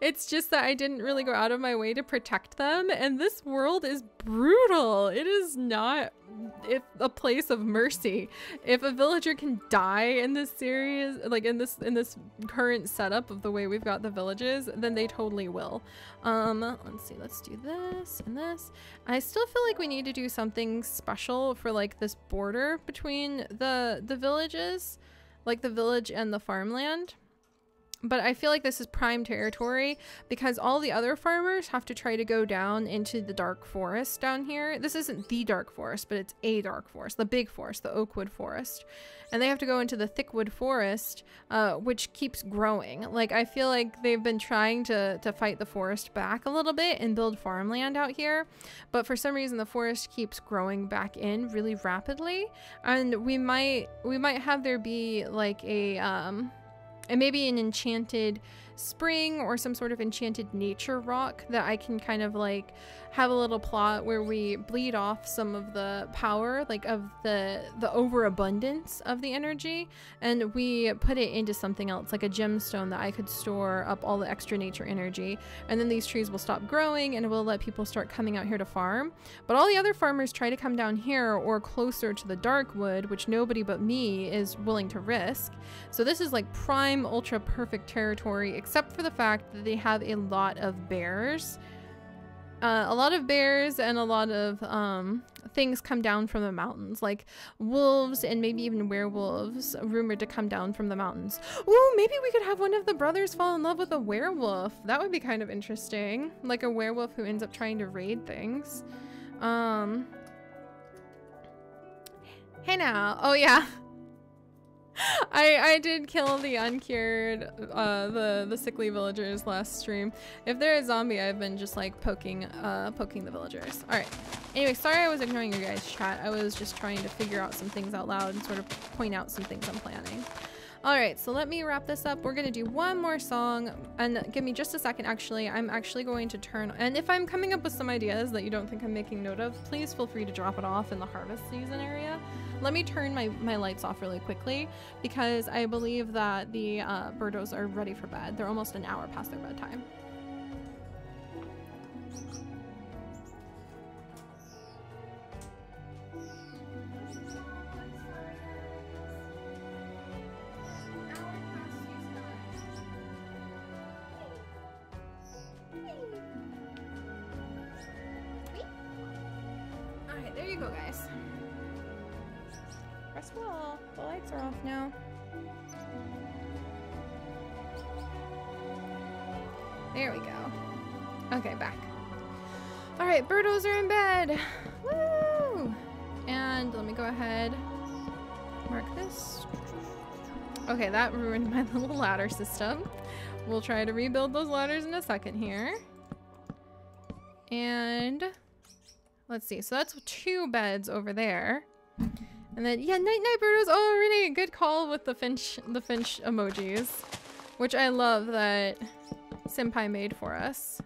S1: It's just that I didn't really go out of my way to protect them, and this world is brutal. It is not a place of mercy. If a villager can die in this series, like in this current setup of the way we've got the villages, then they totally will. Let's see, let's do this and this. I still feel like we need to do something special for like this border between the villages, like the village and the farmland. But I feel like this is prime territory because all the other farmers have to try to go down into the dark forest down here. This isn't the dark forest, but it's a dark forest, the big forest, the oakwood forest. And they have to go into the thickwood forest, which keeps growing. Like, I feel like they've been trying to fight the forest back a little bit and build farmland out here. But for some reason, the forest keeps growing back in really rapidly. And we might have there be like and maybe an enchanted spring or some sort of enchanted nature rock that I can kind of like have a little plot where we bleed off some of the power, like of the overabundance of the energy, and we put it into something else, like a gemstone that I could store up all the extra nature energy, and then these trees will stop growing and it will let people start coming out here to farm. But all the other farmers try to come down here or closer to the dark wood, which nobody but me is willing to risk. So this is like prime ultra perfect territory, except for the fact that they have a lot of bears. A lot of bears and a lot of things come down from the mountains, like wolves and maybe even werewolves rumored to come down from the mountains. Ooh, maybe we could have one of the brothers fall in love with a werewolf. That would be kind of interesting. Like a werewolf who ends up trying to raid things. Hey now. Oh yeah. I did kill the uncured, the sickly villagers last stream. If they're a zombie, I've been just like poking the villagers. All right. Anyway, sorry I was ignoring your guys' chat. I was just trying to figure out some things out loud and sort of point out some things I'm planning. All right, so let me wrap this up. We're gonna do one more song, and give me just a second. Actually, I'm actually going to turn, and if I'm coming up with some ideas that you don't think I'm making note of, please feel free to drop it off in the harvest season area. Let me turn my lights off really quickly because I believe that the birdos are ready for bed. They're almost an hour past their bedtime. Alright, there you go, guys. Rest well. The lights are off now. There we go. Okay, back. Alright, birdos are in bed. Woo! And let me go ahead, mark this. Okay, that ruined my little ladder system. We'll try to rebuild those ladders in a second here. And let's see. So that's 2 beds over there. And then, yeah, night night birdos. Oh, really good call with the finch emojis, which I love that Senpai made for us.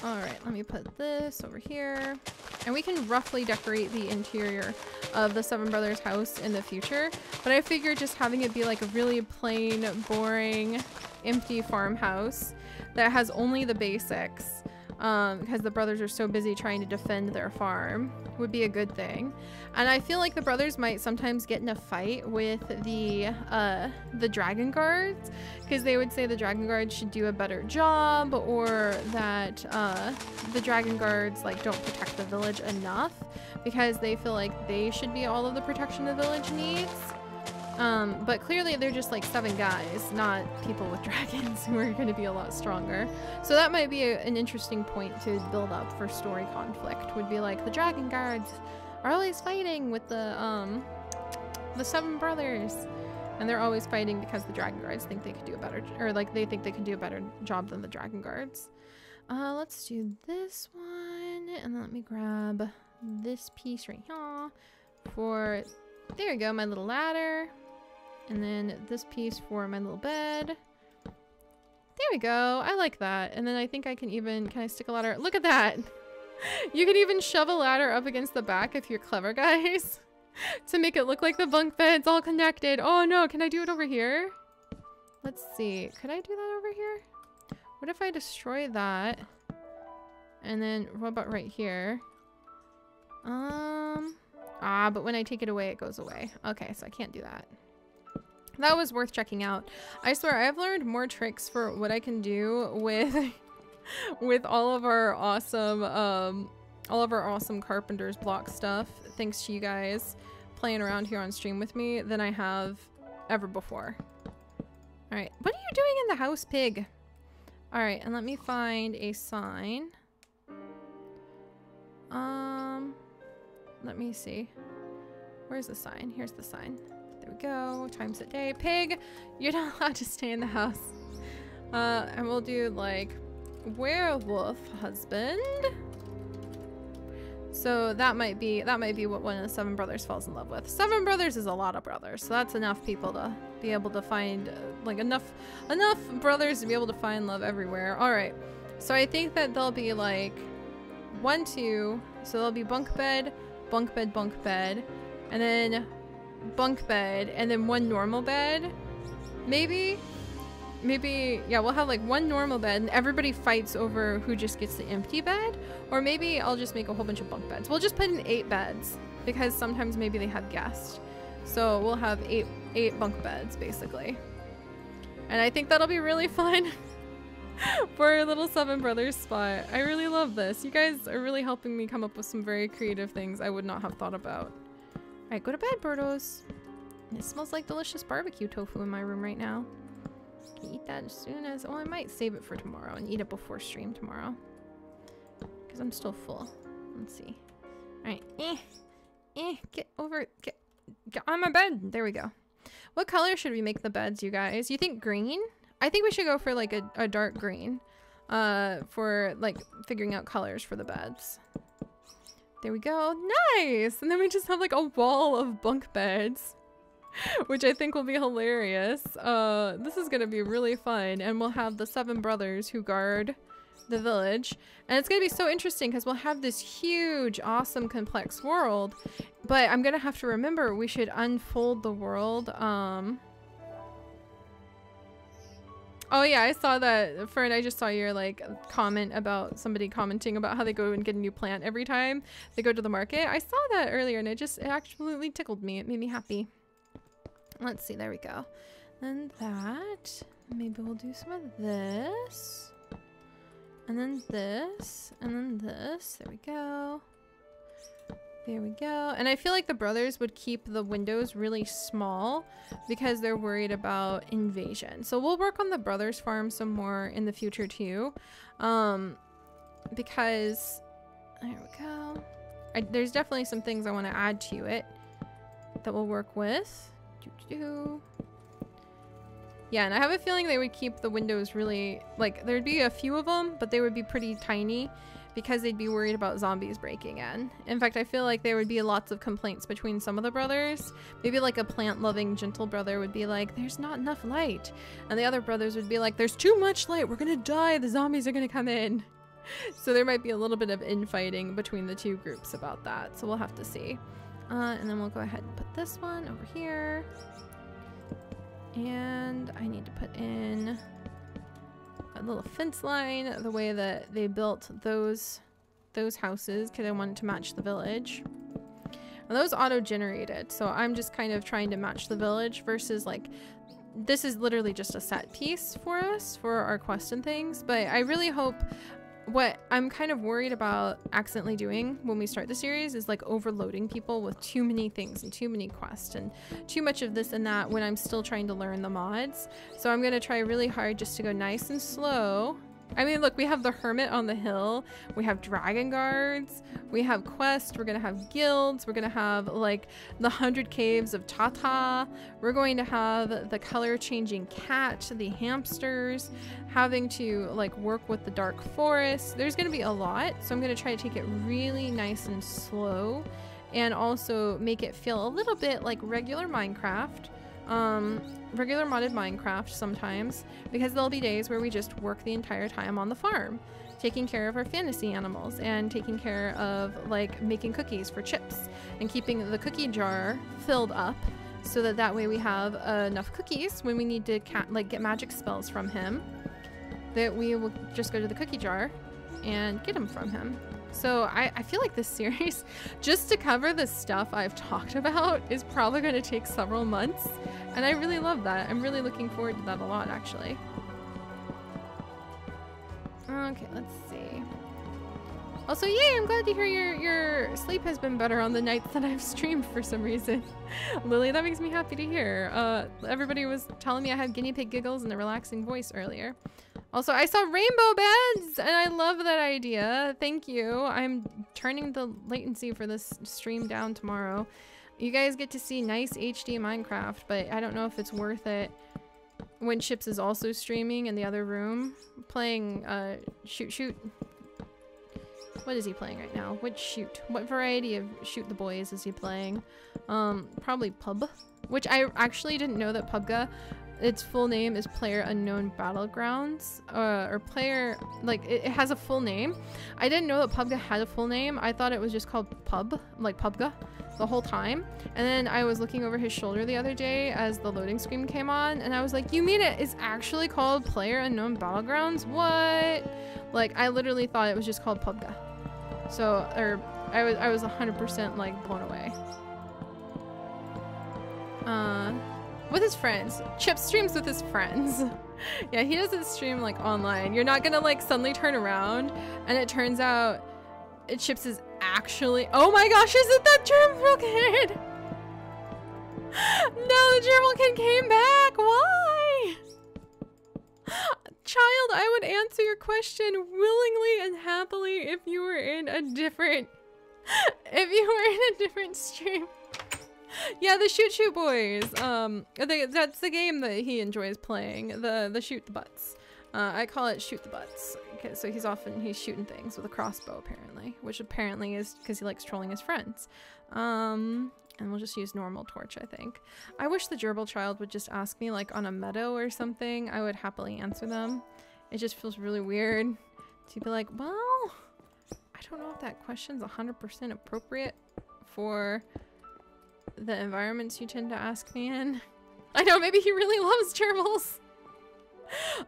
S1: All right, let me put this over here. And we can roughly decorate the interior of the Seven Brothers house in the future. But I figured just having it be like a really plain, boring, empty farmhouse that has only the basics, because the brothers are so busy trying to defend their farm, would be a good thing. And I feel like the brothers might sometimes get in a fight with the dragon guards, because they would say the dragon guards should do a better job, or that the dragon guards like don't protect the village enough because they feel like they should be all of the protection the village needs. But clearly they're just like 7 guys, not people with dragons who are going to be a lot stronger. So that might be an interesting point to build up for story conflict, would be like the dragon guards are always fighting with the 7 brothers, and they're always fighting because the dragon guards think they could do a better, or like they think they could do a better job than the dragon guards. Let's do this one, and then let me grab this piece right here for, there we go, my little ladder. And then this piece for my little bed. There we go. I like that. And then I think I can even, can I stick a ladder? Look at that. You can even shove a ladder up against the back if you're clever, guys, to make it look like the bunk bed's all connected. Oh no, can I do it over here? Let's see. Could I do that over here? What if I destroy that? And then what about right here? But when I take it away, it goes away. Okay, so I can't do that. That was worth checking out. I swear, I've learned more tricks for what I can do with with all of our awesome carpenter's block stuff, thanks to you guys playing around here on stream with me, than I have ever before. All right, what are you doing in the house, pig? All right, and let me find a sign. Let me see. Where's the sign? Here's the sign. There we go. Times a day. Pig, you're not allowed to stay in the house. And we'll do like werewolf husband. So that might be what one of the 7 brothers falls in love with. 7 brothers is a lot of brothers, so that's enough people to be able to find, like enough brothers to be able to find love everywhere. All right, so I think that there'll be like 1, 2, so there'll be bunk bed, bunk bed, bunk bed, and then bunk bed, and then 1 normal bed, maybe, yeah, we'll have like 1 normal bed and everybody fights over who just gets the empty bed. Or maybe I'll just make a whole bunch of bunk beds. We'll just put in 8 beds because sometimes maybe they have guests, so we'll have 8 bunk beds basically. And I think that'll be really fun for a little 7 brothers spot. I really love this. You guys are really helping me come up with some very creative things I would not have thought about. All right, go to bed, birdos. It smells like delicious barbecue tofu in my room right now. Can eat that as soon as, well, I might save it for tomorrow and eat it before stream tomorrow, because I'm still full. Let's see. All right, get on my bed. There we go. What color should we make the beds, you guys? You think green? I think we should go for like a dark green, for like figuring out colors for the beds. There we go. Nice. And then we just have like a wall of bunk beds, which I think will be hilarious. This is gonna be really fun, and we'll have the 7 brothers who guard the village, and it's gonna be so interesting because we'll have this huge, awesome, complex world, but I'm gonna have to remember we should unfold the world. Oh yeah, I saw that, Fern, I just saw your like comment about somebody commenting about how they go and get a new plant every time they go to the market. I saw that earlier and it absolutely tickled me. It made me happy. Let's see, there we go. Then that, maybe we'll do some of this. And then this, and then this, there we go. There we go. And I feel like the brothers would keep the windows really small because they're worried about invasion. So we'll work on the brothers farm some more in the future too. Because, there we go. There's definitely some things I want to add to it that we'll work with. Yeah, and I have a feeling they would keep the windows really, like, there'd be a few of them, but they would be pretty tiny because they'd be worried about zombies breaking in. In fact, I feel like there would be lots of complaints between some of the brothers. Maybe like a plant-loving, gentle brother would be like, there's not enough light. And the other brothers would be like, there's too much light, we're gonna die, the zombies are gonna come in. So there might be a little bit of infighting between the two groups about that, so we'll have to see. And then we'll go ahead and put this one over here. And I need to put in a little fence line the way that they built those houses because I wanted to match the village. And those auto-generated, so I'm just kind of trying to match the village versus like, this is literally just a set piece for us for our quest and things, but I really hope. What I'm kind of worried about accidentally doing when we start the series is like overloading people with too many things and too many quests and too much of this and that when I'm still trying to learn the mods. So I'm gonna try really hard just to go nice and slow. I mean, look, we have the hermit on the hill, we have dragon guards, we have quests, we're gonna have guilds, we're gonna have like the 100 caves of Tata, we're going to have the color changing cat, the hamsters, having to like work with the dark forest. There's gonna be a lot, so I'm gonna try to take it really nice and slow and also make it feel a little bit like regular Minecraft. Regular modded Minecraft sometimes, because there'll be days where we just work the entire time on the farm, taking care of our fantasy animals and taking care of like making cookies for Chips and keeping the cookie jar filled up so that way we have enough cookies when we need to get magic spells from him, that we will just go to the cookie jar and get them from him. So I feel like this series, just to cover the stuff I've talked about, is probably going to take several months. And I really love that. I'm really looking forward to that a lot, actually. Okay, let's see. Also, yay, I'm glad to hear your sleep has been better on the nights that I've streamed for some reason. Lily, that makes me happy to hear. Everybody was telling me I had guinea pig giggles and a relaxing voice earlier. Also, I saw rainbow beds, and I love that idea. Thank you. I'm turning the latency for this stream down tomorrow. You guys get to see nice HD Minecraft, but I don't know if it's worth it when Chips is also streaming in the other room, playing shoot. What is he playing right now? Which shoot? What variety of shoot the boys is he playing? Probably pub, which I actually didn't know that PUBG, its full name is Player Unknown Battlegrounds, or player, like it has a full name. I didn't know that PUBG had a full name. I thought it was just called pub, like PUBG, the whole time. And then I was looking over his shoulder the other day as the loading screen came on, and I was like, you mean it is actually called Player Unknown Battlegrounds? What? Like, I literally thought it was just called PUBG. So, or I was 100% like blown away. With his friends. Chip streams with his friends. Yeah, he doesn't stream like online. You're not gonna like suddenly turn around and it turns out Chips is actually— oh my gosh, is it that Germalkin? No, the Germalkin came back. Why? Child, I would answer your question willingly and happily if you were in a different stream. Yeah, the Shoot Boys. That's the game that he enjoys playing. The Shoot the Butts. I call it Shoot the Butts. Okay, so he's shooting things with a crossbow apparently, which apparently is because he likes trolling his friends. And we'll just use normal torch, I think. I wish the gerbil child would just ask me like on a meadow or something. I would happily answer them. It just feels really weird to be like, well, I don't know if that question's 100% appropriate for the environments you tend to ask me in. I know, maybe he really loves gerbils.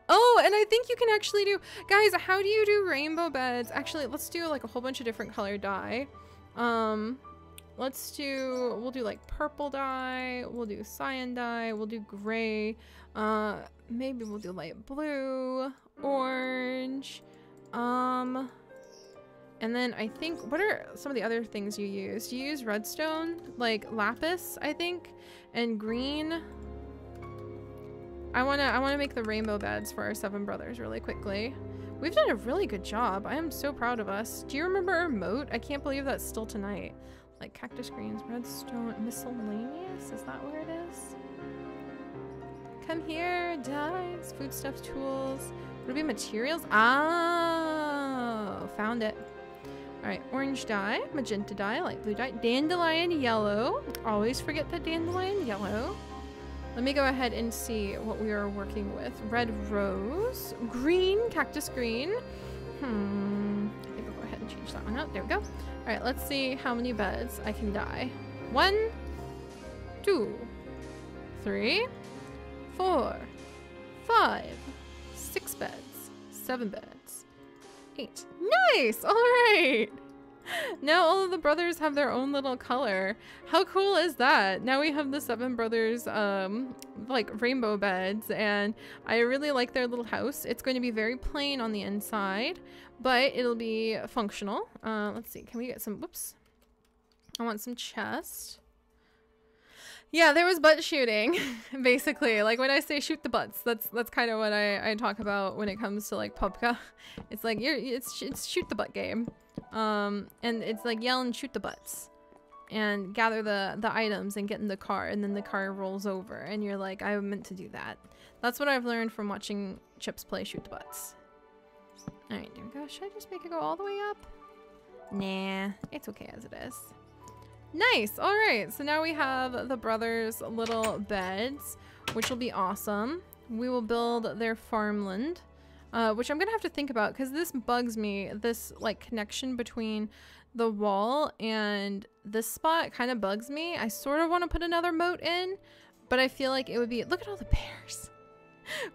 S1: Oh, and I think you can actually do— guys, how do you do rainbow beds? Actually, let's do like a whole bunch of different color dye. We'll do like purple dye, we'll do cyan dye, we'll do gray, maybe we'll do light blue, orange, and then I think— what are some of the other things you use? Do you use redstone? Like lapis, I think, and green. I wanna make the rainbow beds for our 7 brothers really quickly. We've done a really good job. I am so proud of us. Do you remember our moat? I can't believe that's still tonight. Like cactus greens, redstone, miscellaneous? Is that where it is? Come here, dyes, foodstuffs, tools. Would it be materials? Oh, found it. All right, orange dye, magenta dye, light blue dye, dandelion yellow. Always forget the dandelion yellow. Let me go ahead and see what we are working with. Red rose, green, cactus green. I think I'll go ahead and change that one out. There we go. All right, let's see how many beds I can dye. 1, 2, 3, 4, 5, 6 beds, 7 beds, 8. Nice! All right. Now all of the brothers have their own little color. How cool is that? Now we have the 7 brothers like rainbow beds, and I really like their little house. It's going to be very plain on the inside, but it'll be functional. Let's see, can we get some, whoops. I want some chest. Yeah, there was butt shooting, basically. Like when I say shoot the butts, that's kind of what I talk about when it comes to like pubka. It's like it's shoot the butt game. And it's like yell and shoot the butts and gather the items and get in the car, and then the car rolls over and you're like, I meant to do that. That's what I've learned from watching Chips play shoot the butts. All right, there we go. Should I just make it go all the way up? Nah, it's okay as it is. Nice. All right, so now we have the brothers' little beds, which will be awesome. We will build their farmland, which I'm gonna have to think about because this bugs me. This like connection between the wall and this spot kind of bugs me. I sort of want to put another moat in, but I feel like it would be, look at all the bears.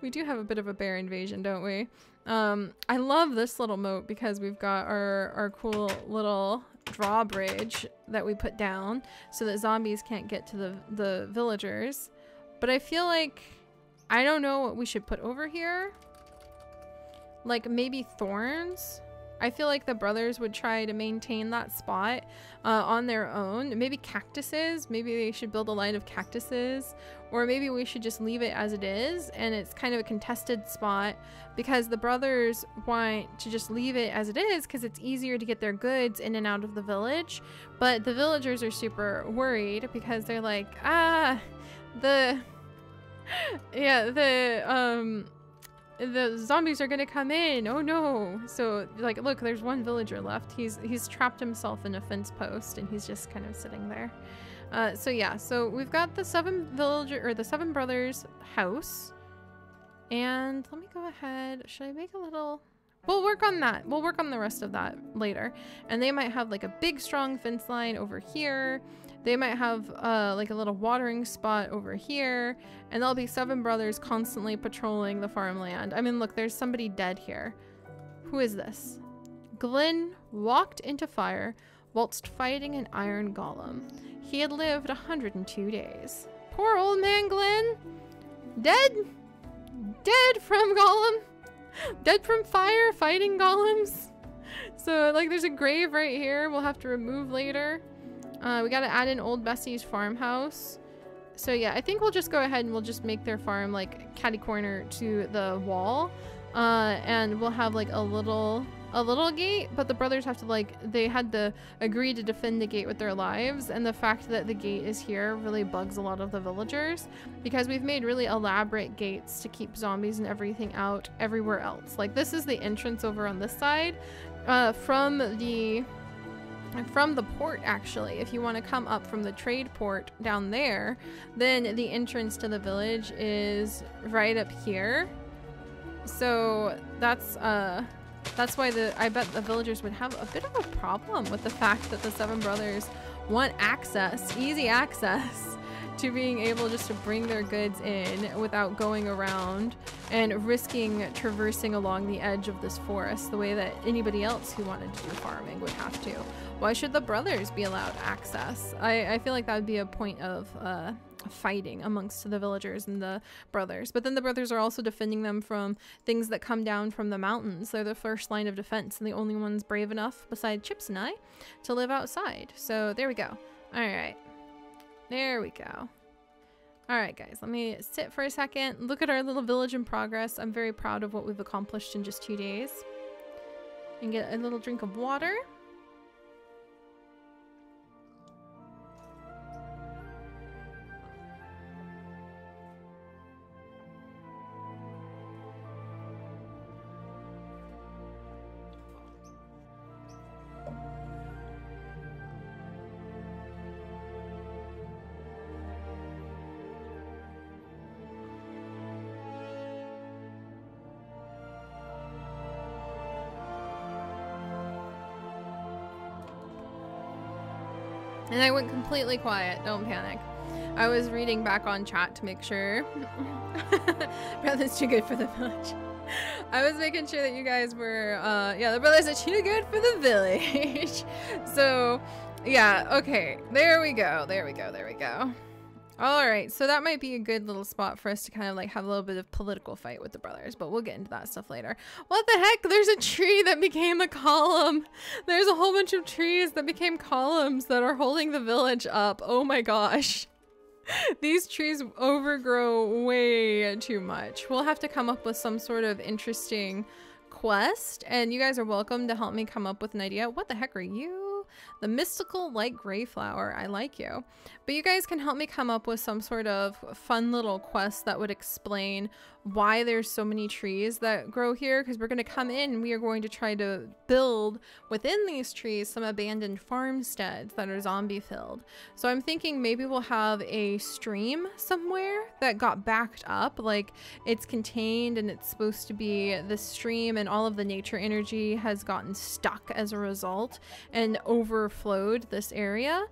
S1: We do have a bit of a bear invasion, don't we? I love this little moat because we've got our cool little drawbridge that we put down so that zombies can't get to the villagers. But I feel like, I don't know what we should put over here. Like maybe thorns. I feel like the brothers would try to maintain that spot on their own. Maybe cactuses. Maybe they should build a line of cactuses. Or maybe we should just leave it as it is and it's kind of a contested spot because the brothers want to just leave it as it is because it's easier to get their goods in and out of the village. But the villagers are super worried because they're like, the zombies are gonna come in. Oh no. So like, look, there's one villager left. He's trapped himself in a fence post and he's just kind of sitting there. So yeah, so we've got the 7 brothers house, and let me go ahead. Should I make a little, we'll work on that. We'll work on the rest of that later. And they might have like a big strong fence line over here. They might have like a little watering spot over here, and there'll be 7 brothers constantly patrolling the farmland. I mean, look, there's somebody dead here. Who is this? Glenn walked into fire whilst fighting an iron golem. He had lived 102 days. Poor old man Glenn. Dead? Dead from golem? Dead from fire fighting golems? So like there's a grave right here we'll have to remove later. We gotta add in old Bessie's farmhouse. So yeah, I think we'll just go ahead and we'll just make their farm like catty corner to the wall. And we'll have like a little gate, but the brothers have to they had to agree to defend the gate with their lives, and the fact that the gate is here really bugs a lot of the villagers because we've made really elaborate gates to keep zombies and everything out everywhere else. Like this is the entrance over on this side from the port. Actually, if you want to come up from the trade port down there, then the entrance to the village is right up here. So that's why I bet the villagers would have a bit of a problem with the fact that the 7 brothers want access, easy access, to being able just to bring their goods in without going around and risking traversing along the edge of this forest the way that anybody else who wanted to do farming would have to. Why should the brothers be allowed access? I feel like that would be a point of fighting amongst the villagers and the brothers. But then the brothers are also defending them from things that come down from the mountains. They're the first line of defense and the only ones brave enough, beside Chips and I, to live outside. So there we go. All right. There we go. All right, guys, let me sit for a second. Look at our little village in progress. I'm very proud of what we've accomplished in just 2 days. And get a little drink of water. And I went completely quiet. Don't panic. I was reading back on chat to make sure. Brother's too good for the village. I was making sure that you guys were, yeah, the brothers are too good for the village. So, yeah, okay. There we go. There we go. There we go. All right. So that might be a good little spot for us to kind of like have a little bit of political fight with the brothers, but we'll get into that stuff later. What the heck? There's a tree that became a column. There's a whole bunch of trees that became columns that are holding the village up. Oh my gosh. These trees overgrow way too much. We'll have to come up with some sort of interesting quest, and you guys are welcome to help me come up with an idea. What the heck are you? The mystical light gray flower. I like you. But you guys can help me come up with some sort of fun little quest that would explain why there's so many trees that grow here, because we're going to come in and we are going to try to build within these trees some abandoned farmsteads that are zombie filled. So I'm thinking maybe we'll have a stream somewhere that got backed up, like it's contained and it's supposed to be the stream, and all of the nature energy has gotten stuck as a result and overflowed this area.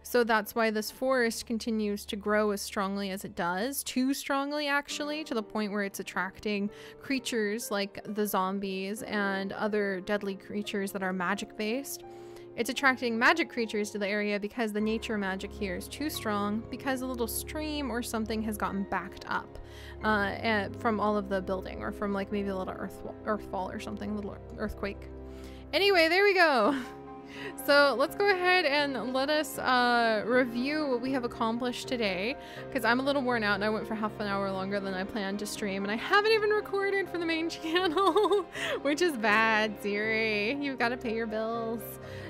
S1: So that's why this forest continues to grow as strongly as it does, too strongly actually, to the point where it's attracting creatures like the zombies and other deadly creatures that are magic based. It's attracting magic creatures to the area because the nature magic here is too strong, because a little stream or something has gotten backed up from all of the building, or from like maybe a little earthfall or something, a little earthquake. Anyway, there we go. So let's go ahead and let us review what we have accomplished today, because I'm a little worn out and I went for half an hour longer than I planned to stream, and I haven't even recorded for the main channel, which is bad. Seri, you've got to pay your bills.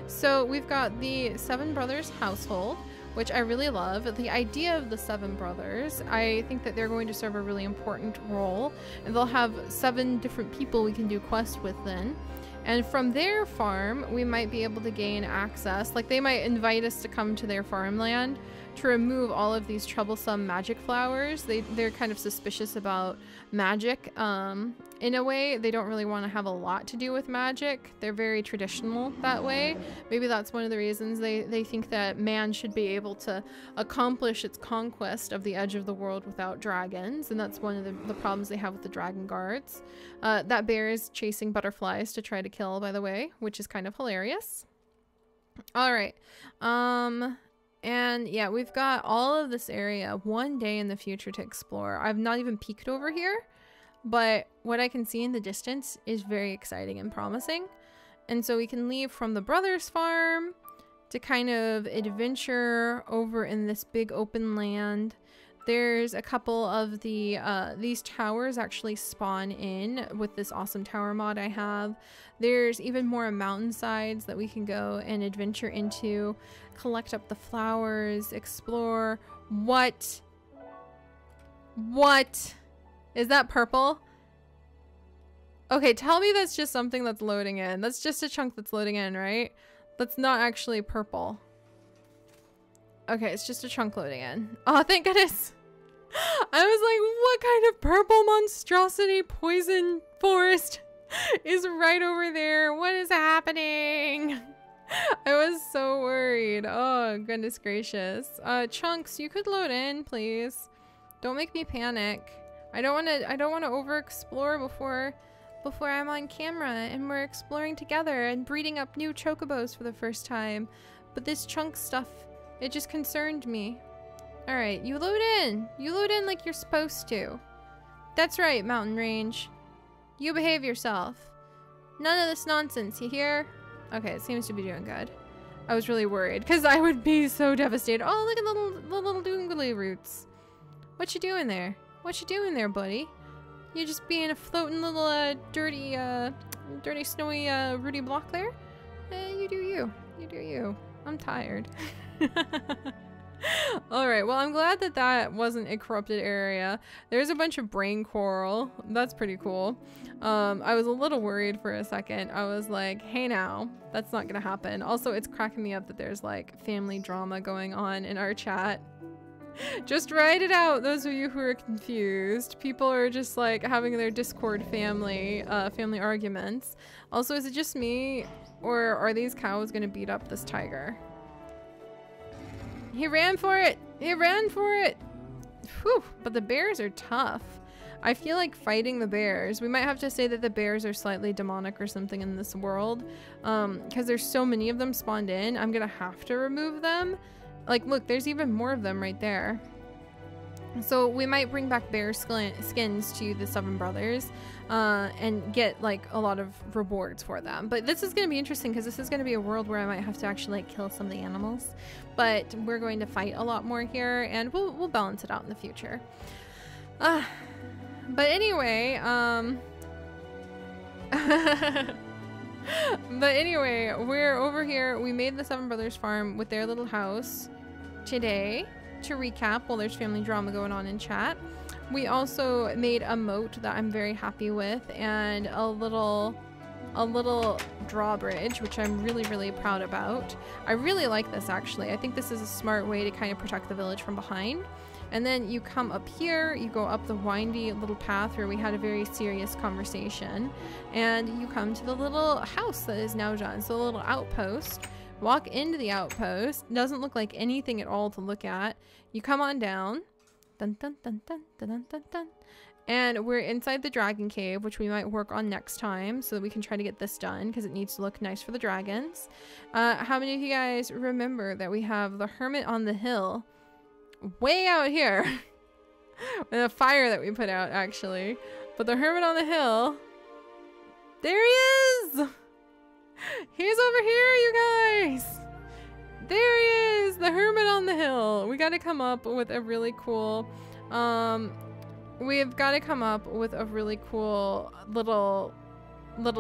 S1: So we've got the Seven Brothers household, which I really love. The idea of the Seven Brothers, I think that they're going to serve a really important role, and they'll have 7 different people we can do quests with then. And from their farm, we might be able to gain access. Like, they might invite us to come to their farmland to remove all of these troublesome magic flowers. They're kind of suspicious about magic. In a way, they don't really want to have a lot to do with magic. They're very traditional that way. Maybe that's one of the reasons they think that man should be able to accomplish its conquest of the edge of the world without dragons. And that's one of the problems they have with the dragon guards. That bear is chasing butterflies to try to kill, by the way, which is kind of hilarious. All right. And yeah, we've got all of this area one day in the future to explore. I've not even peeked over here, but what I can see in the distance is very exciting and promising. And so we can leave from the brothers' farm to kind of adventure over in this big open land. There's a couple of the, these towers actually spawn in with this awesome tower mod I have. There's even more mountainsides that we can go and adventure into, collect up the flowers, explore. What? Is that purple? Okay, tell me that's just something that's loading in. That's just a chunk that's loading in, right? That's not actually purple. Okay, it's just a chunk loading in. Oh, thank goodness. I was like, what kind of purple monstrosity poison forest is right over there? What is happening? I was so worried. Oh, goodness gracious. Chunks, you could load in, please. Don't make me panic. I don't want to overexplore before I'm on camera and we're exploring together and breeding up new chocobos for the first time. But this chunk stuff, it just concerned me. Alright, you load in. You load in like you're supposed to. That's right, mountain range. You behave yourself. None of this nonsense, you hear? Okay, it seems to be doing good. I was really worried because I would be so devastated. Oh, look at the little doongly roots. What you doing there? What you doing there, buddy? You just being a floating little dirty snowy Rudy block there? You do you. You do you. I'm tired. Alright, well, I'm glad that that wasn't a corrupted area. There's a bunch of brain coral. That's pretty cool. I was a little worried for a second. I was like, hey now, that's not gonna happen. Also, it's cracking me up that there's like family drama going on in our chat. Just write it out, those of you who are confused. People are just like having their Discord family arguments. Also, is it just me, or are these cows gonna beat up this tiger? He ran for it. He ran for it. Whew. But the bears are tough. I feel like fighting the bears. We might have to say that the bears are slightly demonic or something in this world. Because there's so many of them spawned in. I'm going to have to remove them. Like, look, there's even more of them right there. So we might bring back bear skins to the Seven Brothers and get like a lot of rewards for them. But this is going to be interesting because this is going to be a world where I might have to actually like kill some of the animals. But we're going to fight a lot more here, and we'll balance it out in the future. But anyway, we're over here. We made the Seven Brothers farm with their little house today. To recap, while there's family drama going on in chat, we also made a moat that I'm very happy with, and a little drawbridge, which I'm really proud about. I really like this, actually. I think this is a smart way to kind of protect the village from behind. And then you come up here, you go up the windy little path where we had a very serious conversation, and you come to the little house that is now done. So the little outpost. Walk into the outpost. Doesn't look like anything at all to look at. You come on down. Dun, dun, dun, dun, dun, dun, dun, dun. And we're inside the dragon cave, which we might work on next time so that we can try to get this done because it needs to look nice for the dragons. How many of you guys remember that we have the hermit on the hill way out here? With a fire that we put out, actually. But the hermit on the hill, there he is! He's over here, you guys! There he is! The hermit on the hill. We gotta come up with a really cool, we've gotta come up with a really cool little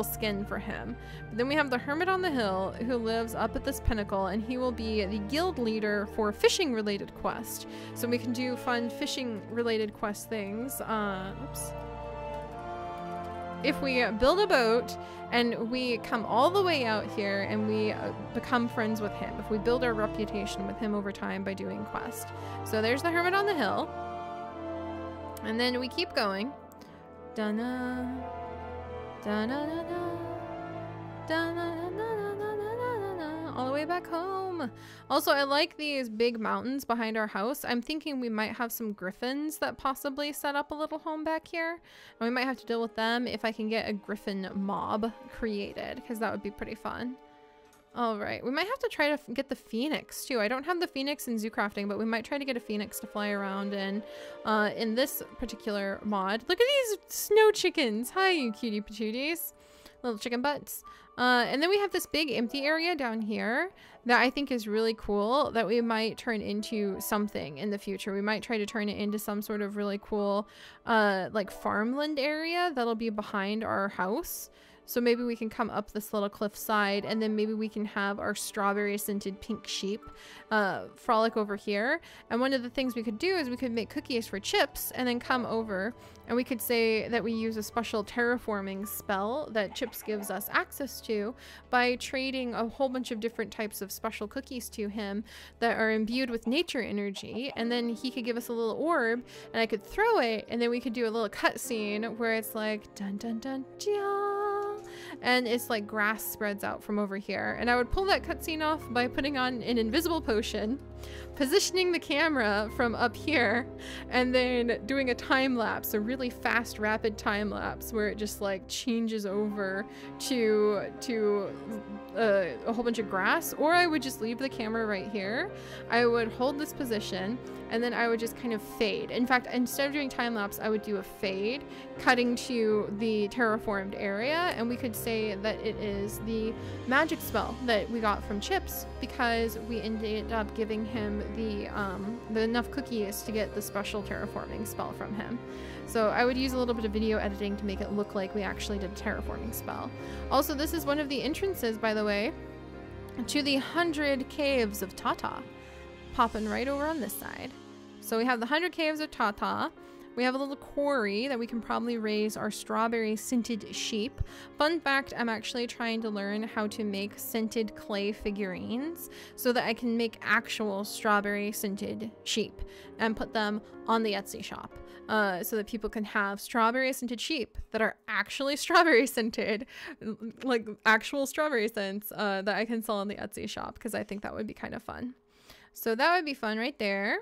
S1: skin for him. But then we have the hermit on the hill who lives up at this pinnacle, and he will be the guild leader for fishing related quest. So we can do fun fishing related quest things. Oops. If we build a boat and we come all the way out here and we become friends with him, if we build our reputation with him over time by doing quest. So there's the hermit on the hill. And then we keep going. Da-na, da-na-na-na, da-na-na-na-na-na-na-na, all the way back home. Also, I like these big mountains behind our house. I'm thinking we might have some griffins that possibly set up a little home back here. And we might have to deal with them if I can get a griffin mob created, because that would be pretty fun. All right, we might have to try to get the phoenix too. I don't have the phoenix in zoo crafting, but we might try to get a phoenix to fly around in this particular mod. Look at these snow chickens. Hi, you cutie patooties. Little chicken butts. And then we have this big empty area down here that I think is really cool that we might turn into something in the future. We might try to turn it into some sort of really cool like farmland area that'll be behind our house. So maybe we can come up this little cliff side, and then maybe we can have our strawberry scented pink sheep frolic over here. And one of the things we could do is we could make cookies for Chips and then come over, and we could say that we use a special terraforming spell that Chips gives us access to by trading a whole bunch of different types of special cookies to him that are imbued with nature energy. And then he could give us a little orb, and I could throw it, and then we could do a little cutscene where it's like dun dun dun dun. And it's like grass spreads out from over here, and I would pull that cutscene off by putting on an invisible potion, positioning the camera from up here, and then doing a time lapse, a really fast rapid time lapse where it just like changes over to a whole bunch of grass. Or I would just leave the camera right here, I would hold this position, and then I would just kind of fade. In fact, instead of doing time lapse, I would do a fade cutting to the terraformed area, and we could say that it is the magic spell that we got from Chips because we ended up giving him the enough cookies to get the special terraforming spell from him. So I would use a little bit of video editing to make it look like we actually did a terraforming spell. Also, this is one of the entrances, by the way, to the 100 Caves of Tata. Popping right over on this side. So we have the 100 Caves of Tata. We have a little quarry that we can probably raise our strawberry scented sheep. Fun fact, I'm actually trying to learn how to make scented clay figurines so that I can make actual strawberry scented sheep and put them on the Etsy shop. So that people can have strawberry scented sheep that are actually strawberry scented, like actual strawberry scents that I can sell on the Etsy shop, because I think that would be kind of fun. So that would be fun right there.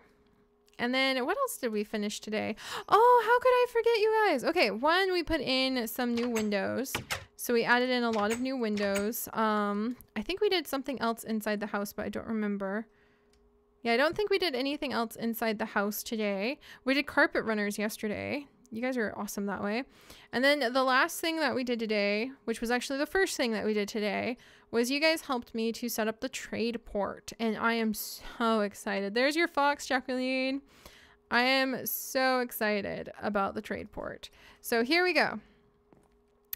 S1: And then what else did we finish today? Oh, how could I forget you guys? Okay, one, we put in some new windows. So we added in a lot of new windows. I think we did something else inside the house, but I don't remember. Yeah, I don't think we did anything else inside the house today. We did carpet runners yesterday. You guys are awesome that way. And then the last thing that we did today, which was actually the first thing that we did today, was you guys helped me to set up the trade port. And I am so excited. There's your fox, Jacqueline. I am so excited about the trade port. So here we go.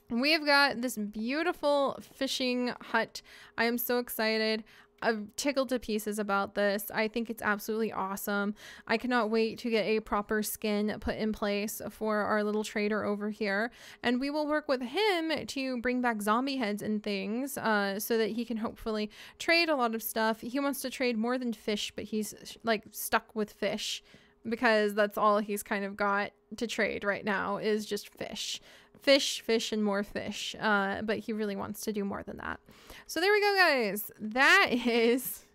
S1: We have got this beautiful fishing hut. I am so excited. I'm tickled to pieces about this. I think it's absolutely awesome. I cannot wait to get a proper skin put in place for our little trader over here. And we will work with him to bring back zombie heads and things so that he can hopefully trade a lot of stuff. He wants to trade more than fish, but he's like stuck with fish because that's all he's kind of got to trade right now is just fish. Fish, and more fish. But he really wants to do more than that. So there we go, guys. That is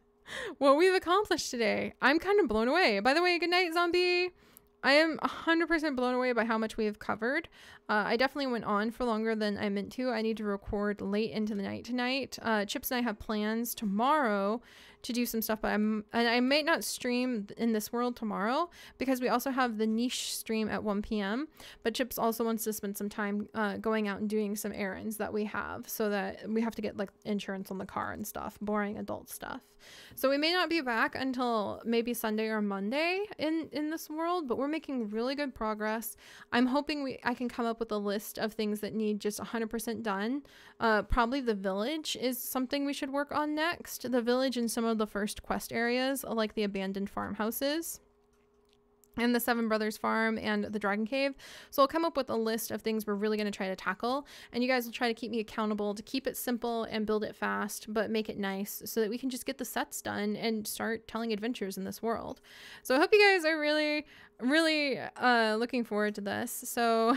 S1: what we've accomplished today. I'm kind of blown away. By the way, good night, zombie. I am 100% blown away by how much we have covered. I definitely went on for longer than I meant to. I need to record late into the night tonight. Chips and I have plans tomorrow to do some stuff, but I might not stream in this world tomorrow because we also have the niche stream at 1 p.m. But Chips also wants to spend some time going out and doing some errands that we have, so that we have to get like insurance on the car and stuff, boring adult stuff. So we may not be back until maybe Sunday or Monday in this world, but we're making really good progress. I'm hoping I can come up with a list of things that need just 100% done. Probably the village is something we should work on next. The village and some of the first quest areas, like the abandoned farmhouses and the Seven Brothers farm and the Dragon Cave. So I'll come up with a list of things we're really going to try to tackle, and you guys will try to keep me accountable to keep it simple and build it fast, but make it nice so that we can just get the sets done and start telling adventures in this world. So I hope you guys are really looking forward to this. So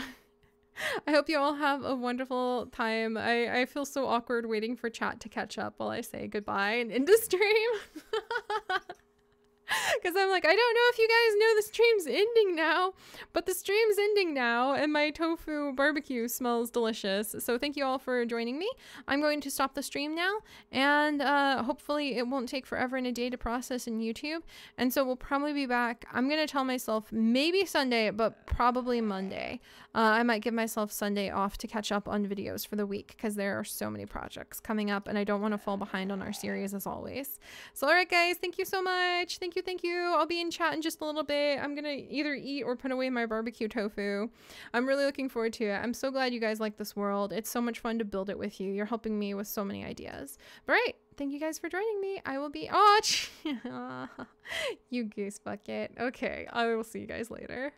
S1: I hope you all have a wonderful time. I feel so awkward waiting for chat to catch up while I say goodbye and end the stream. Because I'm like, I don't know if you guys know the stream's ending now, but the stream's ending now and my tofu barbecue smells delicious. So thank you all for joining me. I'm going to stop the stream now, and hopefully it won't take forever and a day to process in YouTube. And so we'll probably be back. I'm going to tell myself maybe Sunday, but probably Monday. I might give myself Sunday off to catch up on videos for the week because there are so many projects coming up and I don't want to fall behind on our series as always. So all right, guys, thank you so much. Thank you. I'll be in chat in just a little bit. I'm gonna either eat or put away my barbecue tofu. I'm really looking forward to it. I'm so glad you guys like this world. It's so much fun to build it with you. You're helping me with so many ideas. But all right, thank you guys for joining me. I will be you goose bucket. Okay, I will see you guys later.